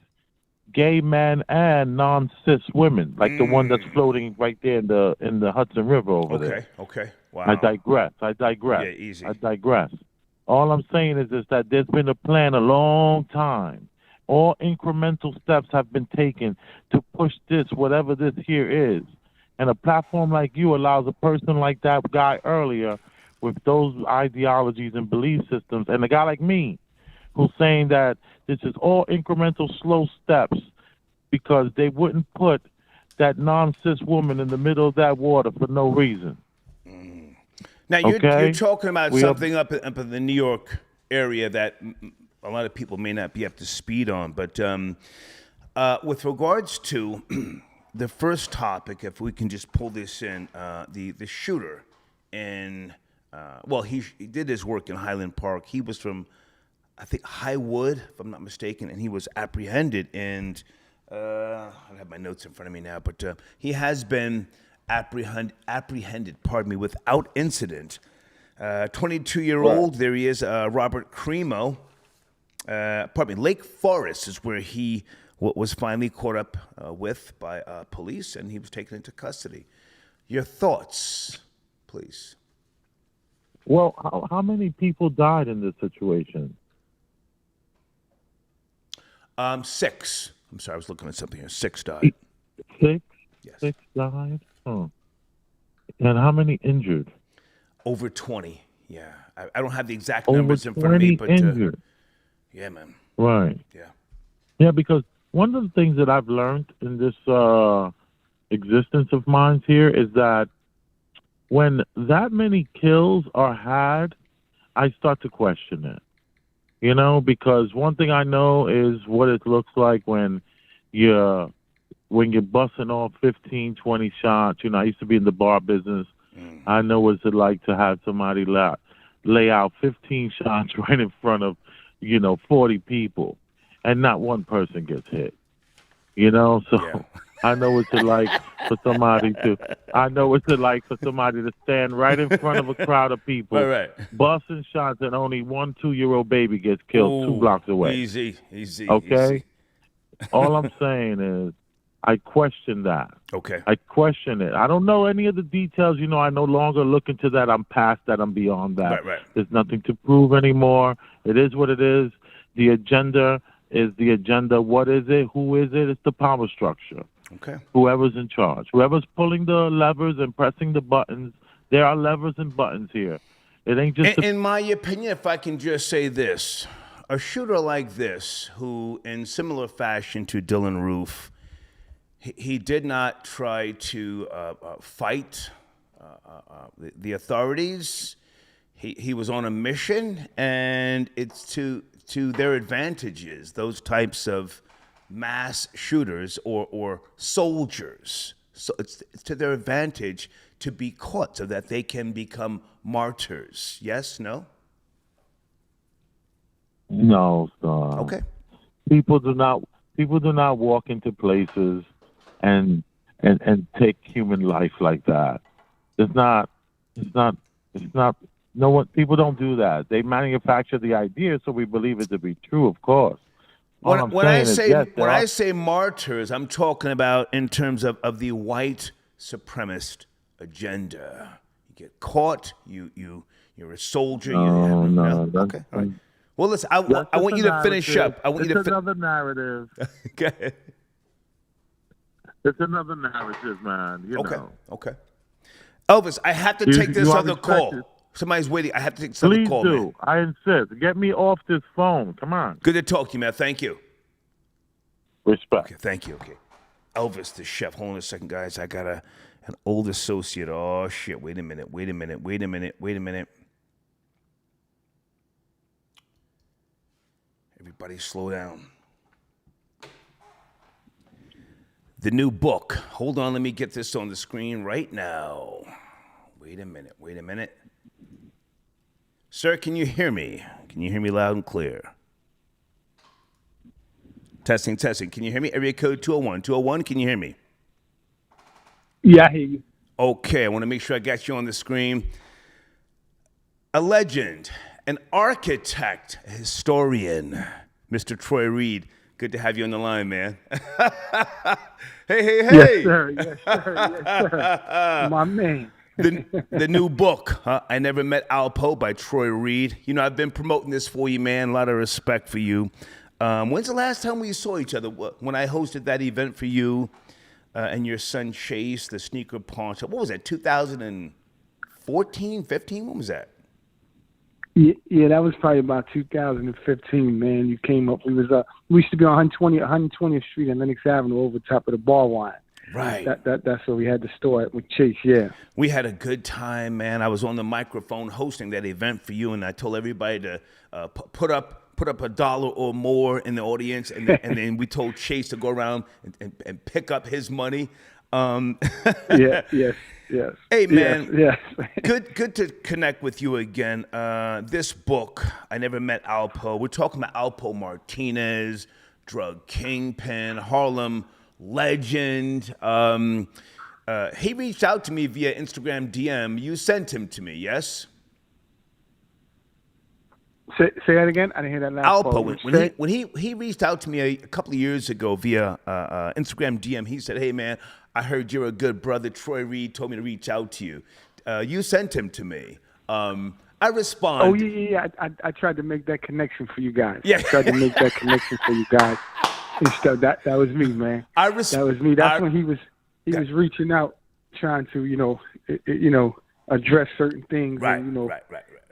gay men and non-cis women, like the one that's floating right there in the Hudson River over there. Okay. Wow. I digress. Yeah, easy. I digress. All I'm saying is that there's been a plan a long time. All incremental steps have been taken to push this, whatever this here is. And a platform like you allows a person like that guy earlier with those ideologies and belief systems, and a guy like me who's saying that this is all incremental, slow steps, because they wouldn't put that non-cis woman in the middle of that water for no reason. Now, you're talking about something up in the New York area that a lot of people may not be up to speed on, but with regards to the first topic, if we can just pull this in, the shooter in, he did his work in Highland Park. He was from, I think, Highwood, if I'm not mistaken, and he was apprehended. And I don't have my notes in front of me now, but he has been apprehended, without incident. 22-year-old, there he is, Robert Crimo. Lake Forest is where he was finally caught up with by police, and he was taken into custody. Your thoughts, please. Well, how many people died in this situation? 6. I'm sorry, I was looking at something here. 6 died. 6? Yes. 6 died? Oh. And how many injured? Over 20, yeah. I don't have the exact numbers in front of me, but injured. Yeah, man. Right. Yeah. Yeah, because one of the things that I've learned in this existence of mine here is that when that many kills are had, I start to question it. Because one thing I know is what it looks like when you're busting off 15, 20 shots. I used to be in the bar business. I know what it's like to have somebody lay out 15 shots right in front of 40 people, and not one person gets hit. So yeah. I know what it's like for somebody to stand right in front of a crowd of people, right. busting shots, and only 1 2-year-old baby gets killed 2 blocks away. Easy. Okay? Easy. All I'm saying is I question that. Okay. I question it. I don't know any of the details. I no longer look into that. I'm past that. I'm beyond that. Right. There's nothing to prove anymore. It is what it is. The agenda is the agenda. What is it? Who is it? It's the power structure. Okay. Whoever's in charge. Whoever's pulling the levers and pressing the buttons. There are levers and buttons here. It ain't just... In my opinion, if I can just say this, a shooter like this, who in similar fashion to Dylan Roof, he did not try to fight the authorities. He was on a mission, and it's to their advantages, those types of mass shooters or soldiers. So it's to their advantage to be caught so that they can become martyrs. Yes? No? No, son. Okay. People do not walk into places and take human life like that. It's not no one, people don't do that. They manufacture the idea so we believe it to be true, of course. When I say martyrs, I'm talking about in terms of the white supremacist agenda. You get caught, you're a soldier. No. Okay, all right. Well, listen, I want you to finish up. I want you to another narrative. Go ahead. It's another narrative, man. You know. Okay. Elvis, I have to take this other call. Somebody's waiting. I have to take this other call. Please do. Man. I insist. Get me off this phone. Come on. Good to talk to you, man. Thank you. Respect. Okay, thank you. Okay. Elvis, the chef. Hold on a second, guys. I got an old associate. Oh, shit. Wait a minute. Everybody slow down. The new book. Hold on. Let me get this on the screen right now. Wait a minute. Sir, can you hear me? Can you hear me loud and clear? Testing. Can you hear me? Area code 201. 201, can you hear me? Yeah, I hear you. Okay, I want to make sure I got you on the screen. A legend, an architect, a historian, Mr. Troy Reed. Good to have you on the line, man. Hey. Yes, sir. My man. The new book, I Never Met Alpo by Troy Reed. You know, I've been promoting this for you, man. A lot of respect for you. When's the last time we saw each other? When I hosted that event for you and your son Chase, the sneaker pawn shop. What was that, 2014, 15? When was that? Yeah, that was probably about 2015, man. You came up. We used to be on 120th Street and Lenox Avenue over top of the bar wine. Right. That's where we had the store at with Chase, yeah. We had a good time, man. I was on the microphone hosting that event for you, and I told everybody to put up $1 or more in the audience, and then we told Chase to go around and pick up his money. Yes. Hey, man. Yes. Good to connect with you again. This book, I Never Met Alpo. We're talking about Alpo Martinez, drug kingpin, Harlem legend. He reached out to me via Instagram DM. You sent him to me, yes? Say that again. I didn't hear that last part. Alpo, when he reached out to me a couple of years ago via Instagram DM, he said, "Hey man, I heard you're a good brother. Troy Reed told me to reach out to you. You sent him to me." I responded. Oh yeah. I tried to make that connection for you guys. Yeah. I tried to make that connection for you guys. And so that was me, man. That was me. That's when he was reaching out, trying to address certain things. Right. And, right.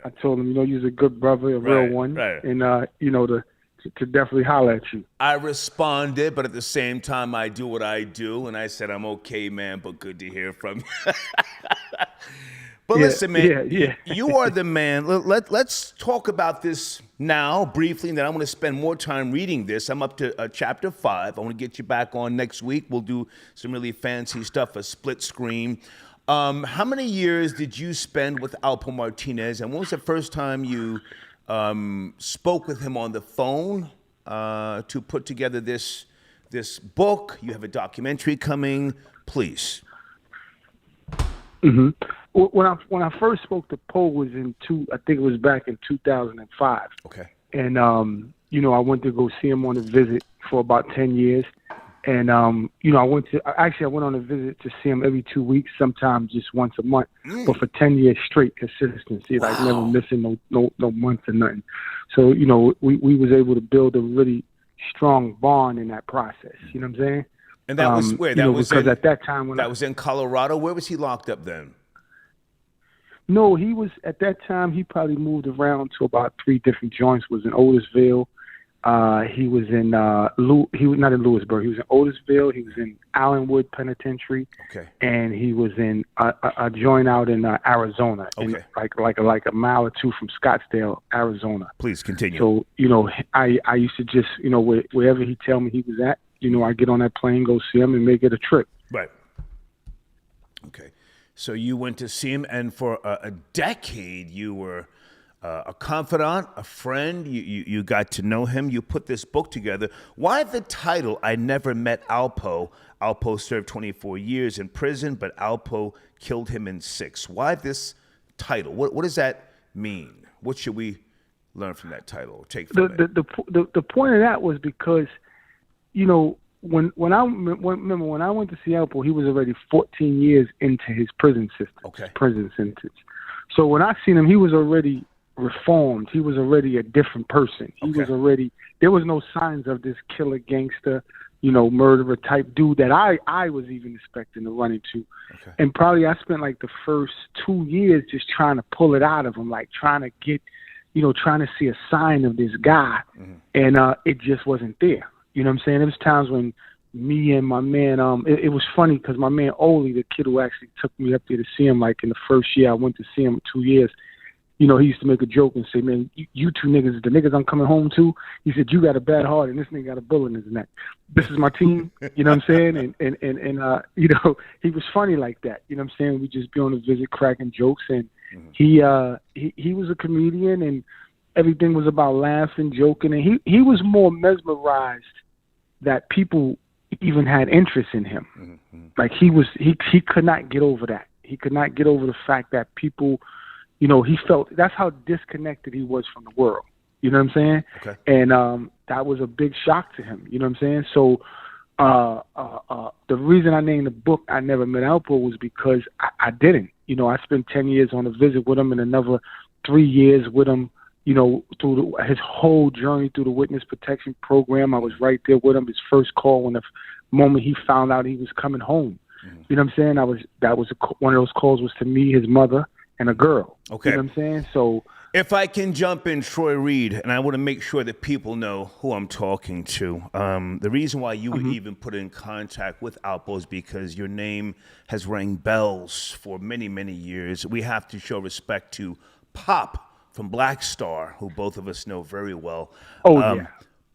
I told him, you're a good brother, a real one, right. And to definitely holler at you. I responded, but at the same time, I do what I do, and I said, "I'm okay, man, but good to hear from you." But listen, man, you are the man. Let's talk about this now briefly, and then I'm going to spend more time reading this. I'm up to chapter 5. I want to get you back on next week. We'll do some really fancy stuff, a split screen. How many years did you spend with Alpo Martinez, and when was the first time you spoke with him on the phone to put together this book? You have a documentary coming. Please. Mm-hmm. When I first spoke to Poe was I think it was back in 2005. Okay. And I went to go see him on a visit for about 10 years. And I went on a visit to see him every 2 weeks, sometimes just once a month, but for 10 years straight consistency, like never missing no months or nothing. So we was able to build a really strong bond in that process. You know what I'm saying? And that was where? That was because at that time that was in Colorado. Where was he locked up then? No, he was at that time. He probably moved around to about 3 different joints. Was in Otisville. He was in he was not in Lewisburg. He was in Otisville. He was in Allenwood Penitentiary. Okay. And he was in a joint out in Arizona. Okay. In like a mile or 2 from Scottsdale, Arizona. Please continue. So I used to just wherever he tell me he was at, I get on that plane, go see him, and make it a trip. Right. Okay. So you went to see him, and for a decade you were a confidant, a friend. You got to know him. You put this book together. Why the title, I Never Met Alpo? Alpo served 24 years in prison, but Alpo killed him in 6. Why this title? What does that mean? What should we learn from that title or take from it? The point of that was because, when I went to see Alpo, he was already 14 years into his prison system. Okay. Prison sentence. So when I seen him, he was already reformed. He was already a different person. He was already, there was no signs of this killer gangster, murderer type dude that I was even expecting to run into. Okay. And probably I spent like the first 2 years just trying to pull it out of him, like trying to get, trying to see a sign of this guy. Mm-hmm. And it just wasn't there. You know what I'm saying? There was times when me and my man, it was funny because my man Oli, the kid who actually took me up there to see him, like in the first year I went to see him, 2 years, he used to make a joke and say, man, you two niggas, the niggas I'm coming home to, he said, you got a bad heart and this nigga got a bullet in his neck. This is my team, you know what I'm saying? And he was funny like that. You know what I'm saying? We just be on a visit cracking jokes, and he was a comedian, and everything was about laughing, joking, and he was more mesmerized that people even had interest in him. Mm-hmm. Like he could not get over that. He could not get over the fact that people, he felt that's how disconnected he was from the world. You know what I'm saying? Okay. And that was a big shock to him. You know what I'm saying? So the reason I named the book I Never Met Alpo was because I didn't. I spent 10 years on a visit with him and another 3 years with him, through his whole journey through the witness protection program. I was right there with him. His first call, when the moment he found out he was coming home. Mm-hmm. You know what I'm saying? One of those calls was to me, his mother, and a girl. Okay. You know what I'm saying? So if I can jump in, Troy Reed, and I want to make sure that people know who I'm talking to. The reason why you were even put in contact with Alpo is because your name has rang bells for many, many years. We have to show respect to Pop from Black Star, who both of us know very well.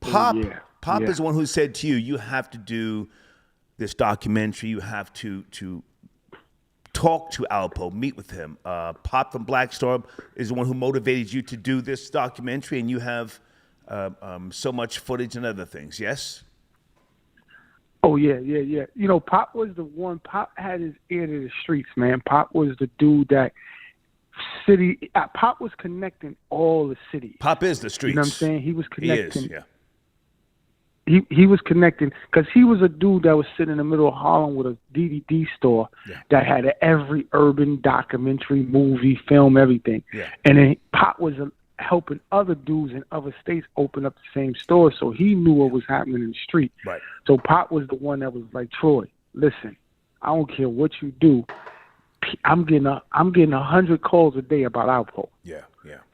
Pop is the one who said to you, you have to do this documentary. You have to talk to Alpo, meet with him. Pop from Black Star is the one who motivated you to do this documentary, and you have so much footage and other things, yes? Oh, yeah. Pop was the one. Pop had his ear to the streets, man. Pop was the dude that Pop was connecting all the cities. Pop is the streets. You know what I'm saying? He was connecting. He is, yeah. He was connecting because he was a dude that was sitting in the middle of Harlem with a DVD store that had every urban documentary, movie, film, everything. Yeah. And then Pop was helping other dudes in other states open up the same store, so he knew what was happening in the street. Right. So Pop was the one that was like, Troy, listen, I don't care what you do. I'm getting 100 calls a day about Alpo. Yeah.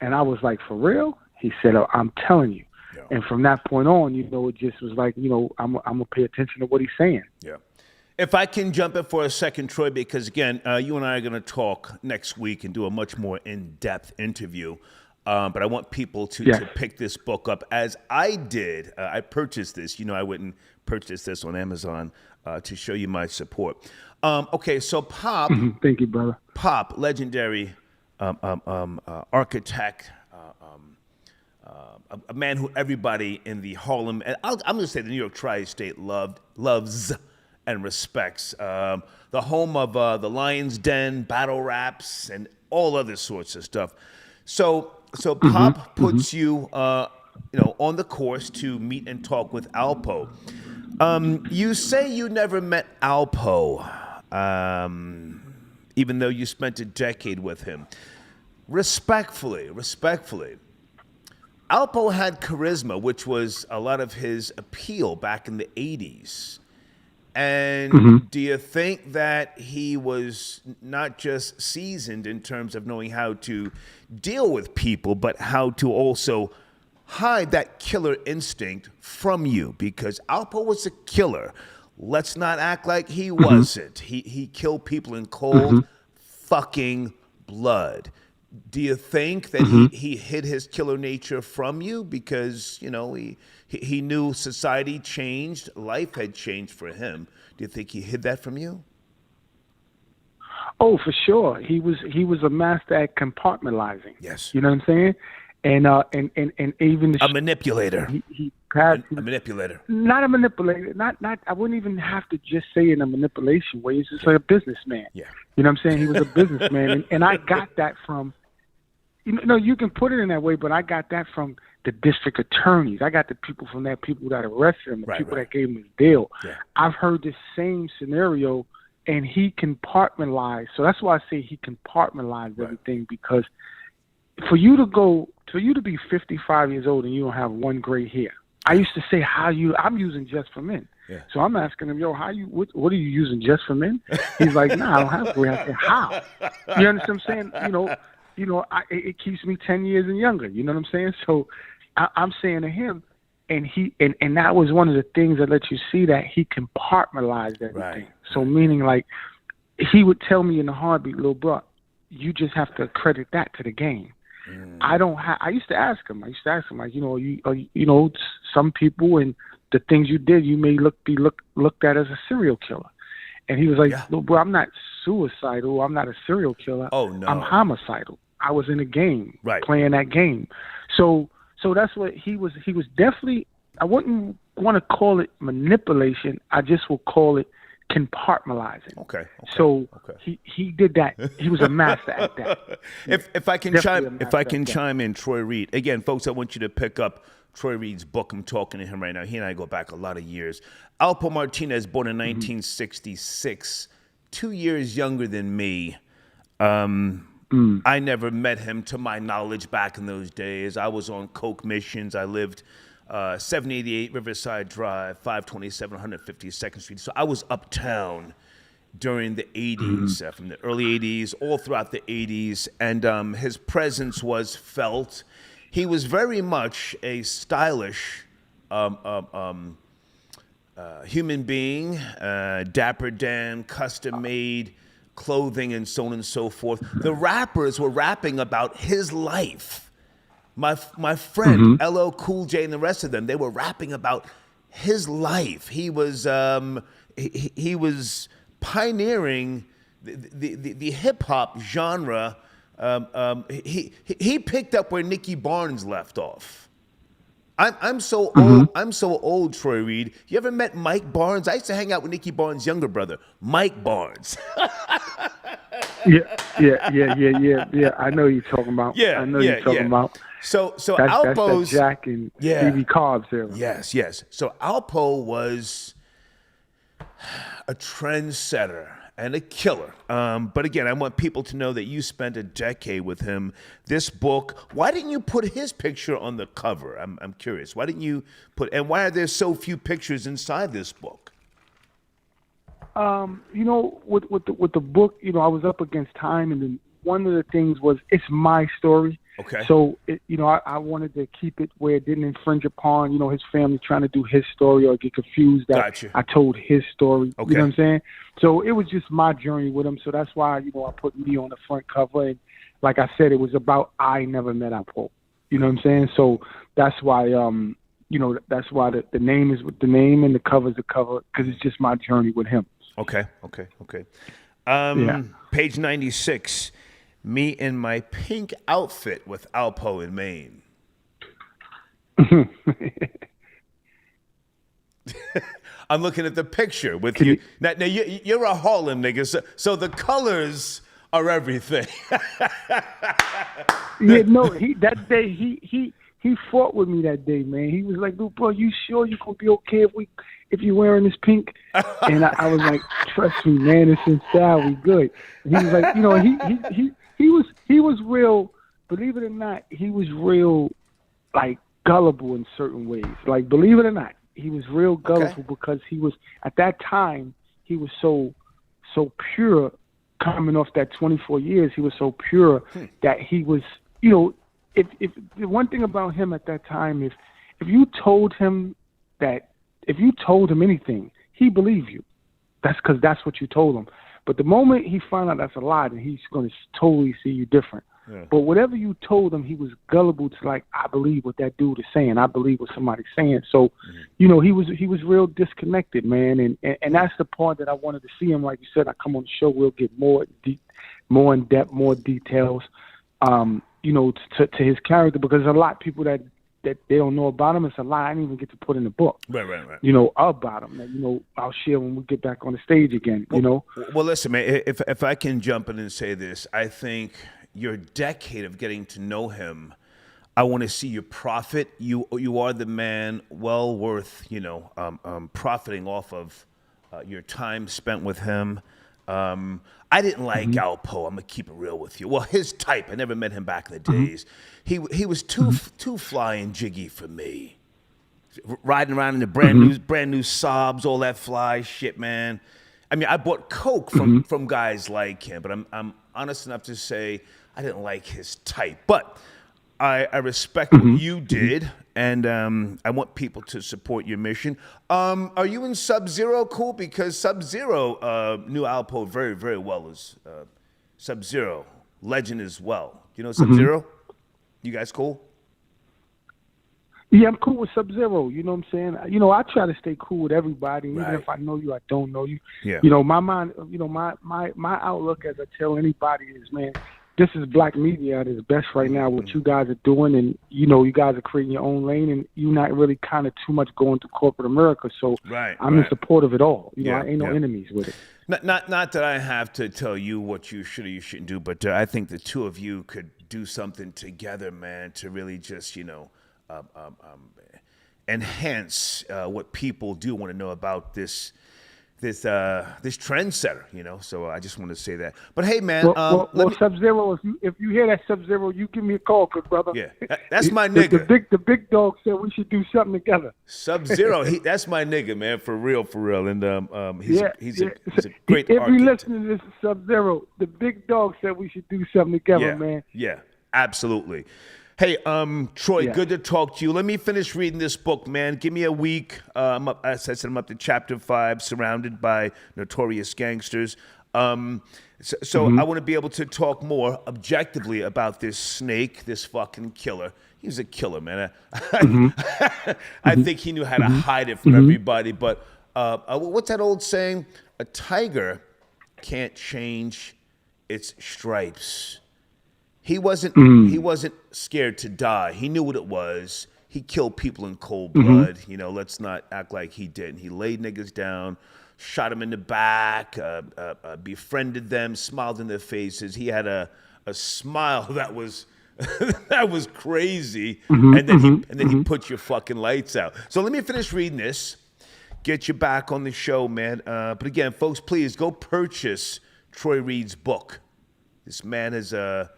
And I was like, for real? He said, I'm telling you. Yeah. And from that point on, it just was like, I'm gonna pay attention to what he's saying. Yeah. If I can jump in for a second, Troy, because again, you and I are going to talk next week and do a much more in-depth interview. But I want people to pick this book up as I did. I purchased this. I wouldn't purchase this on Amazon to show you my support. Okay, so Pop. Thank you, brother. Pop, legendary architect, a man who everybody in the Harlem, and I'm going to say the New York Tri-State loves and respects. The home of the Lion's Den, battle raps, and all other sorts of stuff. So Pop puts you, on the course to meet and talk with Alpo. You say you never met Alpo, even though you spent a decade with him. Respectfully, Alpo had charisma, which was a lot of his appeal back in the 80s. And do you think that he was not just seasoned in terms of knowing how to deal with people, but how to also hide that killer instinct from you? Because Alpo was a killer. Let's not act like he wasn't. He killed people in cold fucking blood. Do you think that he hid his killer nature from you because, you know, he knew society changed, life had changed for him? Do you think he hid that from you? Oh, for sure. He was a master at compartmentalizing. Yes. You know what I'm saying? And even a manipulator. He passed a manipulator. Not a manipulator. Not. I wouldn't even have to just say in a manipulation way. He's just like a businessman. Yeah. You know what I'm saying? He was a businessman, and I got that from. You know, you can put it in that way, but I got that from the district attorneys. I got the people from that, people that arrested him, the people that gave him his bail. Yeah. I've heard the same scenario, and he compartmentalized. So that's why I say he compartmentalized everything, because for you to be 55 years old and you don't have one gray hair. I used to say, I'm using Just for Men. Yeah. So I'm asking him, what are you using, Just for Men? He's like, nah, I don't have gray hair. I said, how? You understand what I'm saying? It keeps me 10 years and younger. You know what I'm saying? So I'm saying to him, and that was one of the things that let you see that he compartmentalized everything. Right. So meaning, like, he would tell me in the heartbeat, little bro, you just have to credit that to the game. I used to ask him, like, some people and the things you did, you may be looked at as a serial killer. And he was like, "Look, bro, I'm not suicidal. I'm not a serial killer. Oh, no. I'm homicidal. I was in a game, right, playing that game." So that's what he was. He was definitely. I wouldn't want to call it manipulation. I just will call it compartmentalizing. Okay. So he did that. He was a master at that. If I can chime in, Troy Reed. Again, folks, I want you to pick up Troy Reed's book. I'm talking to him right now. He and I go back a lot of years. Alpo Martinez, born in 1966, 2 years younger than me. I never met him, to my knowledge, back in those days. I was on coke missions. I lived 788 Riverside Drive, 527 152nd Street. So I was uptown during the 80s, from the early 80s, all throughout the 80s. And his presence was felt. He was very much a stylish human being, Dapper Dan, custom-made clothing, and so on and so forth. The rappers were rapping about his life. My friend, LL Cool J and the rest of them, they were rapping about his life. He was he was pioneering the hip-hop genre. He picked up where Nicky Barnes left off. I'm so old. I'm so old, Troy Reed. You ever met Mike Barnes? I used to hang out with Nicky Barnes' younger brother, Mike Barnes. Yeah. I know you're talking about. Yeah, I know you're talking about. So that's Alpo's that Jack and Stevie Cobbs era. Yes. So Alpo was a trendsetter and a killer. But again, I want people to know that you spent a decade with him. This book, why didn't you put his picture on the cover? I'm curious. Why didn't you and why are there so few pictures inside this book? With the book, I was up against time, and then one of the things was it's my story. Okay. So, I wanted to keep it where it didn't infringe upon, his family trying to do his story or get confused that Gotcha. I told his story. Okay. You know what I'm saying? So it was just my journey with him. So that's why, I put me on the front cover. And like I said, it was about I never met Alpo. You know what I'm saying? So that's why, that's why the name is with the name and the cover is the cover, because it's just my journey with him. Okay. Yeah. Page 96. Me in my pink outfit with Alpo in Maine. I'm looking at the picture with you. Now you're a Harlem nigga, so the colors are everything. That day he fought with me that day, man. He was like, "Dude, bro, you sure you gonna be okay if you're wearing this pink?" And I was like, "Trust me, man, it's in style. We good." And he was like, he was real. Believe it or not, he was real, like, gullible in certain ways. Like, believe it or not, He was real gullible because he was at that time he was so pure. Coming off that 24 years, he was so pure that he was, you know, if the one thing about him at that time, if you told him anything, he believed you. That's because that's what you told him. But the moment he found out that's a lie, then he's going to totally see you different. Yeah. But whatever you told him, he was gullible to like, I believe what that dude is saying. I believe what somebody's saying. So, you know, he was real disconnected, man. And that's the part that I wanted to see him. Like you said, I come on the show, we'll get more in depth, more details, you know, to his character, because there's a lot of people that they don't know about him. It's a lot I didn't even get to put in the book. Right. You know, about him. That, you know, I'll share when we get back on the stage again. Well, you know. Well, listen, man. If I can jump in and say this, I think your decade of getting to know him, I want to see you profit. You are the man well worth, you know, profiting off of your time spent with him. I didn't like Alpo. I'm gonna keep it real with you. Well, his type. I never met him back in the days. He was too fly and jiggy for me. Riding around in the brand new Saabs, all that fly shit, man. I mean, I bought coke from guys like him, but I'm honest enough to say I didn't like his type. But I respect what you did, and I want people to support your mission. Are you in Sub-Zero? Cool, because Sub-Zero knew Alpo very, very well as Sub-Zero, legend as well. You know Sub-Zero? You guys cool? Yeah, I'm cool with Sub-Zero. You know what I'm saying? You know, I try to stay cool with everybody, even if I know you, I don't know you. Yeah. You know, my mind, you know, my outlook, as I tell anybody, is, man, this is black media at its best right now, what you guys are doing, and, you know, you guys are creating your own lane, and you're not really kind of too much going to corporate America, so I'm in support of it all. You know, I ain't no enemies with it. Not that I have to tell you what you should or you shouldn't do, but I think the two of you could do something together, man, to really just, you know, enhance what people do want to know about this trendsetter, you know. So I just want to say that. But hey, man, Sub-Zero, if you hear that Sub-Zero, you give me a call, good brother. Yeah, that's my nigga. The big dog said we should do something together. Sub-Zero, that's my nigga, man, for real. And he's a great if architect. you listen to this Sub-Zero, the big dog said we should do something together, man. Yeah, absolutely. Hey, Troy, good to talk to you. Let me finish reading this book, man. Give me a week. I'm up, as I said, I'm up to chapter 5, surrounded by notorious gangsters. I want to be able to talk more objectively about this snake, this fucking killer. He was a killer, man. I think he knew how to hide it from everybody. But what's that old saying? A tiger can't change its stripes. He wasn't scared to die. He knew what it was. He killed people in cold blood. You know, let's not act like he didn't. He laid niggas down, shot them in the back, befriended them, smiled in their faces. He had a smile that was that was crazy. And then he put your fucking lights out. So let me finish reading this. Get you back on the show, man. But again, folks, please go purchase Troy Reed's book. This man is a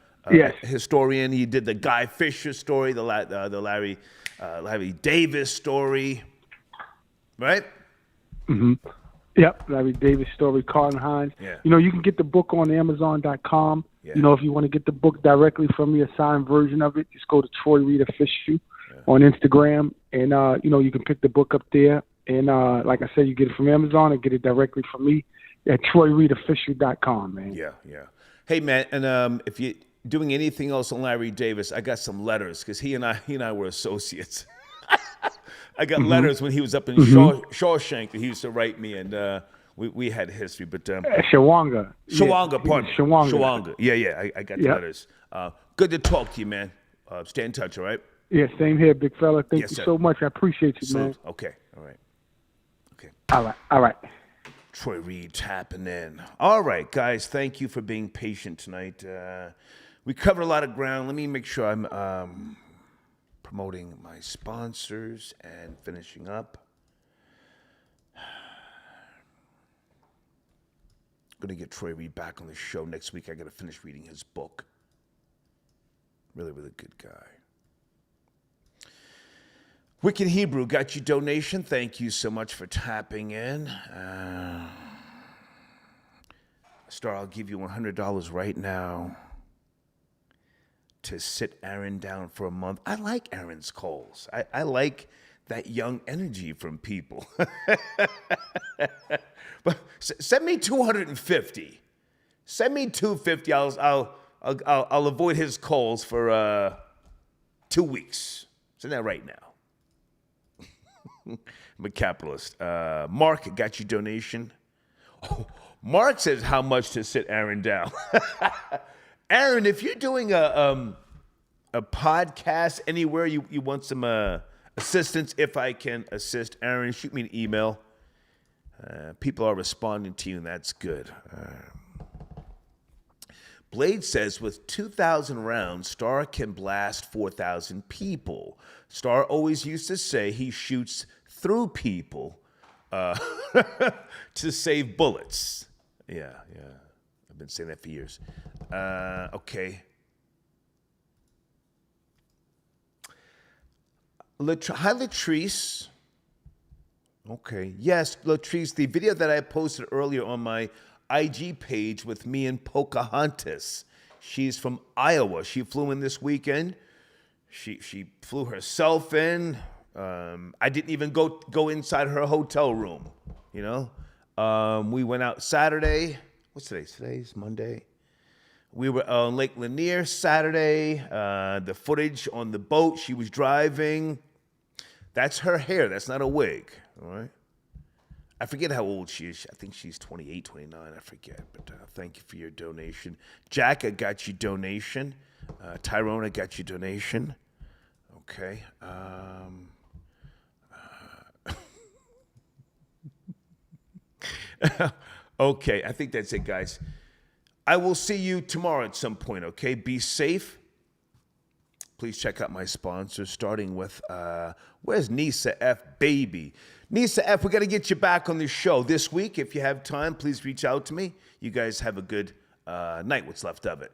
historian. He did the Guy Fisher story, the Larry Davis story, right? Yep, Larry Davis story, Carlton Hines. Yeah. You know, you can get the book on Amazon.com. Yeah. You know, if you want to get the book directly from me, a signed version of it, just go to Troy Reed Official on Instagram, and you know, you can pick the book up there. And like I said, you get it from Amazon or get it directly from me at TroyReedOfficial.com, man. Yeah. Hey, man, and if you doing anything else on Larry Davis, I got some letters because he and I were associates. I got letters when he was up in Shawshank that he used to write me, and we had history. But Shawanga. Pardon. Shawanga. Yeah. I got the letters. Good to talk to you, man. Stay in touch, all right? Yeah, same here, big fella. Thank you so much. I appreciate you, man. Okay, all right. Okay. All right. Troy Reed tapping in. All right, guys, thank you for being patient tonight. We covered a lot of ground. Let me make sure I'm promoting my sponsors and finishing up. Going to get Troy Reed back on the show next week. I got to finish reading his book. Really, really good guy. Wicked Hebrew got your donation. Thank you so much for tapping in. Star, I'll give you $100 right now to sit Aaron down for a month. I like Aaron's calls. I like that young energy from people. But send me 250. Send me 250. I'll avoid his calls for 2 weeks. Send that right now. I'm a capitalist. Mark got your donation. Oh, Mark says how much to sit Aaron down. Aaron, if you're doing a podcast anywhere, you want some assistance, if I can assist Aaron, shoot me an email. People are responding to you, and that's good. Blade says with 2,000 rounds, Star can blast 4,000 people. Star always used to say he shoots through people to save bullets. Yeah. I've been saying that for years. Okay. Hi, Latrice. Okay. Yes, Latrice, the video that I posted earlier on my IG page with me and Pocahontas. She's from Iowa. She flew in this weekend. She flew herself in. I didn't even go inside her hotel room, you know. We went out Saturday. What's today? Today's Monday. We were on Lake Lanier Saturday. The footage on the boat she was driving, that's her hair. That's not a wig, all right? I forget how old she is. I think she's 28, 29. I forget. But thank you for your donation. Jack, I got your donation. Tyrone, I got your donation. Okay. Okay, I think that's it, guys. I will see you tomorrow at some point, okay? Be safe. Please check out my sponsors, starting with, where's Nisa F. Baby? Nisa F., we got to get you back on the show this week. If you have time, please reach out to me. You guys have a good night, what's left of it.